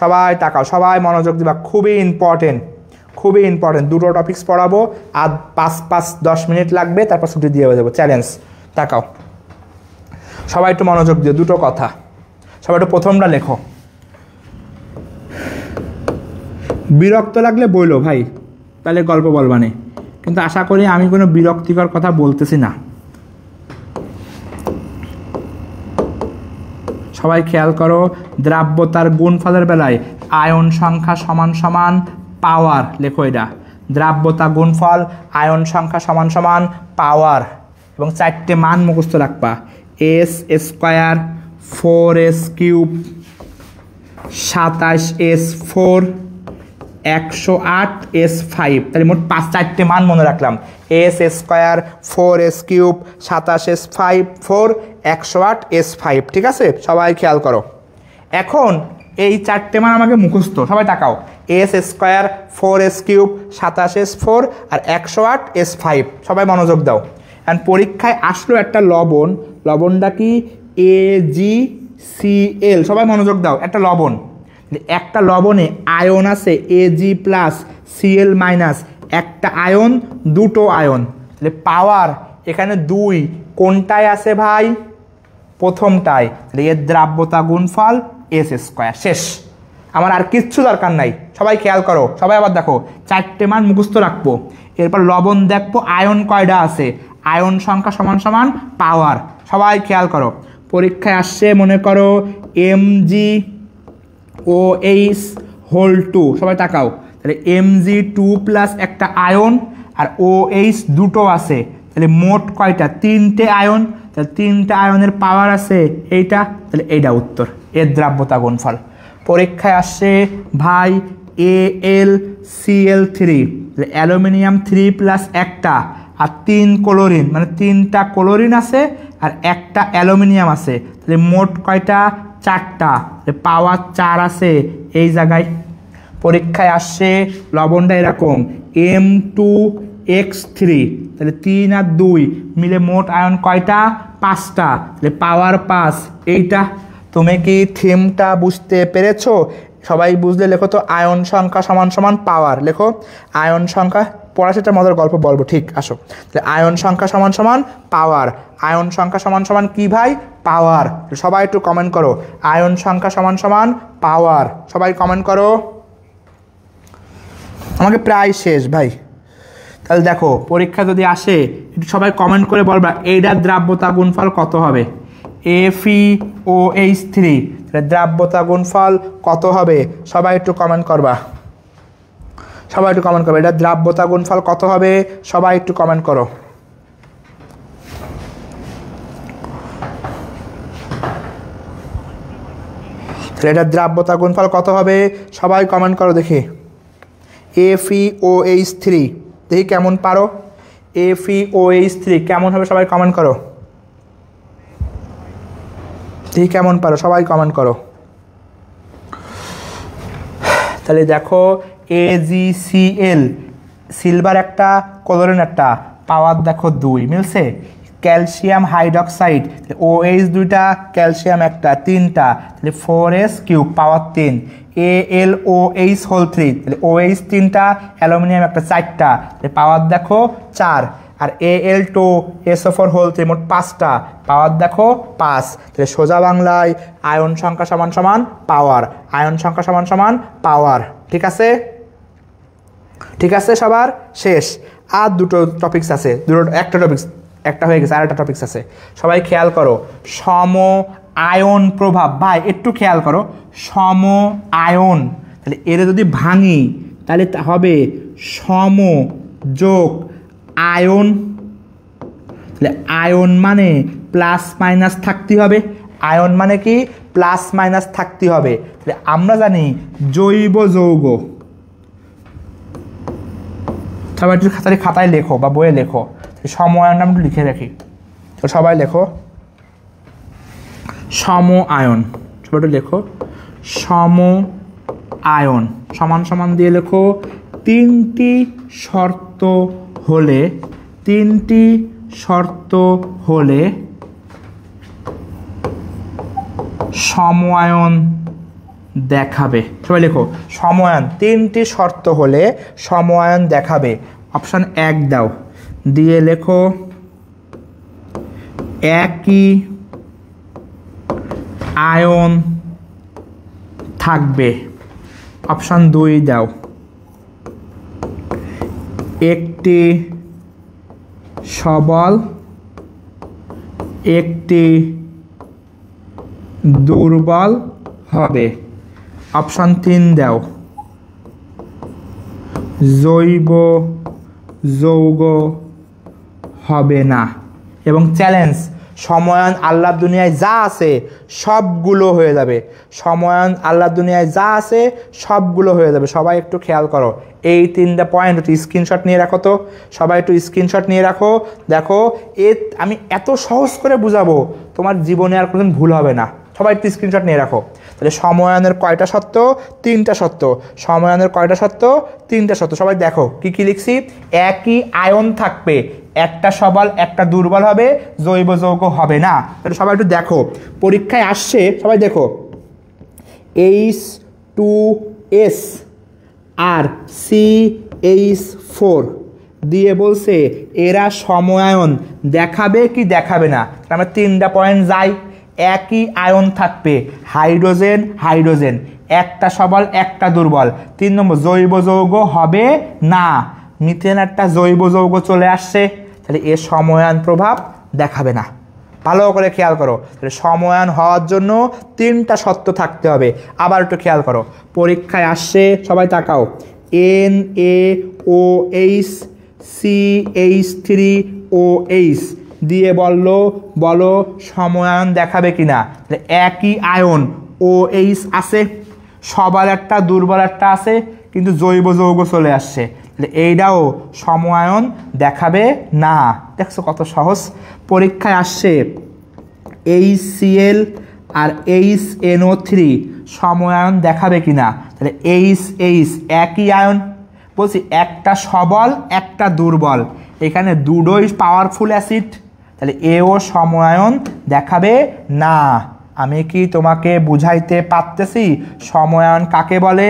Speaker 1: সবাই তাকাও, সবাই মনোযোগ দিবা, খুবই ইম্পর্টেন্ট, খুবই ইম্পর্টেন্ট। দুটো টপিক্স পড়াবো, আর 5-10 মিনিট লাগবে, তারপর ছুটি দিয়ে দেবো, চ্যালেঞ্জ। তাকাও সবাই, একটু মনোযোগ দিও, দুটো কথা। সবাই একটু প্রথমটা লেখো। বিরক্ত লাগলে বইলো ভাই, তাহলে গল্প বলবানে, কিন্তু আশা করি আমি কোনো বিরক্তিকর কথা বলতেছি না। সবাই খেয়াল করো, দ্রাব্যতার গুণফলের বেলায় আয়ন সংখ্যা সমান সমান পাওয়ার, লেখো এটা, দ্রাব্যতা গুণফল আয়ন সংখ্যা সমান সমান পাওয়ার, এবং 4টে মান মুখস্থ রাখবা, S square, 4s cube, 27s4, 108s5, তাহলে মোট 4টে মান মনে রাখলাম, S square, 4s cube, 27s5, 4, 108s5, ঠিক আছে? সবাই খেয়াল করো। এখন এই 4টে মান আমাকে মুখস্থ, সবাই তাকাও, S square, 4s cube, 27s4 আর 108s5, সবাই মনোযোগ দাও। এখন পরীক্ষায় আসলো একটা লবণ, লবণটা কি? AgCl, সবাই মনোযোগ দাও, একটা লবণ, একটা লবণে আয়ন আছে Ag প্লাস Cl মাইনাস, একটা আয়ন, দুটো আয়ন, তাহলে পাওয়ার এখানে 2, কোনটায় আছে ভাই? প্রথমটায়, তাহলে এর দ্রাব্যতা গুণফল এস স্কোয়ার, শেষ, আমার আর কিচ্ছু দরকার নাই। সবাই খেয়াল করো, সবাই আবার দেখো, 4টে মান মুখস্থ রাখবো, এরপর লবণ দেখবো আয়ন কয়টা আছে, আয়ন সংখ্যা সমান সমান পাওয়ার, সবাই খেয়াল করো। পরীক্ষায় আসছে মনে করো MgOH হোল 2, সবাই তাকাও, তাহলে Mg2 প্লাস একটা আয়ন আর OH দুটো আছে, তাহলে মোট কয়টা? 3টে আয়ন, তাহলে 3টে আয়নের পাওয়ার আছে এইটা, তাহলে এইটা উত্তর, এর দ্রাব্যতা গুণফল। পরীক্ষায় আসছে ভাই AlCl3, তাহলে অ্যালুমিনিয়াম 3 প্লাস একটা আর 3 ক্লোরিন, মানে 3টা ক্লোরিন আছে আর একটা অ্যালুমিনিয়াম আছে, তাহলে মোট কয়টা? 4টা, পাওয়ার 4 আছে এই জায়গায়। পরীক্ষায় আসছে লবণটা এরকম M2X3, তাহলে 3 আর 2 মিলে মোট আয়ন কয়টা? 5টা, তাহলে পাওয়ার 5, এইটা। তুমি কি থিমটা বুঝতে পেরেছো? সবাই বুঝলে লেখো তো, আয়ন সংখ্যা সমান সমান পাওয়ার, লেখো আয়ন সংখ্যা, পড়া সেটা মজার গল্প বলবো, ঠিক? আসো, তাহলে আয়ন সংখ্যা সমান সমান পাওয়ার, আয়ন সংখ্যা সমান সমান কি ভাই? পাওয়ার। সবাই একটু কমেন্ট করো, আয়ন সংখ্যা সমান সমান পাওয়ার, সবাই কমেন্ট করো। আমাকে প্রায় শেষ ভাই। তাহলে দেখো পরীক্ষা যদি আসে একটু সবাই কমেন্ট করে বলবা এইটার দ্রাব্যতা গুণফল কত হবে? FeOH3, তাহলে দ্রাব্যতা গুণফল কত হবে? সবাই একটু কমেন্ট করবা, সবাই একটু কমেন্ট করবে, এটা দ্রাব্যতা গুণফল কত হবে? সবাই একটু কমেন্ট করো। তাহলে এটা দ্রাব্যতা গুণফল কত হবে? সবাই কমেন্ট করো দেখি। FeOH3, দেখি কেমন পারো। FeOH3 কেমন হবে? সবাই কমেন্ট করো, দেখি কেমন পারো, সবাই কমেন্ট করো। তাহলে দেখো AgCl, সিলভার একটা, ক্লোরিন একটা, পাওয়ার দেখো 2, মিলছে। ক্যালসিয়াম হাইড্রক্সাইড, OH দুইটা, ক্যালসিয়াম একটা, 3টা, তাহলে 4s কিউব, পাওয়ার 3। AlOH হোল 3, তাহলে OH 3টা, অ্যালুমিনিয়াম একটা, 4টা, তাহলে পাওয়ার দেখো 4। আর Al2SO4 হোল 3 মোট 5টা, পাওয়ার দেখো 5। তাহলে সোজা বাংলায় আয়ন সংখ্যা সমান সমান পাওয়ার, আয়ন সংখ্যা সমান সমান পাওয়ার। ঠিক আছে, ঠিক আছে, সবার শেষ। আর দুটো টপিকস আছে, একটা টপিকস একটা হয়ে গেছে, আর একটা টপিকস আছে। সবাই খেয়াল করো, সম আয়ন প্রভাব। ভাই একটু খেয়াল করো, সম আয়ন, তাহলে এর যদি ভাঙি তাহলে হবে সম যোগ আয়ন। তাহলে আয়ন মানে প্লাস মাইনাস থাকতে হবে, আয়ন মানে কি প্লাস মাইনাস থাকতে হবে। তাহলে আমরা জানি জৈব যৌগ, সবাই একটু খাতায় লেখো বা বইয়ে লেখো, সম আয়ন আমি একটু লিখে রাখি, তো সবাই লেখো সম আয়ন, সবাই একটু লেখো সম আয়ন সমান সমান দিয়ে লেখো 3টি শর্ত হলে, 3টি শর্ত হলে সমআয়ন দেখাবে। সবাই লেখো সমআয়ন, 3টি শর্ত হলে সমআয়ন দেখাবে। অপশন 1 দাও, দিয়ে লেখো একই আয়ন থাকবে। অপশন 2 দাও, একটি সবল একটি দুর্বল হবে। অপশন 3 দাও, জৈব যৌগ হবে না। এবং চ্যালেঞ্জ, সময়ায়ন আল্লাহর দুনিয়ায় যা আছে সবগুলো হয়ে যাবে, সময়ায়ন আল্লাহর দুনিয়ায় যা আছে সবগুলো হয়ে যাবে। সবাই একটু খেয়াল করো, এই 3টা পয়েন্ট একটু স্ক্রিনশট নিয়ে রাখো তো, সবাই একটু স্ক্রিনশট নিয়ে রাখো। দেখো আমি এত সহজ করে বুঝাবো, তোমার জীবনে আর কোনোদিন ভুল হবে না। সবাই একটু স্ক্রিনশট নিয়ে রাখো। তাহলে সময়ায়নের কয়টা সত্য? 3টা সত্য। সময়ায়নের কয়টা সত্য? 3টা সত্য। সবাই দেখো কি কি লিখছি, একই আয়ন থাকবে, একটা সবল একটা দুর্বল হবে, জৈব যৌগ হবে না। তাহলে সবাই একটু দেখো, পরীক্ষায় আসছে, সবাই দেখো H2S আর CH4 দিয়ে বলছে এরা সমআয়ন দেখাবে কি দেখাবে না। আমরা 3টা পয়েন্ট যাই, একই আয়ন থাকবে, হাইড্রোজেন হাইড্রোজেন, একটা সবল একটা দুর্বল। 3 নম্বর, জৈব যৌগ হবে না, মিথেন একটা জৈব যৌগ চলে আসছে, তাহলে এর সমআয়ন প্রভাব দেখাবে না। ভালো করে খেয়াল করো, তাহলে সমআয়ন হওয়ার জন্য 3টা সত্য থাকতে হবে। আবার একটু খেয়াল করো, পরীক্ষায় আসছে, সবাই তাকাও, NaOH CH3OH দিয়ে বলো সমআয়ন দেখাবে কিনা। তাহলে একই আয়ন OH আছে, সবল একটা দুর্বল একটা আছে, কিন্তু জৈব যৌগ চলে আসছে, তাহলে এইটাও সমআয়ন দেখাবে না। দেখছো কত সহজ। পরীক্ষায় আসছে HCl আর HNO3 সমআয়ন দেখাবে কিনা। তাহলে H একই আয়ন, বলছি একটা সবল একটা দুর্বল, এখানে দুটোই পাওয়ারফুল অ্যাসিড, তাহলে এও সমআয়ন দেখাবে না। আমি কি তোমাকে বুঝাইতে পারতেছি সমআয়ন কাকে বলে?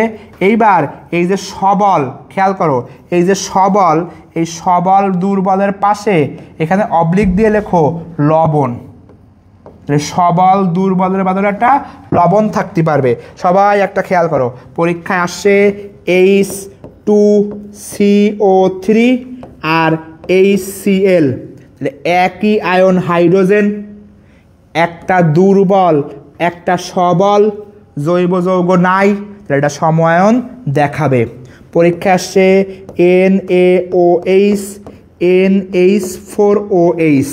Speaker 1: এইবার এই যে সবল, খেয়াল করো, এই যে সবল, এই সবল দুর্বলের পাশে এখানে অবলিক দিয়ে লেখো লবণ। সবল দুর্বলের বদলে একটা লবণ থাকতে পারবে। সবাই একটা খেয়াল করো, পরীক্ষায় আসছে H2CO3 আর HCl, তাহলে একই আয়ন হাইড্রোজেন, একটা দুর্বল একটা সবল, জৈব যৌগ নাই, তাহলে এটা সমআয়ন দেখাবে। পরীক্ষা আসছে NaOH NH4OH,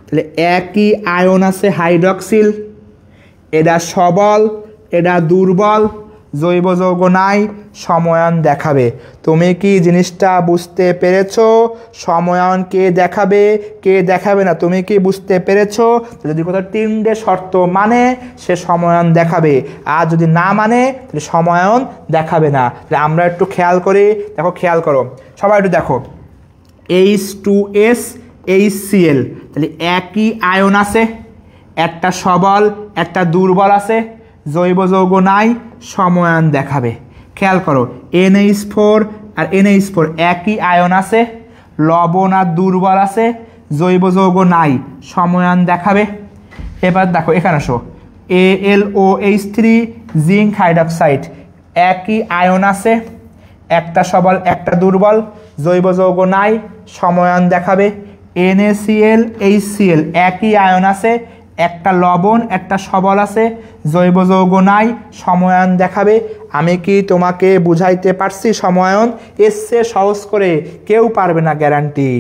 Speaker 1: তাহলে একই আয়ন আছে হাইড্রক্সিল, এটা সবল এটা দুর্বল, জৈব যৌগ নাই, সমআয়ন দেখাবে। তুমি কি জিনিসটা বুঝতে পেরেছো? সমআয়ন কে দেখাবে কে দেখাবে না, তুমি কি বুঝতে পেরেছো? যদি কোথাও 3টে শর্ত মানে সে সমআয়ন দেখাবে, আর যদি না মানে তাহলে সমআয়ন দেখাবে না। তাহলে আমরা একটু খেয়াল করি, দেখো খেয়াল করো, সবাই একটু দেখো, H2S HCl, তাহলে একই আয়ন আছে, একটা সবল একটা দুর্বল আছে, জৈব যৌগ নাই, সমআয়ন দেখাবে। খেয়াল করো NH4 আর NH4 একই আয়ন আছে, লবণ আর দুর্বল আছে, জৈব যৌগ নাই, সময়ন দেখাবে। এবার দেখো এখানে আসো, AlOH3 জিঙ্ক হাইড্রক্সাইড, একই আয়ন আছে, একটা সবল একটা দুর্বল, জৈব যৌগ নাই, সময়ন দেখাবে। NaCl HCl, একই আয়ন আছে, একটা লবণ একটা সবল আছে, জৈব যৌগ নাই, সময়ন দেখাবে। আমি কি তোমাকে বুঝাইতে পারছি? সময়ন এর চেয়ে সহজ করে কেউ পারবে না, গ্যারান্টি।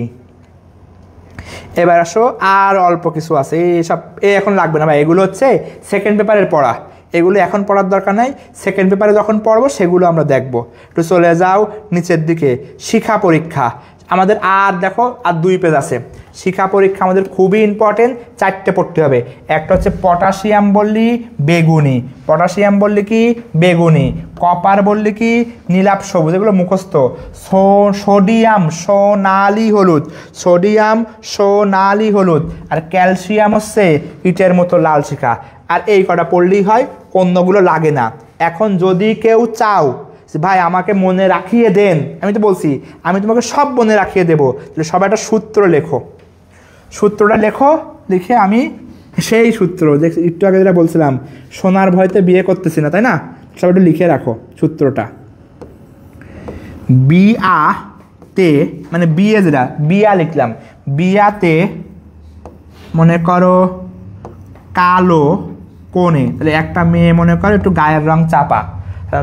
Speaker 1: এবার আসো, আর অল্প কিছু আছে, এইসব এখন লাগবে না ভাই, এগুলো হচ্ছে সেকেন্ড পেপারের পড়া, এগুলো এখন পড়ার দরকার নাই, সেকেন্ড পেপারে যখন পড়বো সেগুলো আমরা দেখব। একটু চলে যাও নিচের দিকে, শিখা পরীক্ষা আমাদের আর দেখো আর 2 পেজ আছে। শিখা পরীক্ষা আমাদের খুবই ইম্পর্টেন্ট, 4টে পড়তে হবে। একটা হচ্ছে পটাশিয়াম বললি বেগুনি, পটাশিয়াম বললি কি বেগুনি, কপার বললি কি নীলাভ সবুজ, এগুলো মুখস্থ। সোডিয়াম সোনালি হলুদ, সোডিয়াম সোনালি হলুদ, আর ক্যালসিয়াম হচ্ছে ইটের মতো লাল শিখা। আর এই কটা পড়লেই হয়, অন্যগুলো লাগে না। এখন যদি কেউ চাও ভাই আমাকে মনে রাখিয়ে দেন, আমি তো বলছি আমি তোমাকে সব মনে রাখিয়ে দেবো, তাহলে সবাই একটা সূত্র লেখো, সূত্রটা লেখো, লিখে আমি সেই সূত্র যে একটু আগে যেটা বলছিলাম, সোনার ভয়তে বিয়ে করতেছি না, তাই না, সবাই একটু লিখে রাখো সূত্রটা। বিয়াতে মানে বিয়ে যেটা বিয়া লিখলাম, বিয়াতে মনে করো কালো কোণে, তাহলে একটা মেয়ে মনে করো একটু গায়ের রং চাপা,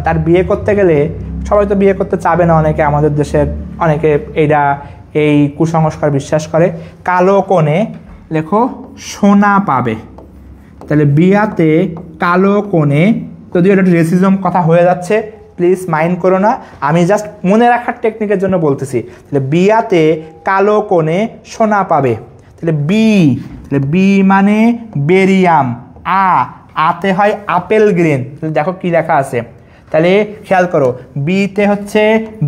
Speaker 1: তার বিয়ে করতে গেলে সবাই তো বিয়ে করতে চাবে না, অনেকে আমাদের দেশের অনেকে এই কুসংস্কার বিশ্বাস করে। কালো কোণে লেখো সোনা পাবে, তাহলে বিয়াতে কালো কোণে, যদিও এটা রেসিজম কথা হয়ে যাচ্ছে, প্লিজ মাইন্ড করো না, আমি জাস্ট মনে রাখার টেকনিকের জন্য বলতেছি। তাহলে বিয়াতে কালো কোণে সোনা পাবে, তাহলে বি মানে বেরিয়াম, আতে হয় আপেল গ্রিন, তাহলে দেখো কি লেখা আছে, তাহলে খেয়াল করো, বিতে হচ্ছে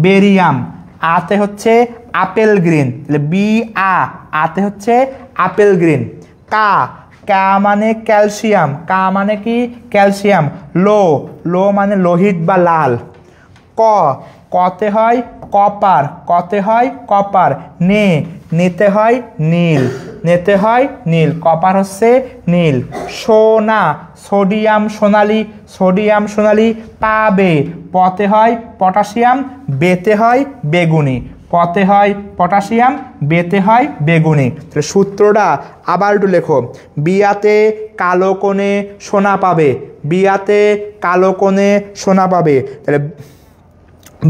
Speaker 1: বেরিয়াম, আতে হচ্ছে আপেল গ্রিন, তাহলে আতে হচ্ছে আপেল গ্রিন। কা মানে ক্যালসিয়াম, কা মানে কি ক্যালসিয়াম। লো মানে লোহিত বা লাল। কতে হয় কপার, কতে হয় কপার। নেতে হয় নীল, নেতে হয় নীল, কপার হচ্ছে নীল। সোনা সোডিয়াম সোনালি, সোডিয়াম সোনালি। পাবে পতে হয় পটাশিয়াম, বেতে হয় বেগুনি, পতে হয় পটাশিয়াম, বেতে হয় বেগুনি। তাহলে সূত্রটা আবার একটু লেখো, বিয়াতে কালো কোণে সোনা পাবে, বিয়াতে কালো কোণে সোনা পাবে, তাহলে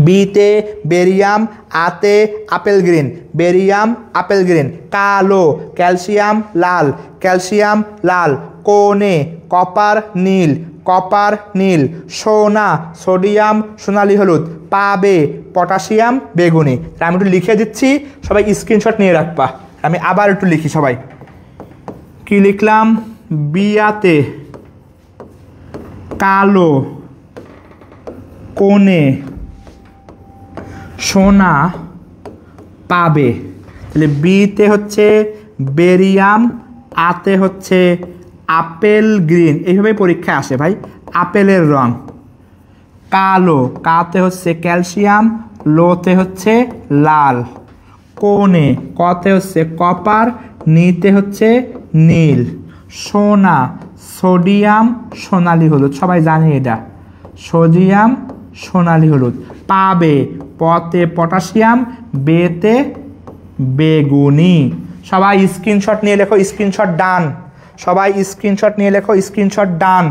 Speaker 1: বিতে বেরিয়াম, আতে apple green, barium apple green. কালো ক্যালসিয়াম লাল, ক্যালসিয়াম লাল। কোণে কপার নীল, কপার নীল। সোনা সোডিয়াম সোনালি হলুদ। পাবে পটাশিয়াম বেগুনি। আমি একটু লিখে দিচ্ছি, সবাই স্ক্রিনশট নিয়ে রাখবা। আমি আবার একটু লিখি, সবাই কি লিখলাম, বিয়াতে কালো কোণে সোনা পাবে, তাহলে বিতে হচ্ছে বেরিয়াম, আতে হচ্ছে আপেল গ্রিন, এইভাবে পরীক্ষায় আসে ভাই, আপেলের রং। কালো কাতে হচ্ছে ক্যালসিয়াম, লোতে হচ্ছে লাল। কোণে কতে হচ্ছে কপার, নিতে হচ্ছে নীল। সোনা সোডিয়াম সোনালি হলুদ, সবাই জানি এটা সোডিয়াম সোনালি হলুদ। পাবে পতে পটাশিয়াম, বেতে বেগুনি। সবাই স্ক্রিনশট নিয়ে লেখো, স্ক্রিনশট ডান, সবাই স্ক্রিনশট নিয়ে লেখো, স্ক্রিনশট ডান।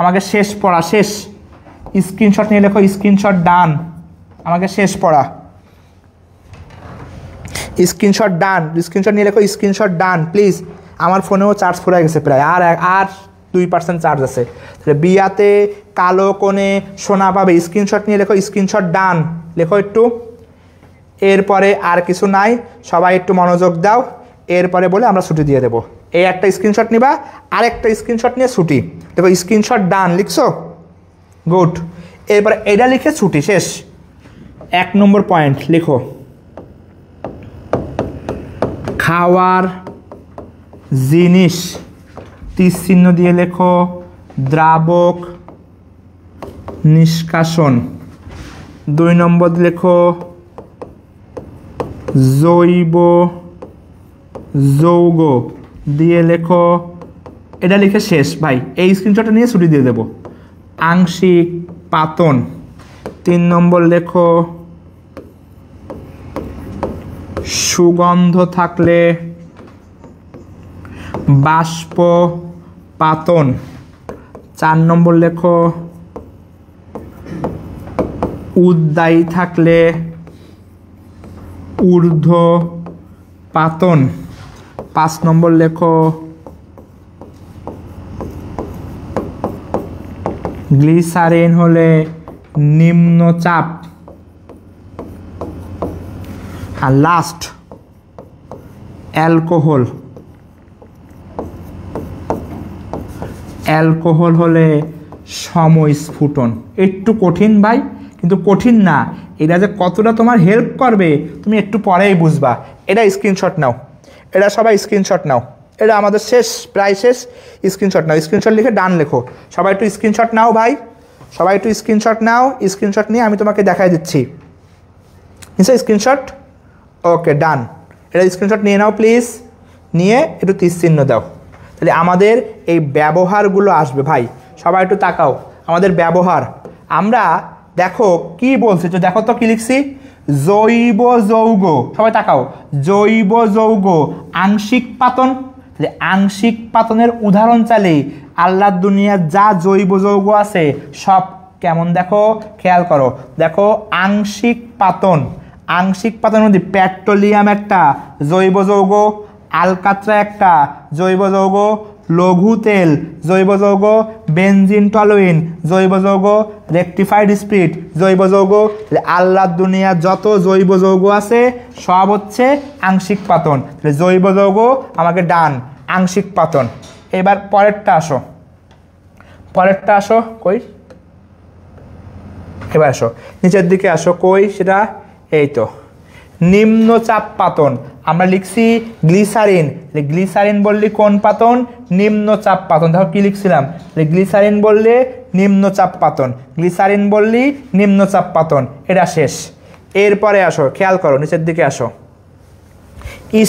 Speaker 1: আমাকে শেষ পড়া শেষ, স্ক্রিনশট নিয়ে লেখো, স্ক্রিনশট ডান, আমাকে শেষ পড়া। স্ক্রিনশট ডান, স্ক্রিনশট নিয়ে লেখো, স্ক্রিনশট ডান প্লিজ। আমার ফোনেও চার্জ ফুরাই গেছে প্রায়, আর 2% চার্জ আছে। তাহলে বিয়াতে কালো কোণে সোনা পাবে, স্ক্রিনশট নিয়ে লেখো, স্ক্রিনশট ডান লেখো একটু। এরপরে আর কিছু নাই, সবাই একটু মনোযোগ দাও, এরপরে বলে আমরা ছুটি দিয়ে দেবো। এই একটা স্ক্রিনশট নিবা, আরেকটা স্ক্রিনশট নিয়ে ছুটি। দেখো স্ক্রিনশট ডান লিখছো, গুড। এরপরে এটা লিখে ছুটি শেষ। 1 নম্বর পয়েন্ট লিখো, খাওয়ার জিনিস, তীর চিহ্ন দিয়ে লেখো দ্রাবক নিষ্কাশন। 2 নম্বর লেখো জৈব যৌগ দিয়ে লেখো, এটা লিখে শেষ ভাই, এই স্ক্রিনশটটা নিয়ে ছুটি দিয়ে দেব। আংশিক পাতন। 3 নম্বর লেখো সুগন্ধ থাকলে বাষ্প পাতন। 4 নম্বর লেখো উদ্দায়ী থাকলে ঊর্ধ্ব পাতন। 5 নম্বর লেখো গ্লিসারিন হলে নিম্নচাপ। আর লাস্ট অ্যালকোহল। অ্যালকোহল হলে সমস্ফুটন। একটু কঠিন ভাই, কিন্তু কঠিন না, এটা যে কতটা তোমার হেল্প করবে তুমি একটু পরেই বুঝবা। এটা স্ক্রিনশট নাও, এটা সবাই স্ক্রিনশট নাও, এটা আমাদের শেষ, প্রায় শেষ। স্ক্রিনশট নাও, স্ক্রিনশট লিখে ডান লেখো। সবাই একটু স্ক্রিনশট নাও ভাই, সবাই একটু স্ক্রিনশট নাও। স্ক্রিনশট নিয়ে আমি তোমাকে দেখাই দিচ্ছি। নিশ্চয় স্ক্রিনশট, ওকে ডান। এটা স্ক্রিনশট নিয়ে নাও প্লিজ, নিয়ে একটু তীর চিহ্ন দাও, তাহলে আমাদের এই ব্যবহারগুলো আসবে। ভাই সবাই একটু তাকাও, আমাদের ব্যবহার আমরা দেখো কি বলছে, তো দেখো তো কি লিখছি, জৈব যৌগ। সবাই তাকাও, জৈব যৌগ আংশিক পাতন। তাহলে আংশিক পাতনের উদাহরণ চাইলে আল্লাহর দুনিয়ার যা জৈব যৌগ আছে সব কেমন দেখো, খেয়াল করো। দেখো আংশিক পাতন, আংশিক পাতনের মধ্যে পেট্রোলিয়াম একটা জৈব যৌগ, আলকাত্রা একটা জৈব যৌগ, লঘু তেল জৈব যৌগ, বেনজিন টলুইন জৈব যৌগ, রেকটিফাইড স্পিরিট জৈব যৌগ। আল্লাহর দুনিয়ার যত জৈব যৌগ আছে সব হচ্ছে আংশিক পাতন। তাহলে জৈব যৌগ আমাকে ডান, আংশিক পাতন। এবার পরেরটা আসো, পরেরটা আসো, কই এবার আসো নিচের দিকে আসো, কই সেটা, এই তো নিম্নচাপ পাতন। আমরা লিখছি গ্লিসারিন, গ্লিসারিন বললি কোন পাতন, নিম্নচাপ পাতন। দেখো কি লিখছিলাম, গ্লিসারিন বললে নিম্নচাপ পাতন, গ্লিসারিন বললি নিম্নচাপ পাতন। এটা শেষ। এরপরে আসো, খেয়াল করো নিচের দিকে আসো,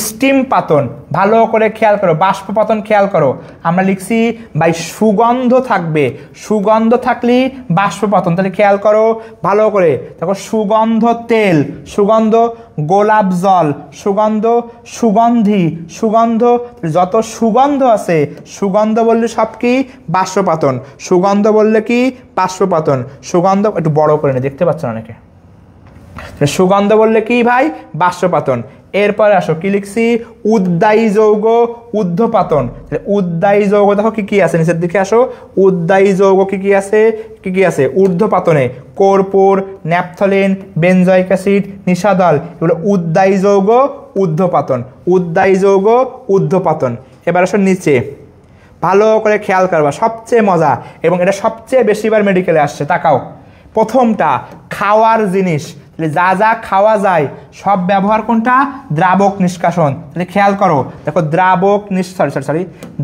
Speaker 1: স্টিম পাতন। ভালো করে খেয়াল করো, বাষ্প পাতন খেয়াল করো। আমরা লিখছি ভাই সুগন্ধ থাকবে, সুগন্ধ থাকলে বাষ্প পাতন। তাহলে খেয়াল করো ভালো করে, দেখো সুগন্ধ তেল, সুগন্ধ গোলাপ জল, সুগন্ধ সুগন্ধি, সুগন্ধ যত সুগন্ধ আছে, সুগন্ধ বললে সব কি বাষ্প পাতন, সুগন্ধ বললে কি বাষ্প পাতন। সুগন্ধ একটু বড় করে নে, দেখতে পাচ্ছ না অনেকে। সুগন্ধ বললে কি ভাই, বাষ্প পাতন। এরপরে আসো কি লিখছি, উদ্দায়ী যৌগ ঊর্ধ্বপাতন। উদ্দায়ী যৌগ দেখো কি কি আছে, নিচের দিকে আসো। উদ্দায়ী যৌগ কি কি আছে, কি কি আছে ঊর্ধ্বপাতনে, কর্পূর, ন্যাপথলিন, বেনজয়িক অ্যাসিড, নিশাদল, এগুলো উদ্দায়ী যৌগ ঊর্ধ্বপাতন, উদ্দায়ী যৌগ ঊর্ধ্বপাতন। এবার আসো নিচে, ভালো করে খেয়াল করবা, সবচেয়ে মজা এবং এটা সবচেয়ে বেশিবার মেডিকেলে আসছে। তাকাও প্রথমটা, খাওয়ার জিনিস। যা যা খাওয়া যায় সব ব্যবহার কোনটা, দ্রাবক নিষ্কাশন। তাহলে খেয়াল করো, দেখো দ্রাবক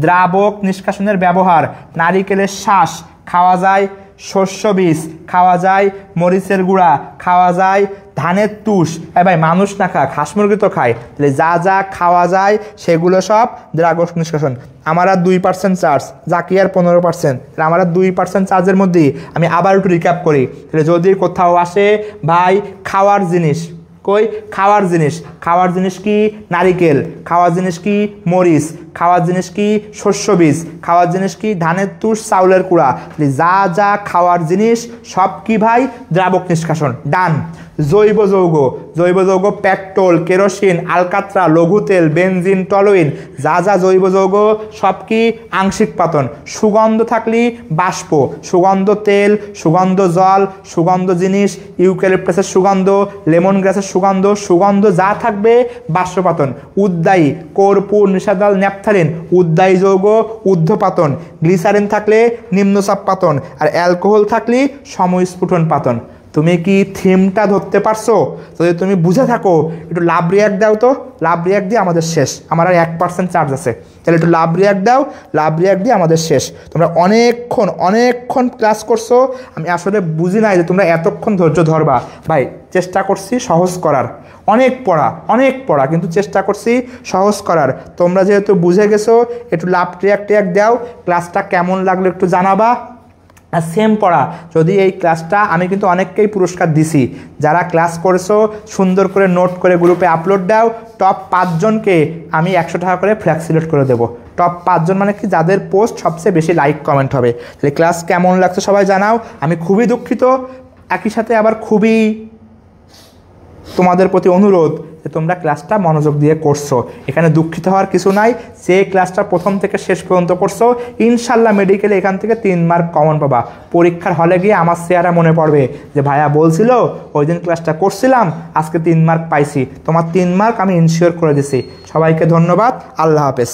Speaker 1: দ্রাবক নিষ্কাশনের ব্যবহার, নারিকেলের শ্বাস খাওয়া যায়, শস্য বীজ খাওয়া যায়, মরিচের গুঁড়া খাওয়া যায়, ধানের তুষ, ভাই মানুষ না খাক, হাঁস মুরগি তো খায়। তাহলে যা যা খাওয়া যায় সেগুলো সব দ্রাবক নিষ্কাশন। আমার 2% চার্জ, জাকিয়ার 15%, আমার 2% চার্জের মধ্যেই আমি আবার একটু রিক্যাপ করি। তাহলে যদি কোথাও আসে ভাই খাওয়ার জিনিস, কই খাওয়ার জিনিস, খাওয়ার জিনিস কি নারিকেল, খাওয়ার জিনিস কি মরিচ, খাওয়ার জিনিস কি শস্য বীজ, খাওয়ার জিনিস কি ধানের তুষ, চাউলের কুড়া। যা যা খাওয়ার জিনিস সব কি ভাই দ্রাবক নিষ্কাশন, ডান। জৈব যৌগ, জৈব যৌগ পেট্রোল, কেরোসিন, আলকাত্রা, লঘু তেল, বেনজিন টলুইন, যা যা জৈব যৌগ সব কি আংশিক পাতন। সুগন্ধ থাকলে বাষ্প, সুগন্ধ তেল, সুগন্ধ জল, সুগন্ধ জিনিস, ইউক্যালিপটাসের সুগন্ধ, লেমন গ্রাসের সুগন্ধ, সুগন্ধ যা থাকবে বাষ্পপাতন। উদ্দায়ী, কর্পূর, নিশাদল, ন্যাপথালিন উদ্দায়ী যৌগ ঊর্ধ্বপাতন। গ্লিসারিন থাকলে নিম্নচাপ পাতন, আর অ্যালকোহল থাকলে সমস্ফুটন পাতন। তুমি কি থিমটা ধরতে পারছো? যদি তুমি বুঝে থাকো একটু লাভ রিয়াক্ট দাও তো, লাভ রিয়াক্ট দিয়ে আমাদের শেষ, আমার আর 1% চার্জ আছে, তাহলে একটু লাভ রিয়াক্ট দাও, লাভ রিয়াক্ট দিয়ে আমাদের শেষ। তোমরা অনেকক্ষণ ক্লাস করছো, আমি আসলে বুঝি নাই যে তোমরা এতক্ষণ ধৈর্য ধরবা। ভাই চেষ্টা করছি সহজ করার, অনেক পড়া কিন্তু চেষ্টা করছি সহজ করার। তোমরা যেহেতু বুঝে গেছো একটু লাভ রিয়াক্ট দাও, ক্লাসটা কেমন লাগলো একটু জানাবা। আর সেম পড়া, যদি এই ক্লাসটা আমি কিন্তু অনেককেই পুরস্কার দিছি, যারা ক্লাস করেছো সুন্দর করে নোট করে গ্রুপে আপলোড দাও, টপ 5 জনকে আমি 100 টাকা করে ফ্ল্যাক্সিলেট করে দেবো। টপ 5 জন মানে কি, যাদের পোস্ট সবচেয়ে বেশি লাইক কমেন্ট হবে। তাহলে ক্লাস কেমন লাগছে সবাই জানাও। আমি খুবই দুঃখিত, একই সাথে আবার খুবই তোমাদের প্রতি অনুরোধ যে তোমরা ক্লাসটা মনোযোগ দিয়ে করছো, এখানে দুঃখিত হওয়ার কিছু নাই। যে ক্লাসটা প্রথম থেকে শেষ পর্যন্ত করছো ইনশাল্লাহ মেডিকেলে এখান থেকে 3 মার্ক কমন পাবা। পরীক্ষার হলে গিয়ে আমার চেহারা মনে পড়বে যে ভাইয়া বলছিল ওই দিন ক্লাসটা করছিলাম, আজকে 3 মার্ক পাইছি। তোমার 3 মার্ক আমি ইনশিওর করে দিছি। সবাইকে ধন্যবাদ, আল্লাহ হাফেজ।